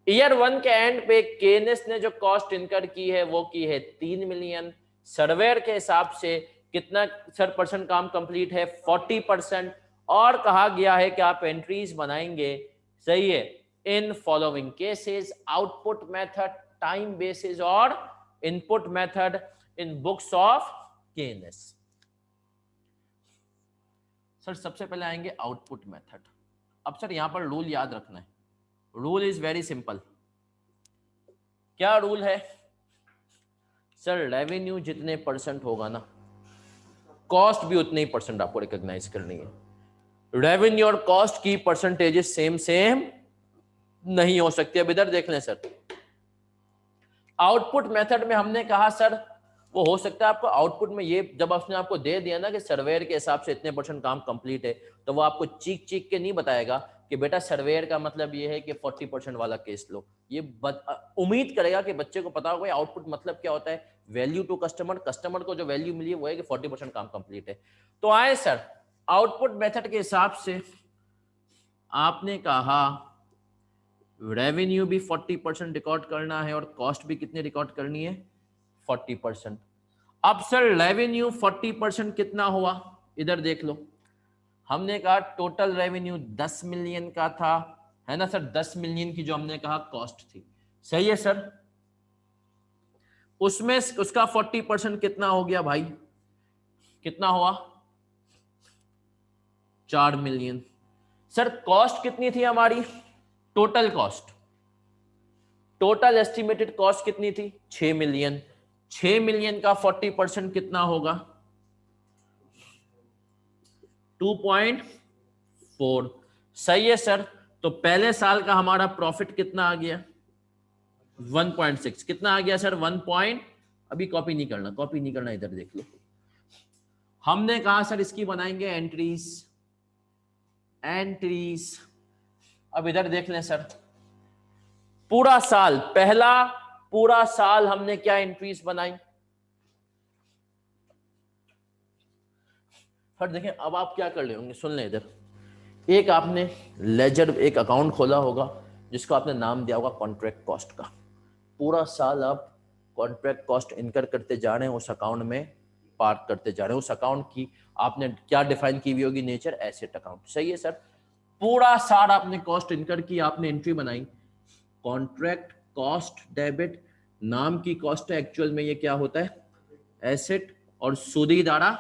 S1: ईयर 1 के एंड पे केएनएस ने जो कॉस्ट इनकर की है वो की है 3 मिलियन। सर्वेयर के हिसाब से कितना सर परसेंट काम कंप्लीट है? 40%। और कहा गया है कि आप एंट्रीज बनाएंगे, सही है, in following cases: output method, time basis और input method in books of KNS. Sir सबसे पहले आएंगे आउटपुट मेथड। अब सर यहां पर रूल याद रखना है, रूल इज वेरी सिंपल। क्या रूल है सर? रेवेन्यू जितने परसेंट होगा ना, कॉस्ट भी उतने ही परसेंट आपको रिकॉग्नाइज करनी है। रेवेन्यू और कॉस्ट की परसेंटेजेस सेम सेम नहीं हो सकती। अब इधर देख लें सर, आउटपुट मेथड में हमने कहा सर वो हो सकता है आपको आउटपुट में ये जब उसने आपको दे दिया ना कि सर्वेयर के हिसाब से इतने परसेंट काम कंप्लीट है, तो वो आपको चीख चीख के नहीं बताएगा कि बेटा सर्वेयर का मतलब ये है कि 40% वाला केस लो। ये उम्मीद करेगा कि बच्चे को पता होगा आउटपुट मतलब क्या होता है, वैल्यू टू कस्टमर, कस्टमर को जो वैल्यू मिली है वो है कि 40% काम कंप्लीट है। तो आए सर, आउटपुट मेथड के हिसाब से आपने कहा रेवेन्यू भी 40% रिकॉर्ड करना है और कॉस्ट भी कितनी रिकॉर्ड करनी है? 40%। अब सर रेवेन्यू 40% कितना हुआ? इधर देख लो, हमने कहा टोटल रेवेन्यू 10 मिलियन का था, है ना सर? 10 मिलियन की जो हमने कहा कॉस्ट थी, सही है सर। उसमें उसका 40% कितना हो गया भाई? कितना हुआ? 4 मिलियन। सर कॉस्ट कितनी थी हमारी? Total cost, total estimated cost कितनी थी? 6 मिलियन। 6 मिलियन का 40% कितना होगा? 2.4। सही है सर। तो पहले साल का हमारा प्रॉफिट कितना आ गया? 1.6। कितना आ गया सर? 1 अभी कॉपी नहीं करना, कॉपी नहीं करना, इधर देख लो। हमने कहा सर इसकी बनाएंगे एंट्रीज, एंट्रीज। अब इधर देख लें सर, पूरा साल, पहला पूरा साल हमने क्या एंट्रीज बनाई? फिर देखें अब आप क्या कर ले होंगे, सुन लें इधर। एक आपने लेजर, एक अकाउंट खोला होगा जिसको आपने नाम दिया होगा कॉन्ट्रैक्ट कॉस्ट का। पूरा साल आप कॉन्ट्रैक्ट कॉस्ट इनकर करते जा रहे हैं, उस अकाउंट में पार्क करते जा रहे हैं। उस अकाउंट की आपने क्या डिफाइन की हुई होगी? नेचर एसेट अकाउंट, सही है सर। पूरा साल आपने कॉस्ट इनकर की, आपने एंट्री बनाई कॉन्ट्रैक्ट कॉस्ट डेबिट, नाम की कॉस्ट है, एक्चुअल में ये क्या होता है? एसेट। और सूदी दारा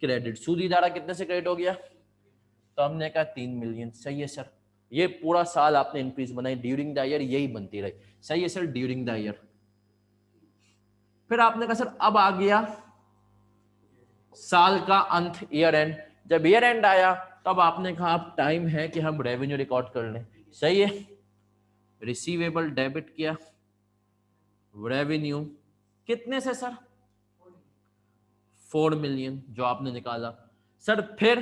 S1: क्रेडिट। सूदी दारा कितने से क्रेडिट हो गया? तो हमने कहा 3 मिलियन, सही है सर। ये पूरा साल आपने इंक्रीज बनाई, ड्यूरिंग द ईयर यही बनती रही, सही है सर, ड्यूरिंग द ईयर। फिर आपने कहा सर अब आ गया साल का अंत, ईयर एंड। जब ईयर एंड आया तब आपने कहा अब टाइम है कि हम रेवेन्यू रिकॉर्ड कर लें, सही है। रिसीवेबल डेबिट किया, रेवेन्यू कितने से सर? 4 मिलियन जो आपने निकाला सर। फिर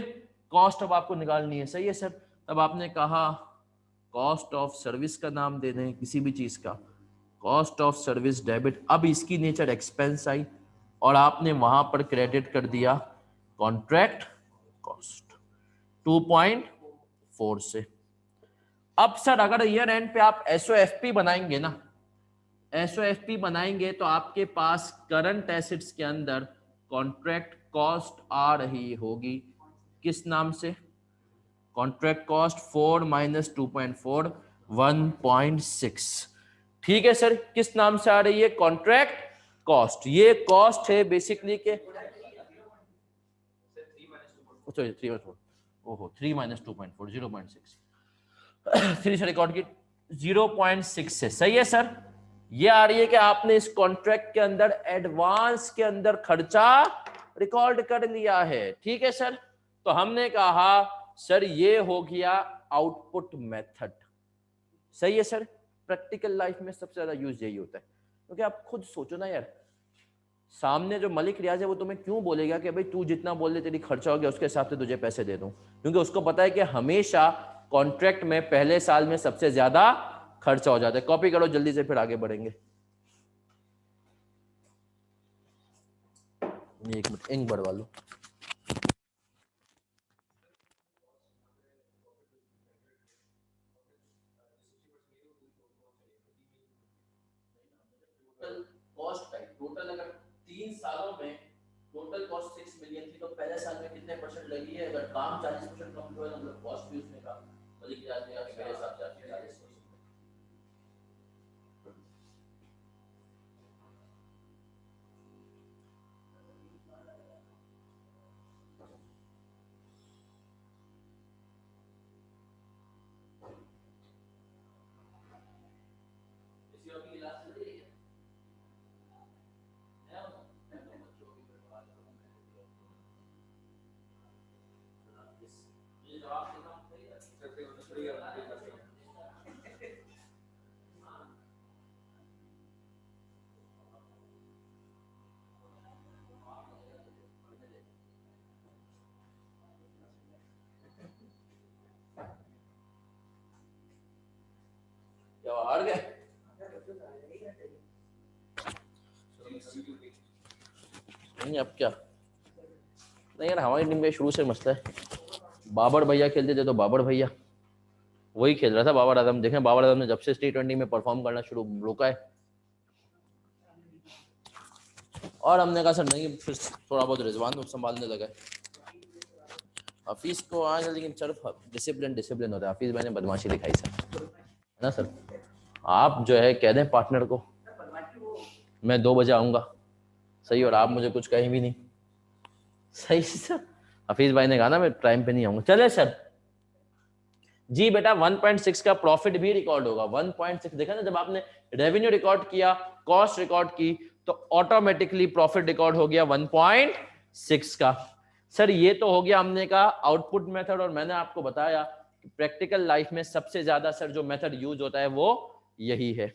S1: कॉस्ट अब आपको निकालनी है, सही है सर। तब आपने कहा कॉस्ट ऑफ सर्विस का नाम दे दें किसी भी चीज का, कॉस्ट ऑफ सर्विस डेबिट। अब इसकी नेचर एक्सपेंस आई और आपने वहां पर क्रेडिट कर दिया कॉन्ट्रैक्ट कॉस्ट 2.4 से। अब सर अगर ईयर एंड पे आप एसओएफपी बनाएंगे ना, एसओएफपी बनाएंगे तो आपके पास करंट एसेट्स के अंदर कॉन्ट्रैक्ट कॉस्ट आ रही होगी, किस नाम से? Contract cost 4 minus 2.4 1.6। ठीक है सर, किस नाम से आ रही है? Contract cost. ये कॉस्ट है बेसिकली के 3 माइनस 2.4 0.6 3 से रिकॉर्ड की 0.6 से, सही है सर। ये आ रही है कि आपने इस कॉन्ट्रैक्ट के अंदर एडवांस के अंदर खर्चा रिकॉर्ड कर लिया है, ठीक है सर। तो हमने कहा सर ये हो गया आउटपुट मेथड। सही है सर, प्रैक्टिकल लाइफ में सबसे ज्यादा यूज यही होता है। क्योंकि आप खुद सोचो ना यार, सामने जो मलिक रियाज है वो तुम्हें क्यों बोलेगा कि भाई तू जितना बोल दे तेरी खर्चा हो गया उसके हिसाब से तुझे पैसे दे दूं, क्योंकि उसको पता है कि हमेशा कॉन्ट्रैक्ट में पहले साल में सबसे ज्यादा खर्चा हो जाता है। कॉपी करो जल्दी से, फिर आगे बढ़ेंगे। एक मिनट इंक बढ़वा लो। कॉस्ट टाइप टोटल, अगर 3 सालों में टोटल कॉस्ट 6 मिलियन थी तो पहले साल में कितने परसेंट लगी है? अगर काम 40% कम हुआ तो मतलब कॉस्ट भी उसने का मलिक रियाज ने कहा मेरे हिसाब से 40%। इसी वक्त की लास्ट चल रही है। क्या हार गए? नहीं अब क्या, नहीं यार हमारी टीम का शुरू से मसला है। बाबर भैया खेलते थे तो बाबर भैया वही खेल रहा था। बाबर आजम देखें, बाबर आजम ने जब से T20 में परफॉर्म करना शुरू रोका है, और हमने कहा सर नहीं, फिर थोड़ा बहुत रिजवान संभालने लगा है। हफीज को आज, लेकिन सिर्फ डिसिप्लिन होता है। हफीज भाई ने बदमाशी दिखाई सर, है ना सर। आप जो है कह दें पार्टनर को मैं 2 बजे आऊंगा, सही, और आप मुझे कुछ कहीं भी नहीं, सही सर। हफीज भाई ने कहा ना मैं टाइम पे नहीं आऊंगा। चले सर जी बेटा, 1.6 का प्रॉफिट भी रिकॉर्ड होगा। 1.6 देखा ना, जब आपने रेवेन्यू रिकॉर्ड किया, कॉस्ट रिकॉर्ड की, तो ऑटोमेटिकली प्रॉफिट रिकॉर्ड हो गया 1.6 का। सर ये तो हो गया हमने का आउटपुट मेथड, और मैंने आपको बताया कि प्रैक्टिकल लाइफ में सबसे ज्यादा सर जो मेथड यूज होता है वो यही है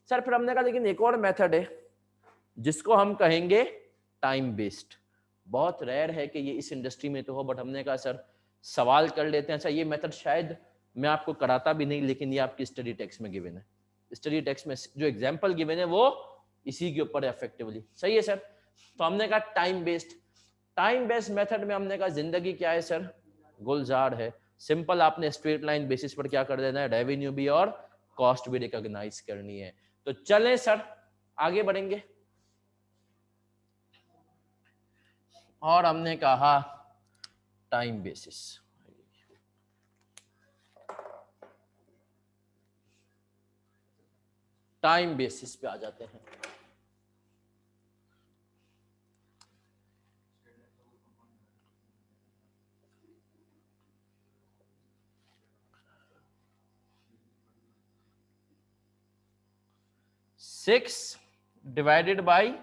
S1: सर। फिर हमने कहा लेकिन एक और मेथड है जिसको हम कहेंगे टाइम बेस्ड। बहुत रेयर है कि ये इस इंडस्ट्री में तो हो, बट हमने कहा सर सवाल कर लेते हैं। अच्छा ये मेथड शायद मैं आपको कराता भी नहीं, लेकिन ये आपकी स्टडी टेक्स्ट में गिवन है। स्टडी टेक्स्ट में जो एग्जांपल गिवन है वो इसी के ऊपर इफेक्टिवली, सही है सर। तो हमने कहा टाइम बेस्ड मेथड में हमने कहा जिंदगी क्या है सर, गुलजार है। सिंपल, आपने स्ट्रेट लाइन बेसिस पर क्या कर देना है, रेवेन्यू भी और कॉस्ट भी रिकॉग्नाइज करनी है। तो चलें सर आगे बढ़ेंगे। और हमने कहा टाइम बेसिस, टाइम बेसिस पे आ जाते हैं। सिक्स डिवाइडेड बाई,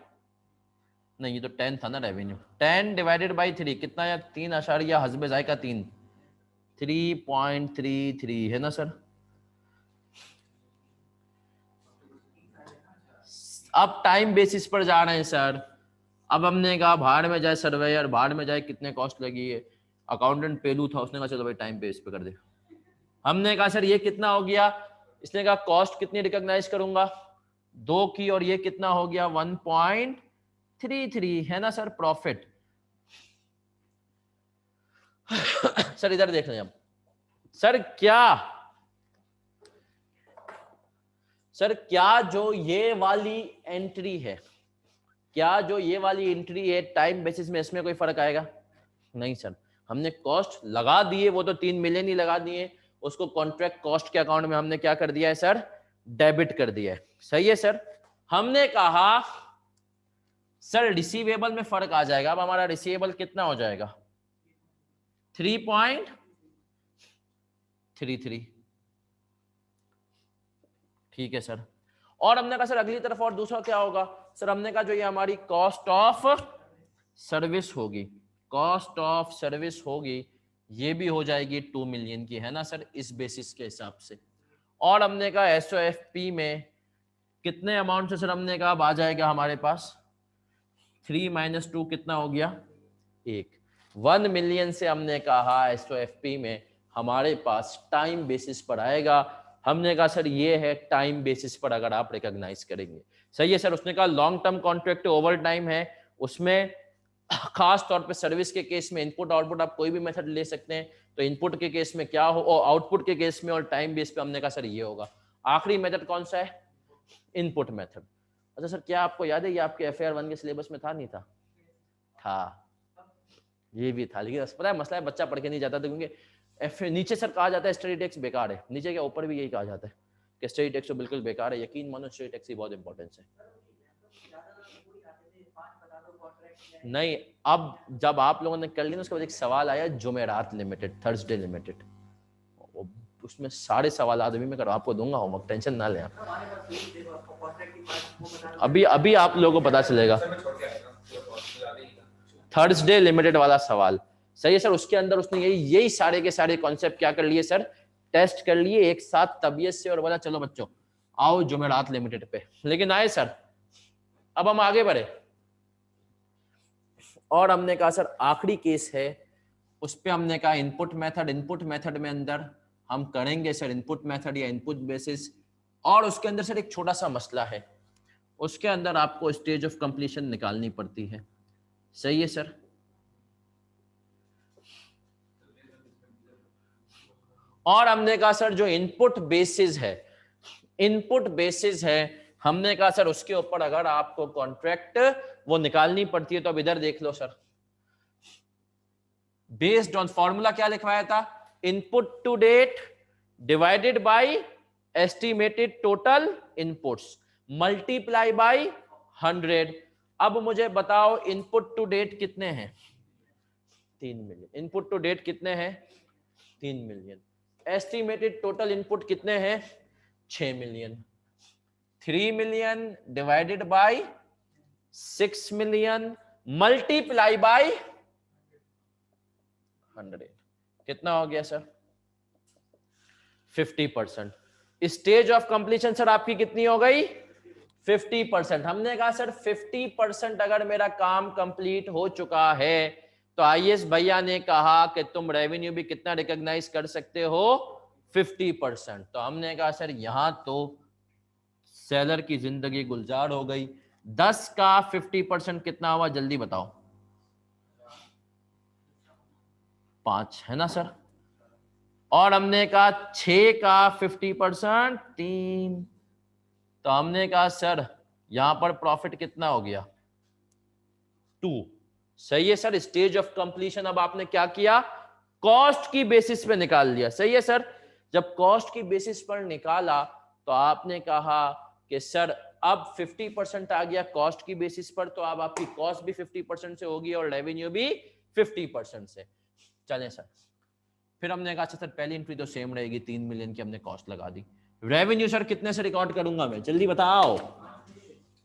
S1: नहीं ये तो 10 था ना रेवेन्यू, 10 डिवाइडेड बाई 3 कितना है? 3 हस्बे जायका 3, 3.33 है ना सर। अब टाइम बेसिस पर जा रहे हैं सर। अब हमने कहा भाड़ में जाए सर्वेयर, भाड़ में जाए कितने कॉस्ट लगी है। अकाउंटेंट पेलू था, उसने कहा चलो भाई टाइम बेस पे कर दे। हमने कहा सर ये कितना हो गया, इसने कहा कॉस्ट कितनी रिकॉग्नाइज करूंगा, 2 की, और ये कितना हो गया 1.33 है ना सर प्रॉफिट। सर इधर देख लें अब, सर क्या जो ये वाली एंट्री है, क्या जो ये वाली एंट्री है टाइम बेसिस में, इसमें कोई फर्क आएगा? नहीं सर। हमने कॉस्ट लगा दिए, वो तो 3 मिलियन ही लगा दिए, उसको कॉन्ट्रैक्ट कॉस्ट के अकाउंट में हमने क्या कर दिया है सर, डेबिट कर दिया है, सही है सर। हमने कहा सर रिसीवेबल में फर्क आ जाएगा। अब हमारा रिसीवेबल कितना हो जाएगा, 3.33, ठीक है सर। और हमने कहा सर अगली तरफ और दूसरा क्या होगा सर, हमने कहा जो ये हमारी कॉस्ट ऑफ सर्विस होगी, कॉस्ट ऑफ सर्विस होगी, ये भी हो जाएगी 2 मिलियन की, है ना सर, इस बेसिस के हिसाब से। और हमने कहा SOFP में कितने अमाउंट से सर हमने कहा अब आ जाएगा हमारे पास 3 - 2 कितना हो गया 1। 1 मिलियन से हमने कहा SOFP में हमारे पास टाइम बेसिस पर आएगा। हमने कहा सर ये है टाइम बेसिस पर अगर आप रिकॉग्नाइज करेंगे। सही है सर। उसने कहा long term contract over time है, उसमें खास तौर पे सर्विस के केस में इनपुट आउटपुट आप कोई भी मेथड ले सकते हैं। तो इनपुट के केस में क्या हो और आउटपुट के केस में और टाइम बेस पे हमने कहा सर ये होगा। आखिरी मेथड कौन सा है, इनपुट मेथड। अच्छा सर क्या आपको याद है ये आपके FAR 1 के सिलेबस में था नहीं था? था, ये भी था, लेकिन पता है मसला है बच्चा पढ़ के नहीं जाता था, क्योंकि नीचे सर कहा जाता है स्टडी टेक्स्ट बेकार है, नीचे के ऊपर भी यही कहा जाता है कि स्टडी टेक्स्ट तो बिल्कुल बेकार है। यकीन मानो स्टडी टेक्स्ट की बहुत इंपॉर्टेंस है। नहीं, अब जब आप लोगों ने कर लिया उसके बाद एक सवाल आया जुमेरात लिमिटेड, थर्सडे लिमिटेड, उसमें सारे सवाल अभी मैं करो आपको दूंगा होमवर्क, टेंशन ना लें आप। अभी अभी आप लोगों को पता चलेगा थर्सडे लिमिटेड वाला सवाल। सही है सर। उसके अंदर उसने यही सारे के सारे कॉन्सेप्ट क्या कर लिए सर, टेस्ट कर लिए एक साथ तबीयत से, और बोला चलो बच्चों आओ जुमेरात लिमिटेड पे। लेकिन आए सर, अब हम आगे बढ़े और हमने कहा सर आखिरी केस है, उस पर हमने कहा इनपुट मेथड। इनपुट मेथड में अंदर हम करेंगे सर इनपुट मेथड या इनपुट बेसिस, और उसके अंदर सर एक छोटा सा मसला है, उसके अंदर आपको स्टेज ऑफ कंप्लीशन निकालनी पड़ती है। सही है सर। और हमने कहा सर जो इनपुट बेसिस है, इनपुट बेसिस है, हमने कहा सर उसके ऊपर अगर आपको कॉन्ट्रैक्ट वो निकालनी पड़ती है तो अब इधर देख लो सर, बेस्ड ऑन फॉर्मूला क्या लिखवाया था, input to date divided by estimated total inputs multiply by 100। अब मुझे बताओ इनपुट टू डेट कितने हैं, 3 मिलियन। इनपुट टू डेट कितने हैं, 3 मिलियन। एस्टिमेटेड टोटल इनपुट कितने हैं, 6 million. 3 million divided by 6 million multiply by 100 कितना हो गया sir, 50%। Stage of completion sir आपकी कितनी हो गई, 50%। हमने कहा सर 50% अगर मेरा काम कंप्लीट हो चुका है तो IS भैया ने कहा कि तुम रेवेन्यू भी कितना रिकॉग्नाइज कर सकते हो, 50%। तो हमने कहा सर यहां तो सेलर की जिंदगी गुलजार हो गई। 10 का 50% कितना हुआ जल्दी बताओ, 5 है ना सर। और हमने कहा 6 का 50% 3। तो हमने कहा सर यहां पर प्रॉफिट कितना हो गया, 2। सही है सर। स्टेज ऑफ कंप्लीशन अब आपने क्या किया, कॉस्ट की बेसिस पे निकाल लिया। सही है सर। जब कॉस्ट की बेसिस पर निकाला तो आपने कहा कि सर अब 50% आ गया कॉस्ट की बेसिस पर, तो अब आपकी कॉस्ट भी 50% से होगी और रेवेन्यू भी 50% से। चलें सर, फिर हमने कहा सर पहली एंट्री तो सेम रहेगी, 3 मिलियन की हमने कॉस्ट लगा दी। रेवेन्यू सर कितने से रिकॉर्ड करूंगा मैं, जल्दी बताओ,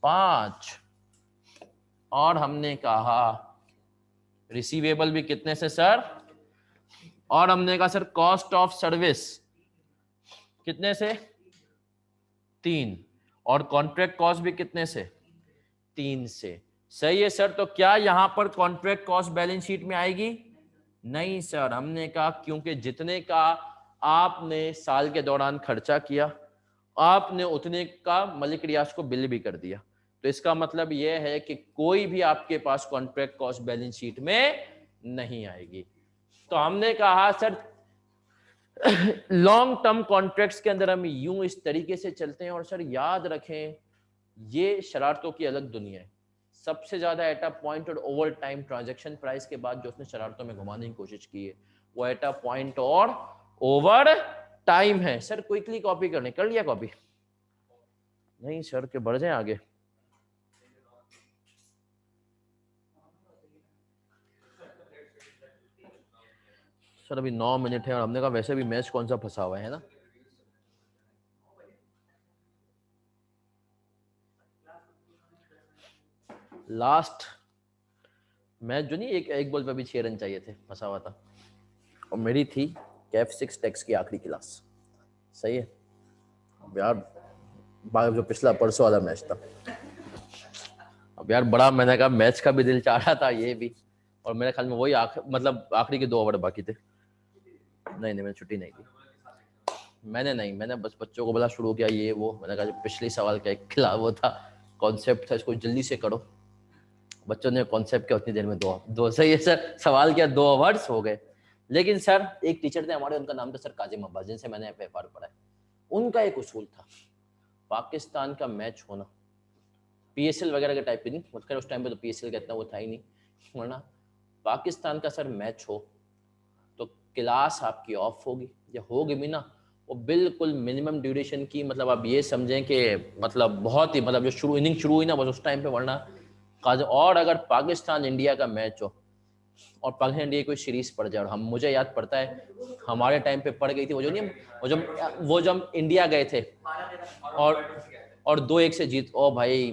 S1: 5। और हमने कहा रिसीवेबल भी कितने से सर, और हमने कहा सर कॉस्ट ऑफ सर्विस कितने से, 3। और कॉन्ट्रैक्ट कॉस्ट भी कितने से, 3 से। सही है सर। तो क्या यहां पर कॉन्ट्रैक्ट कॉस्ट बैलेंस शीट में आएगी, नहीं सर। हमने कहा क्योंकि जितने का आपने साल के दौरान खर्चा किया आपने उतने का मलिक रियाज को बिल भी कर दिया, तो इसका मतलब यह है कि कोई भी आपके पास कॉन्ट्रैक्ट कॉस्ट बैलेंस शीट में नहीं आएगी। तो हमने कहा सर लॉन्ग टर्म कॉन्ट्रैक्ट्स के अंदर हम यूं इस तरीके से चलते हैं। और सर याद रखें ये शरारतों की अलग दुनिया है। सबसे ज्यादा एट अ पॉइंट और ओवर टाइम ट्रांजैक्शन प्राइस के बाद जो उसने शरारतों में घुमाने की कोशिश की है वो एट अ पॉइंट और ओवर टाइम है। सर क्विकली कॉपी करने, कर लिया कॉपी, नहीं सर के बढ़ जाए आगे। सर अभी 9 मिनट है और हमने कहा वैसे भी मैच कौन सा फंसा हुआ है ना। लास्ट मैच जो नहीं, एक बॉल पे भी 6 रन चाहिए थे, फंसा हुआ था। और मेरी थी कैफ 6 टेक्स की आखिरी क्लास। सही है। अब यार जो पिछला परसों वाला मैच था, अब यार बड़ा, मैंने कहा मैच का भी दिल चाह रहा था, ये भी, और मेरे ख्याल में वही मतलब आखिरी के 2 ओवर बाकी थे। नहीं मैंने छुट्टी नहीं दी, मैंने बस बच्चों को बोला शुरू किया ये वो, मैंने कहा पिछले सवाल का एक खिला वो था, कॉन्सेप्ट था, इसको जल्दी से करो। बच्चों ने कॉन्सेप्ट किया उतनी देर में दो सही है सर, सवाल किया 2 ओवर्स हो गए। लेकिन सर एक टीचर थे हमारे, उनका नाम था सर काजिम अब्बास, जिनसे मैंने व्यापार पढ़ा है। उनका एक उसूल था, पाकिस्तान का मैच होना, पीएसएल वगैरह के टाइप की नहीं, मतलब उस टाइम पे तो पीएसएल का इतना वो था ही नहीं, वरना पाकिस्तान का सर मैच हो तो क्लास आपकी ऑफ होगी, या होगी भी ना वो बिल्कुल मिनिमम ड्यूरेशन की, मतलब आप ये समझें कि मतलब बहुत ही, मतलब जो इनिंग शुरू हुई ना बस उस टाइम पे, वरना और अगर पाकिस्तान इंडिया का मैच हो और पाकिस्तान इंडिया कोई सीरीज पड़ जाए, और हम, मुझे याद पड़ता है हमारे टाइम पे पड़ गई थी वो जो नहीं, वो जब हम इंडिया गए थे और 2-1 से जीत, ओ भाई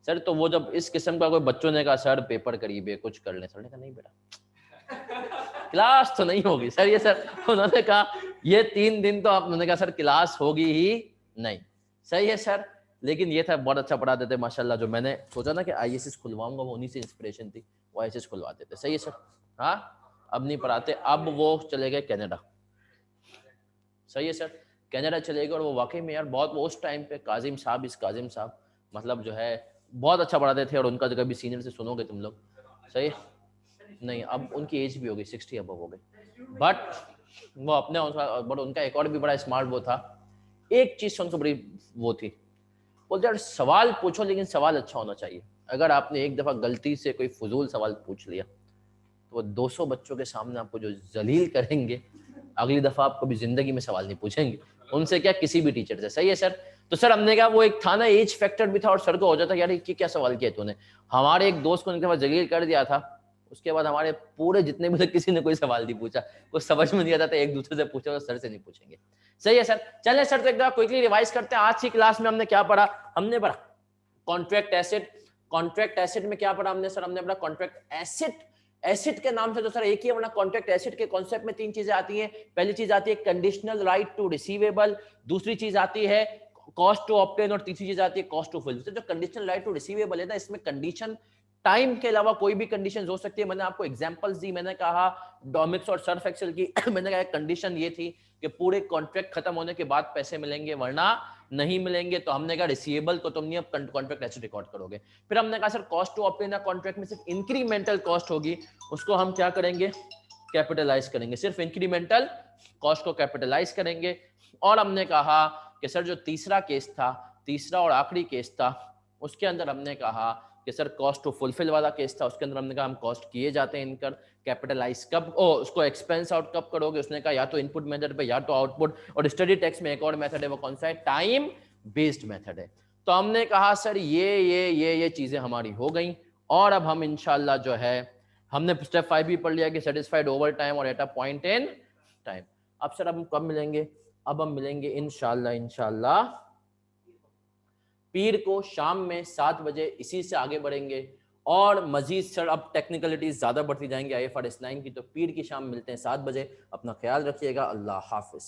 S1: सर, तो वो जब इस किस्म का कोई बच्चों ने कहा सर पेपर करीब है कुछ कर ले, सर ने कहा नहीं बेटा क्लास तो नहीं होगी सर, ये सर उन्होंने कहा ये 3 दिन तो आप, उन्होंने कहा सर क्लास होगी ही नहीं। सही है सर, लेकिन ये था बहुत अच्छा पढ़ाते थे माशाल्लाह, जो मैंने सोचा ना कि आईएसएस खुलवाऊंगा वो उन्हीं से इंस्पिरेशन थी, वो आईएसएस खुलवाते थे। सही है सर। हाँ अब नहीं पढ़ाते, अब वो चले गए कनाडा। सही है सर, कनाडा चले गए, और वो वाकई में यार बहुत, वो उस टाइम पे काजिम साहब मतलब जो है बहुत अच्छा पढ़ाते थे, और उनका जो कभी सीनियर से सुनोगे तुम लोग। सही है, नहीं अब उनकी एज भी हो गई 60 अबव हो गई, बट वो अपने, बट उनका एक और भी बड़ा स्मार्ट वो था, एक चीज से उनको बड़ी वो थी, बोलते यार सवाल पूछो लेकिन सवाल अच्छा होना चाहिए। अगर आपने एक दफा गलती से कोई फजूल सवाल पूछ लिया तो वो 200 बच्चों के सामने आपको जो जलील करेंगे, अगली दफा आप कभी जिंदगी में सवाल नहीं पूछेंगे उनसे, क्या किसी भी टीचर से। सही है सर। तो सर हमने कहा वो एक था ना एज फैक्टर भी था, और सर को हो जाता यार क्या सवाल किया तूने। हमारे एक दोस्त को उनके पास जलील कर दिया था, उसके बाद हमारे पूरे जितने भी किसी ने कोई सवाल नहीं पूछा, कुछ समझ में नहीं आता था, एक दूसरे से पूछा तो सर से नहीं पूछेंगे। सही है सर। चलिए सर, तो एक बार क्विकली रिवाइज करते हैं। आज की क्लास में हमने क्या पढ़ा? हमने पढ़ा कॉन्ट्रैक्ट एसेट। कॉन्ट्रैक्ट एसेट में क्या पढ़ा हमने सर? हमने पढ़ा कॉन्ट्रैक्ट एसेट। एसिड के नाम से तो सर एक ही है, वरना कॉन्ट्रैक्ट एसिड के कॉन्सेप्ट में 3 चीजें आती हैं। पहली चीज आती है कंडीशनल राइट टू रिसीवेबल, दूसरी चीज आती है कॉस्ट टू ऑब्टेन, और तीसरी चीज आती है कॉस्ट टू फुल। जो कंडीशनल राइट टू रिसीवेबल है ना, इसमें कंडीशन टाइम के अलावा कोई भी कंडीशन हो सकती है। मैंने आपको एग्जांपल्स दी, मैंने कहा डोमिक्स और सर्फ एक्सेल की मैंने कहा कंडीशन ये थी कि पूरे कॉन्ट्रैक्ट खत्म होने के बाद पैसे मिलेंगे वरना नहीं मिलेंगे। तो हमने कहा रिसीवेबल को तुम नहीं अब कॉन्ट्रैक्ट एसेट रिकॉर्ड करोगे। फिर हमने कहा sir cost to obtain contract में सिर्फ इंक्रीमेंटल कॉस्ट होगी, उसको हम क्या करेंगे? कैपिटलाइज करेंगे, सिर्फ इंक्रीमेंटल कॉस्ट को कैपिटलाइज करेंगे। और हमने कहा कि सर जो तीसरा केस था, तीसरा और आखिरी केस था, उसके अंदर हमने कहा कि सर कॉस्ट टू फुलफिल वाला केस था, उसके अंदर हमने कहा हम कॉस्ट किए जाते हैं इनकर, कैपिटलाइज कब उसको एक्सपेंस आउट कब करोगे? उसने कहा या तो इनपुट मेथड पे या तो आउटपुट। और स्टडी टेक्स्ट में एक और मेथड है, वो कौन सा है? टाइम बेस्ड मेथड है। तो हमने कहा सर ये चीजें हमारी हो गई, और अब हम इंशाल्लाह जो है हमने स्टेप 5 भी पढ़ लिया कि सेटिस्फाइड ओवर टाइम और eight a point in time. अब सर अब हम कब मिलेंगे? अब हम मिलेंगे इंशाल्लाह पीर को शाम में 7 बजे, इसी से आगे बढ़ेंगे। और मजीद सर अब टेक्निकलिटीज ज्यादा बढ़ती जाएंगी IFRS 9 की, तो पीर की शाम मिलते हैं 7 बजे। अपना ख्याल रखिएगा। अल्लाह हाफिज।